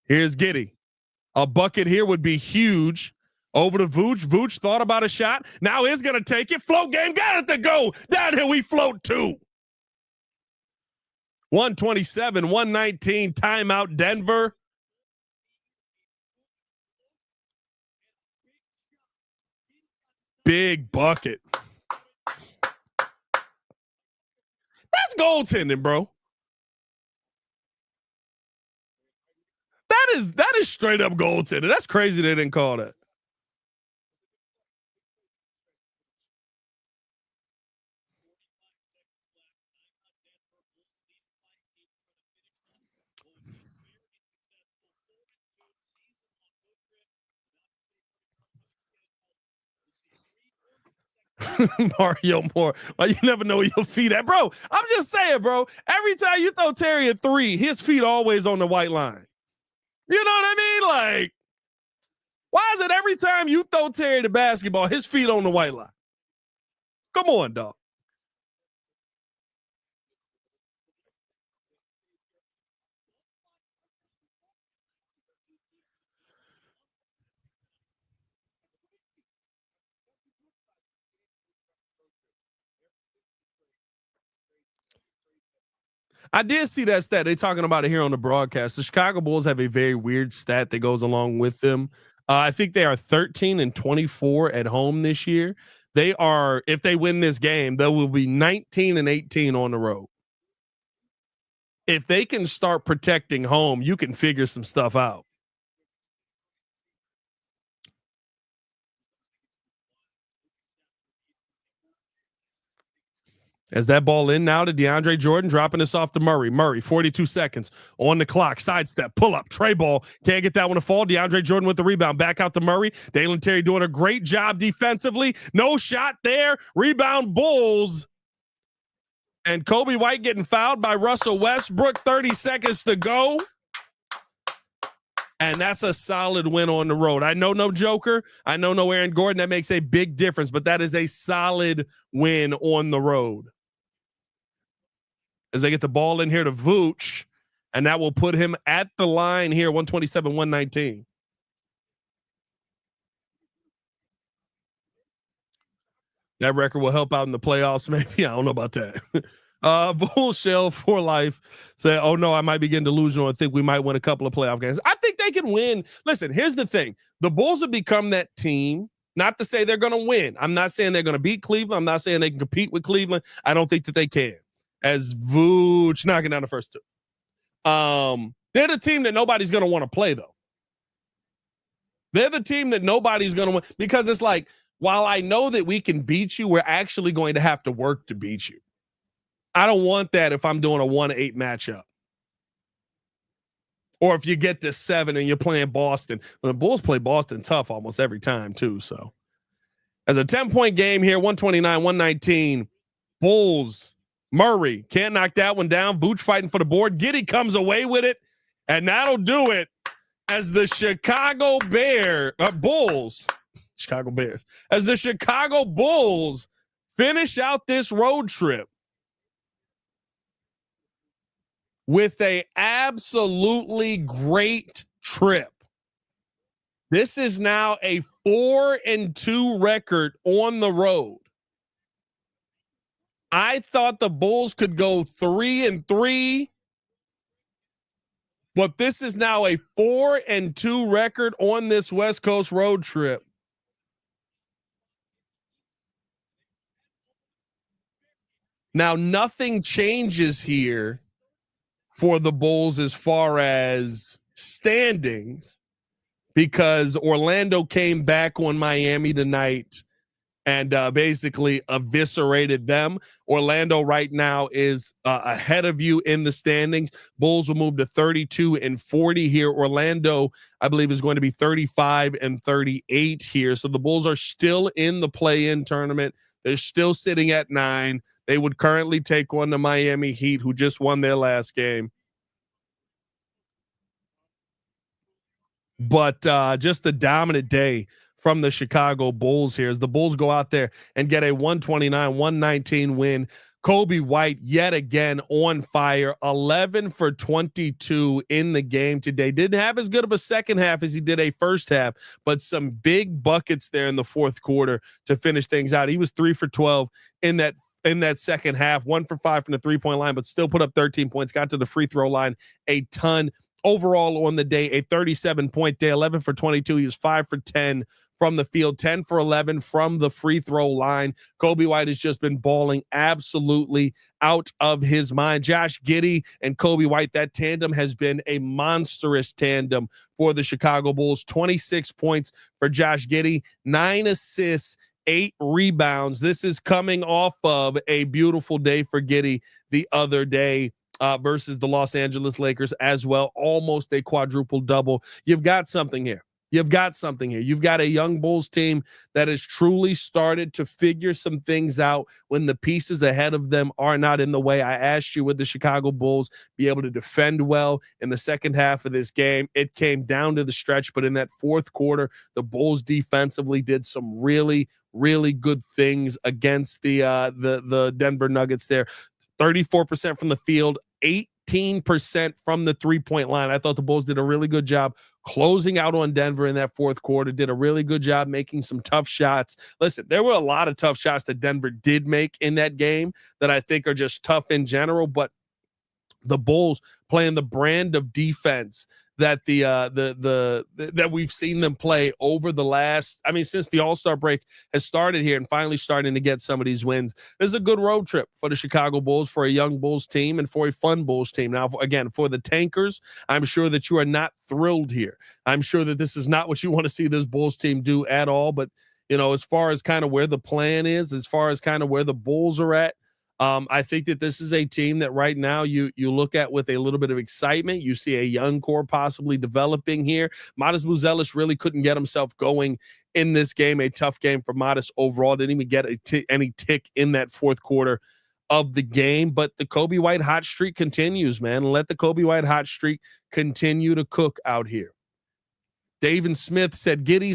Here's Giddey. A bucket here would be huge. Over to Vooch. Vooch thought about a shot. Now is going to take it. Float game. Got it to go. Down here we float too. 127, 119. Timeout Denver. Big bucket. That's goaltending, bro. That is straight up goaltending. That's crazy they didn't call that. Mario Moore. Well, you never know where your feet at, bro. I'm just saying, bro. Every time you throw Terry a three, his feet always on the white line. You know what I mean? Like, why is it every time you throw Terry the basketball, his feet on the white line? Come on, dog. I did see that stat. They're talking about it here on the broadcast. The Chicago Bulls have a very weird stat that goes along with them. I think they are 13 and 24 at home this year. They are, if they win this game, they will be 19 and 18 on the road. If they can start protecting home, you can figure some stuff out. As that ball in now to DeAndre Jordan, dropping this off to Murray. Murray, 42 seconds on the clock. Sidestep, pull up, tray ball. Can't get that one to fall. DeAndre Jordan with the rebound. Back out to Murray. Dalen Terry doing a great job defensively. No shot there. Rebound Bulls. And Kobe White getting fouled by Russell Westbrook. 30 seconds to go. And that's a solid win on the road. I know no Joker. I know no Aaron Gordon. That makes a big difference, but that is a solid win on the road. As they get the ball in here to Vooch, and that will put him at the line here, 127, 119. That record will help out in the playoffs, maybe. I don't know about that. Bull Shell for life say, oh no, I might be getting delusional. I think we might win a couple of playoff games. I think they can win. Listen, here's the thing. The Bulls have become that team, not to say they're going to win. I'm not saying they're going to beat Cleveland. I'm not saying they can compete with Cleveland. I don't think that they can. As Vooch knocking down the first two. They're the team that nobody's going to want to play, though. They're the team that nobody's going to win because it's like, while I know that we can beat you, we're actually going to have to work to beat you. I don't want that if I'm doing a 1-8 matchup. Or if you get to 7 and you're playing Boston. The Bulls play Boston tough almost every time, too. So, as a 10-point game here, 129-119. Bulls, Murray can't knock that one down. Vooch fighting for the board. Giddey comes away with it, and that'll do it as the Chicago Bulls, as the Chicago Bulls finish out this road trip with a absolutely great trip. This is now a 4-2 record on the road. I thought the Bulls could go 3-3, but this is now a 4-2 record on this West Coast road trip. Now, nothing changes here for the Bulls as far as standings because Orlando came back on Miami tonight and basically eviscerated them. Orlando right now is ahead of you in the standings. Bulls will move to 32-40 here. Orlando, I believe, is going to be 35-38 here. So the Bulls are still in the play-in tournament. They're still sitting at 9. They would currently take on the Miami Heat, who just won their last game. But just a dominant day from the Chicago Bulls here as the Bulls go out there and get a 129-119 win. Kobe White yet again on fire, 11 for 22 in the game today. Didn't have as good of a second half as he did a first half, but some big buckets there in the fourth quarter to finish things out. He was 3 for 12 in that second half, 1 for 5 from the 3-point line, but still put up 13 points, got to the free throw line a ton. Overall on the day, a 37-point day, 11 for 22. He was 5 for 10 from the field, 10 for 11 from the free throw line. Kobe White has just been balling absolutely out of his mind. Josh Giddey and Kobe White, that tandem has been a monstrous tandem for the Chicago Bulls. 26 points for Josh Giddey, 9 assists, 8 rebounds. This is coming off of a beautiful day for Giddey the other day versus the Los Angeles Lakers as well. Almost a quadruple double. You've got something here. You've got a young Bulls team that has truly started to figure some things out when the pieces ahead of them are not in the way. I asked you, would the Chicago Bulls be able to defend well in the second half of this game? It came down to the stretch, but in that fourth quarter, the Bulls defensively did some really, really good things against the Denver Nuggets there. 34% from the field, 18% from the 3-point line. I thought the Bulls did a really good job closing out on Denver in that fourth quarter, did a really good job making some tough shots. Listen, there were a lot of tough shots that Denver did make in that game that I think are just tough in general, but the Bulls playing the brand of defense that that we've seen them play over the last, since the All-Star break has started here and finally starting to get some of these wins. This is a good road trip for the Chicago Bulls, for a young Bulls team, and for a fun Bulls team. Now, again, for the tankers, I'm sure that you are not thrilled here. I'm sure that this is not what you want to see this Bulls team do at all. But, as far as kind of where the plan is, as far as kind of where the Bulls are at, I think that this is a team that right now you look at with a little bit of excitement. You see a young core possibly developing here. Modest Buzelis really couldn't get himself going in this game. A tough game for Modest overall. Didn't even get any tick in that fourth quarter of the game. But the Kobe White hot streak continues, man. Let the Kobe White hot streak continue to cook out here. David Smith said Giddey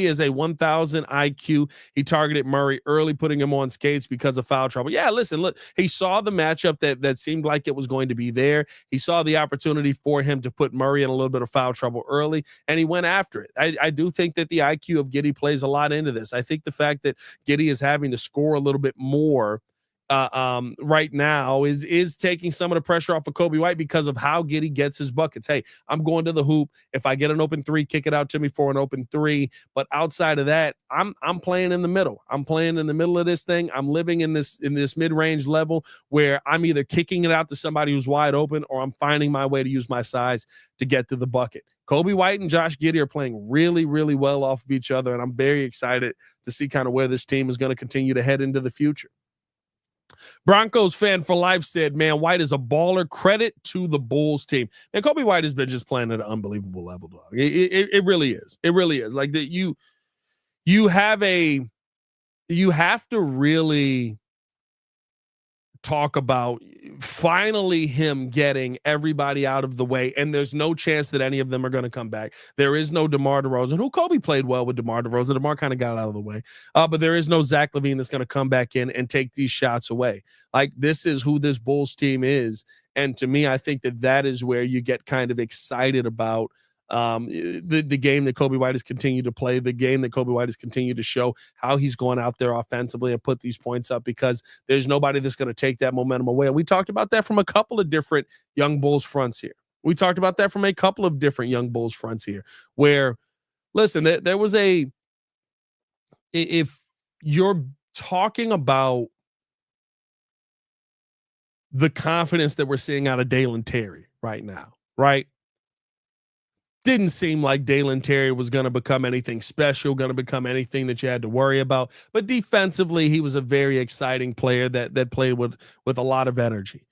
is a 1,000 IQ. He targeted Murray early, putting him on skates because of foul trouble. Yeah, listen, look, he saw the matchup that seemed like it was going to be there. He saw the opportunity for him to put Murray in a little bit of foul trouble early, and he went after it. I do think that the IQ of Giddey plays a lot into this. I think the fact that Giddey is having to score a little bit more right now is taking some of the pressure off of Kobe White because of how Giddey gets his buckets. Hey, I'm going to the hoop. If I get an open three, kick it out to me for an open three. But outside of that, I'm playing in the middle. I'm playing in the middle of this thing. I'm living in this mid-range level where I'm either kicking it out to somebody who's wide open or I'm finding my way to use my size to get to the bucket. Kobe White and Josh Giddey are playing really, really well off of each other, and I'm very excited to see kind of where this team is going to continue to head into the future. Broncos fan for life said, man, White is a baller. Credit to the Bulls team. And Kobe White has been just playing at an unbelievable level, dog. It really is. It really is. Like that you have to really talk about finally him getting everybody out of the way, and there's no chance that any of them are going to come back. There is no DeMar DeRozan, who Kobe played well with DeMar DeRozan. DeMar kind of got out of the way, but there is no Zach LaVine that's going to come back in and take these shots away. Like, this is who this Bulls team is, and to me, I think that is where you get kind of excited about the game that Kobe White has continued to play, the game that Kobe White has continued to show how he's going out there offensively and put these points up, because there's nobody that's going to take that momentum away. And we talked about that from a couple of different young Bulls fronts here. Where, listen, there was if you're talking about the confidence that we're seeing out of Dalen Terry right now, right? Didn't seem like Dalen Terry was going to become anything special, going to become anything that you had to worry about. But defensively, he was a very exciting player that played with a lot of energy.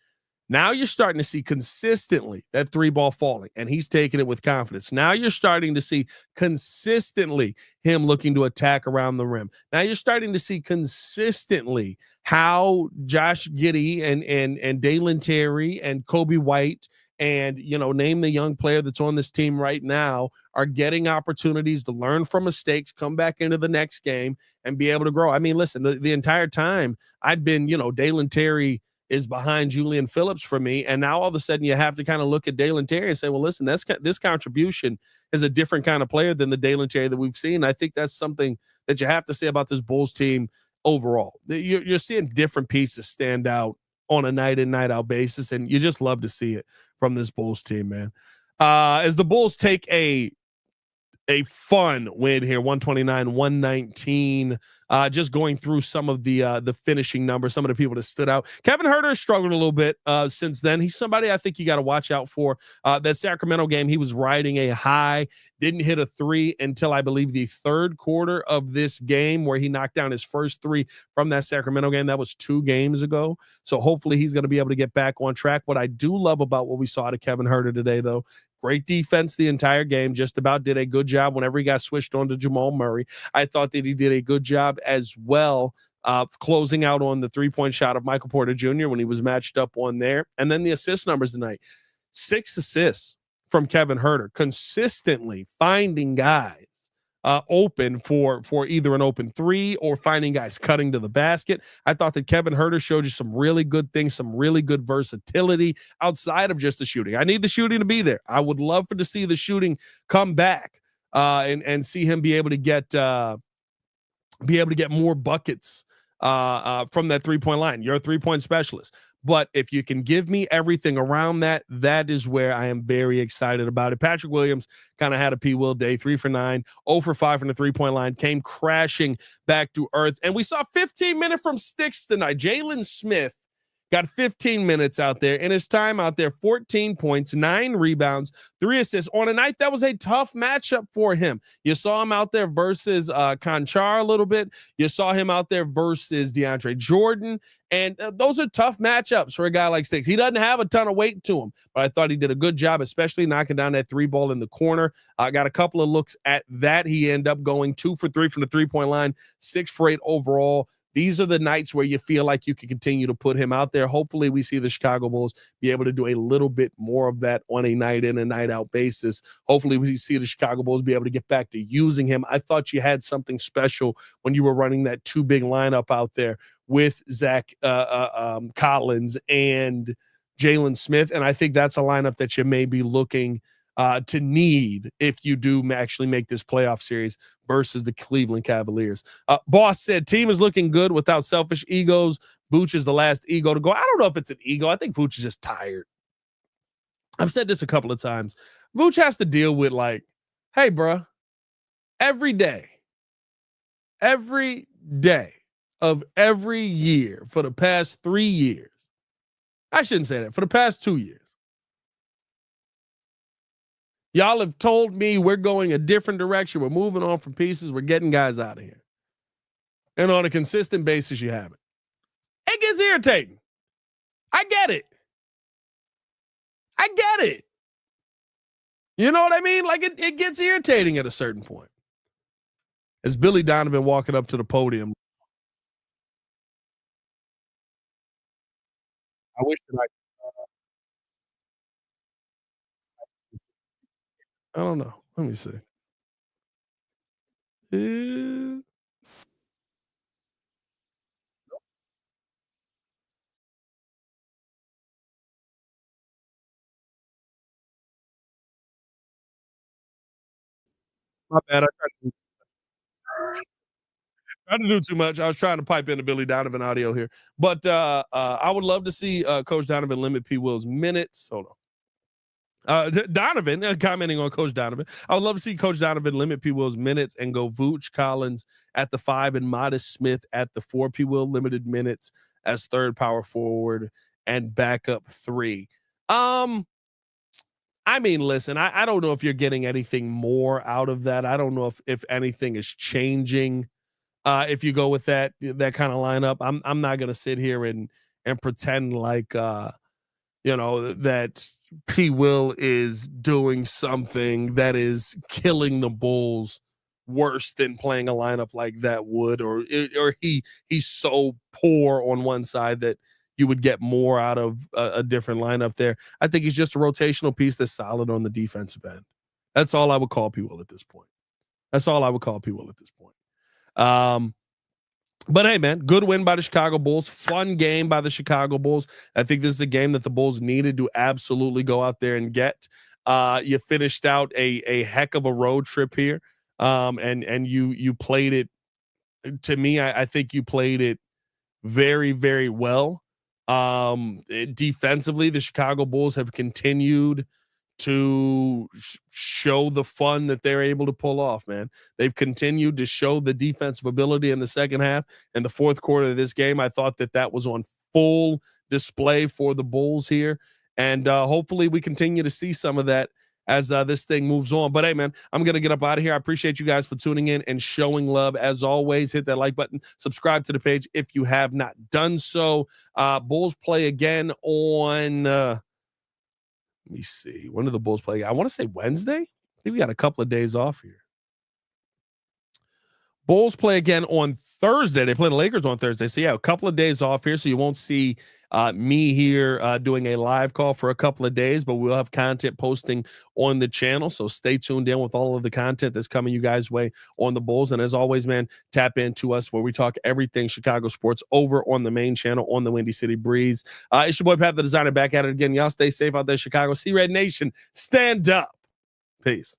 Now you're starting to see consistently that three ball falling, and he's taking it with confidence. Now you're starting to see consistently him looking to attack around the rim. Now you're starting to see consistently how Josh Giddey and Dalen Terry and Kobe White and, name the young player that's on this team right now are getting opportunities to learn from mistakes, come back into the next game, and be able to grow. I mean, listen, the entire time I've been, Dalen Terry is behind Julian Phillips for me. And now all of a sudden you have to kind of look at Dalen Terry and say, well, listen, this contribution is a different kind of player than the Dalen Terry that we've seen. I think that's something that you have to say about this Bulls team overall. You're seeing different pieces stand out on a night in, night out basis, and you just love to see it from this Bulls team, man. As the Bulls take a fun win here, 129-119. Just going through some of the finishing numbers, some of the people that stood out. Kevin Huerter has struggled a little bit since then. He's somebody I think you got to watch out for. That Sacramento game, he was riding a high, didn't hit a three until I believe the third quarter of this game, where he knocked down his first three from that Sacramento game. That was 2 games ago. So hopefully he's going to be able to get back on track. What I do love about what we saw out of Kevin Huerter today, though, great defense the entire game, just about did a good job whenever he got switched on to Jamal Murray. I thought that he did a good job as well, closing out on the 3-point shot of Michael Porter Jr. when he was matched up on there. And then the assist numbers tonight, 6 assists from Kevin Huerter, consistently finding guys open for either an open three or finding guys cutting to the basket. I thought that Kevin Huerter showed you some really good things, some really good versatility outside of just the shooting. I need the shooting to be there. I would love to see the shooting come back and see him be able to get more buckets from that 3-point line. You're a 3-point specialist. But if you can give me everything around that, that is where I am very excited about it. Patrick Williams kind of had a P. Will day, 3 for 9, 0 for 5 from the 3-point line, came crashing back to earth. And we saw 15 minutes from Sticks tonight. Jalen Smith got 15 minutes out there. In his time out there, 14 points, 9 rebounds, 3 assists on a night that was a tough matchup for him. You saw him out there versus Conchar a little bit. You saw him out there versus DeAndre Jordan. And those are tough matchups for a guy like Sticks. He doesn't have a ton of weight to him, but I thought he did a good job, especially knocking down that 3 ball in the corner. Got a couple of looks at that. He ended up going 2 for 3 from the 3-point line, 6 for 8 overall. These are the nights where you feel like you can continue to put him out there. Hopefully we see the Chicago Bulls be able to do a little bit more of that on a night in and night out basis. Hopefully we see the Chicago Bulls be able to get back to using him. I thought you had something special when you were running that 2 big lineup out there with Zach Collins and Jalen Smith. And I think that's a lineup that you may be looking to need if you do actually make this playoff series versus the Cleveland Cavaliers. Boss said, team is looking good without selfish egos. Vooch is the last ego to go. I don't know if it's an ego. I think Vooch is just tired. I've said this a couple of times. Vooch has to deal with like, hey, bro, every day of every year for the past 3 years. I shouldn't say that. For the past 2 years. Y'all have told me we're going a different direction. We're moving on from pieces. We're getting guys out of here. And on a consistent basis, you have it. It gets irritating. I get it. You know what I mean? Like it gets irritating at a certain point. As Billy Donovan walking up to the podium. I wish that I don't know. Let me see. Uh, my bad. I didn't do too much. I was trying to pipe in the Billy Donovan audio here. But I would love to see Coach Donovan limit P. Will's minutes. Hold on. Donovan commenting on Coach Donovan. I would love to see Coach Donovan limit P. Will's minutes and go Vooch, Collins at the 5 and Modest Smith at the 4. P. Will limited minutes as third power forward and backup 3. I mean, listen, I don't know if you're getting anything more out of that. I don't know if anything is changing. If you go with that kind of lineup, I'm not gonna sit here and pretend like that P. Will is doing something that is killing the Bulls worse than playing a lineup like that would, or he's so poor on one side that you would get more out of a different lineup there. I think he's just a rotational piece that's solid on the defensive end. That's all I would call P. Will at this point. But hey, man, good win by the Chicago Bulls. Fun game by the Chicago Bulls. I think this is a game that the Bulls needed to absolutely go out there and get. You finished out a heck of a road trip here, and you played it. To me, I think you played it very, very well. Defensively, the Chicago Bulls have continued to show the fun that they're able to pull off, man. They've continued to show the defensive ability in the second half. And the fourth quarter of this game, I thought that was on full display for the Bulls here. And hopefully we continue to see some of that as this thing moves on. But hey, man, I'm going to get up out of here. I appreciate you guys for tuning in and showing love. As always, hit that like button, subscribe to the page if you have not done so. Bulls play again on, let me see, when do the Bulls play? I want to say Wednesday. I think we got a couple of days off here. Bulls play again on Thursday. They play the Lakers on Thursday. So, yeah, a couple of days off here. So you won't see me here doing a live call for a couple of days, but we'll have content posting on the channel. So stay tuned in with all of the content that's coming you guys' way on the Bulls. And as always, man, tap into us where we talk everything Chicago sports over on the main channel on the Windy City Breeze. It's your boy, Pat the Designer, back at it again. Y'all stay safe out there, Chicago. See Red Nation, stand up. Peace.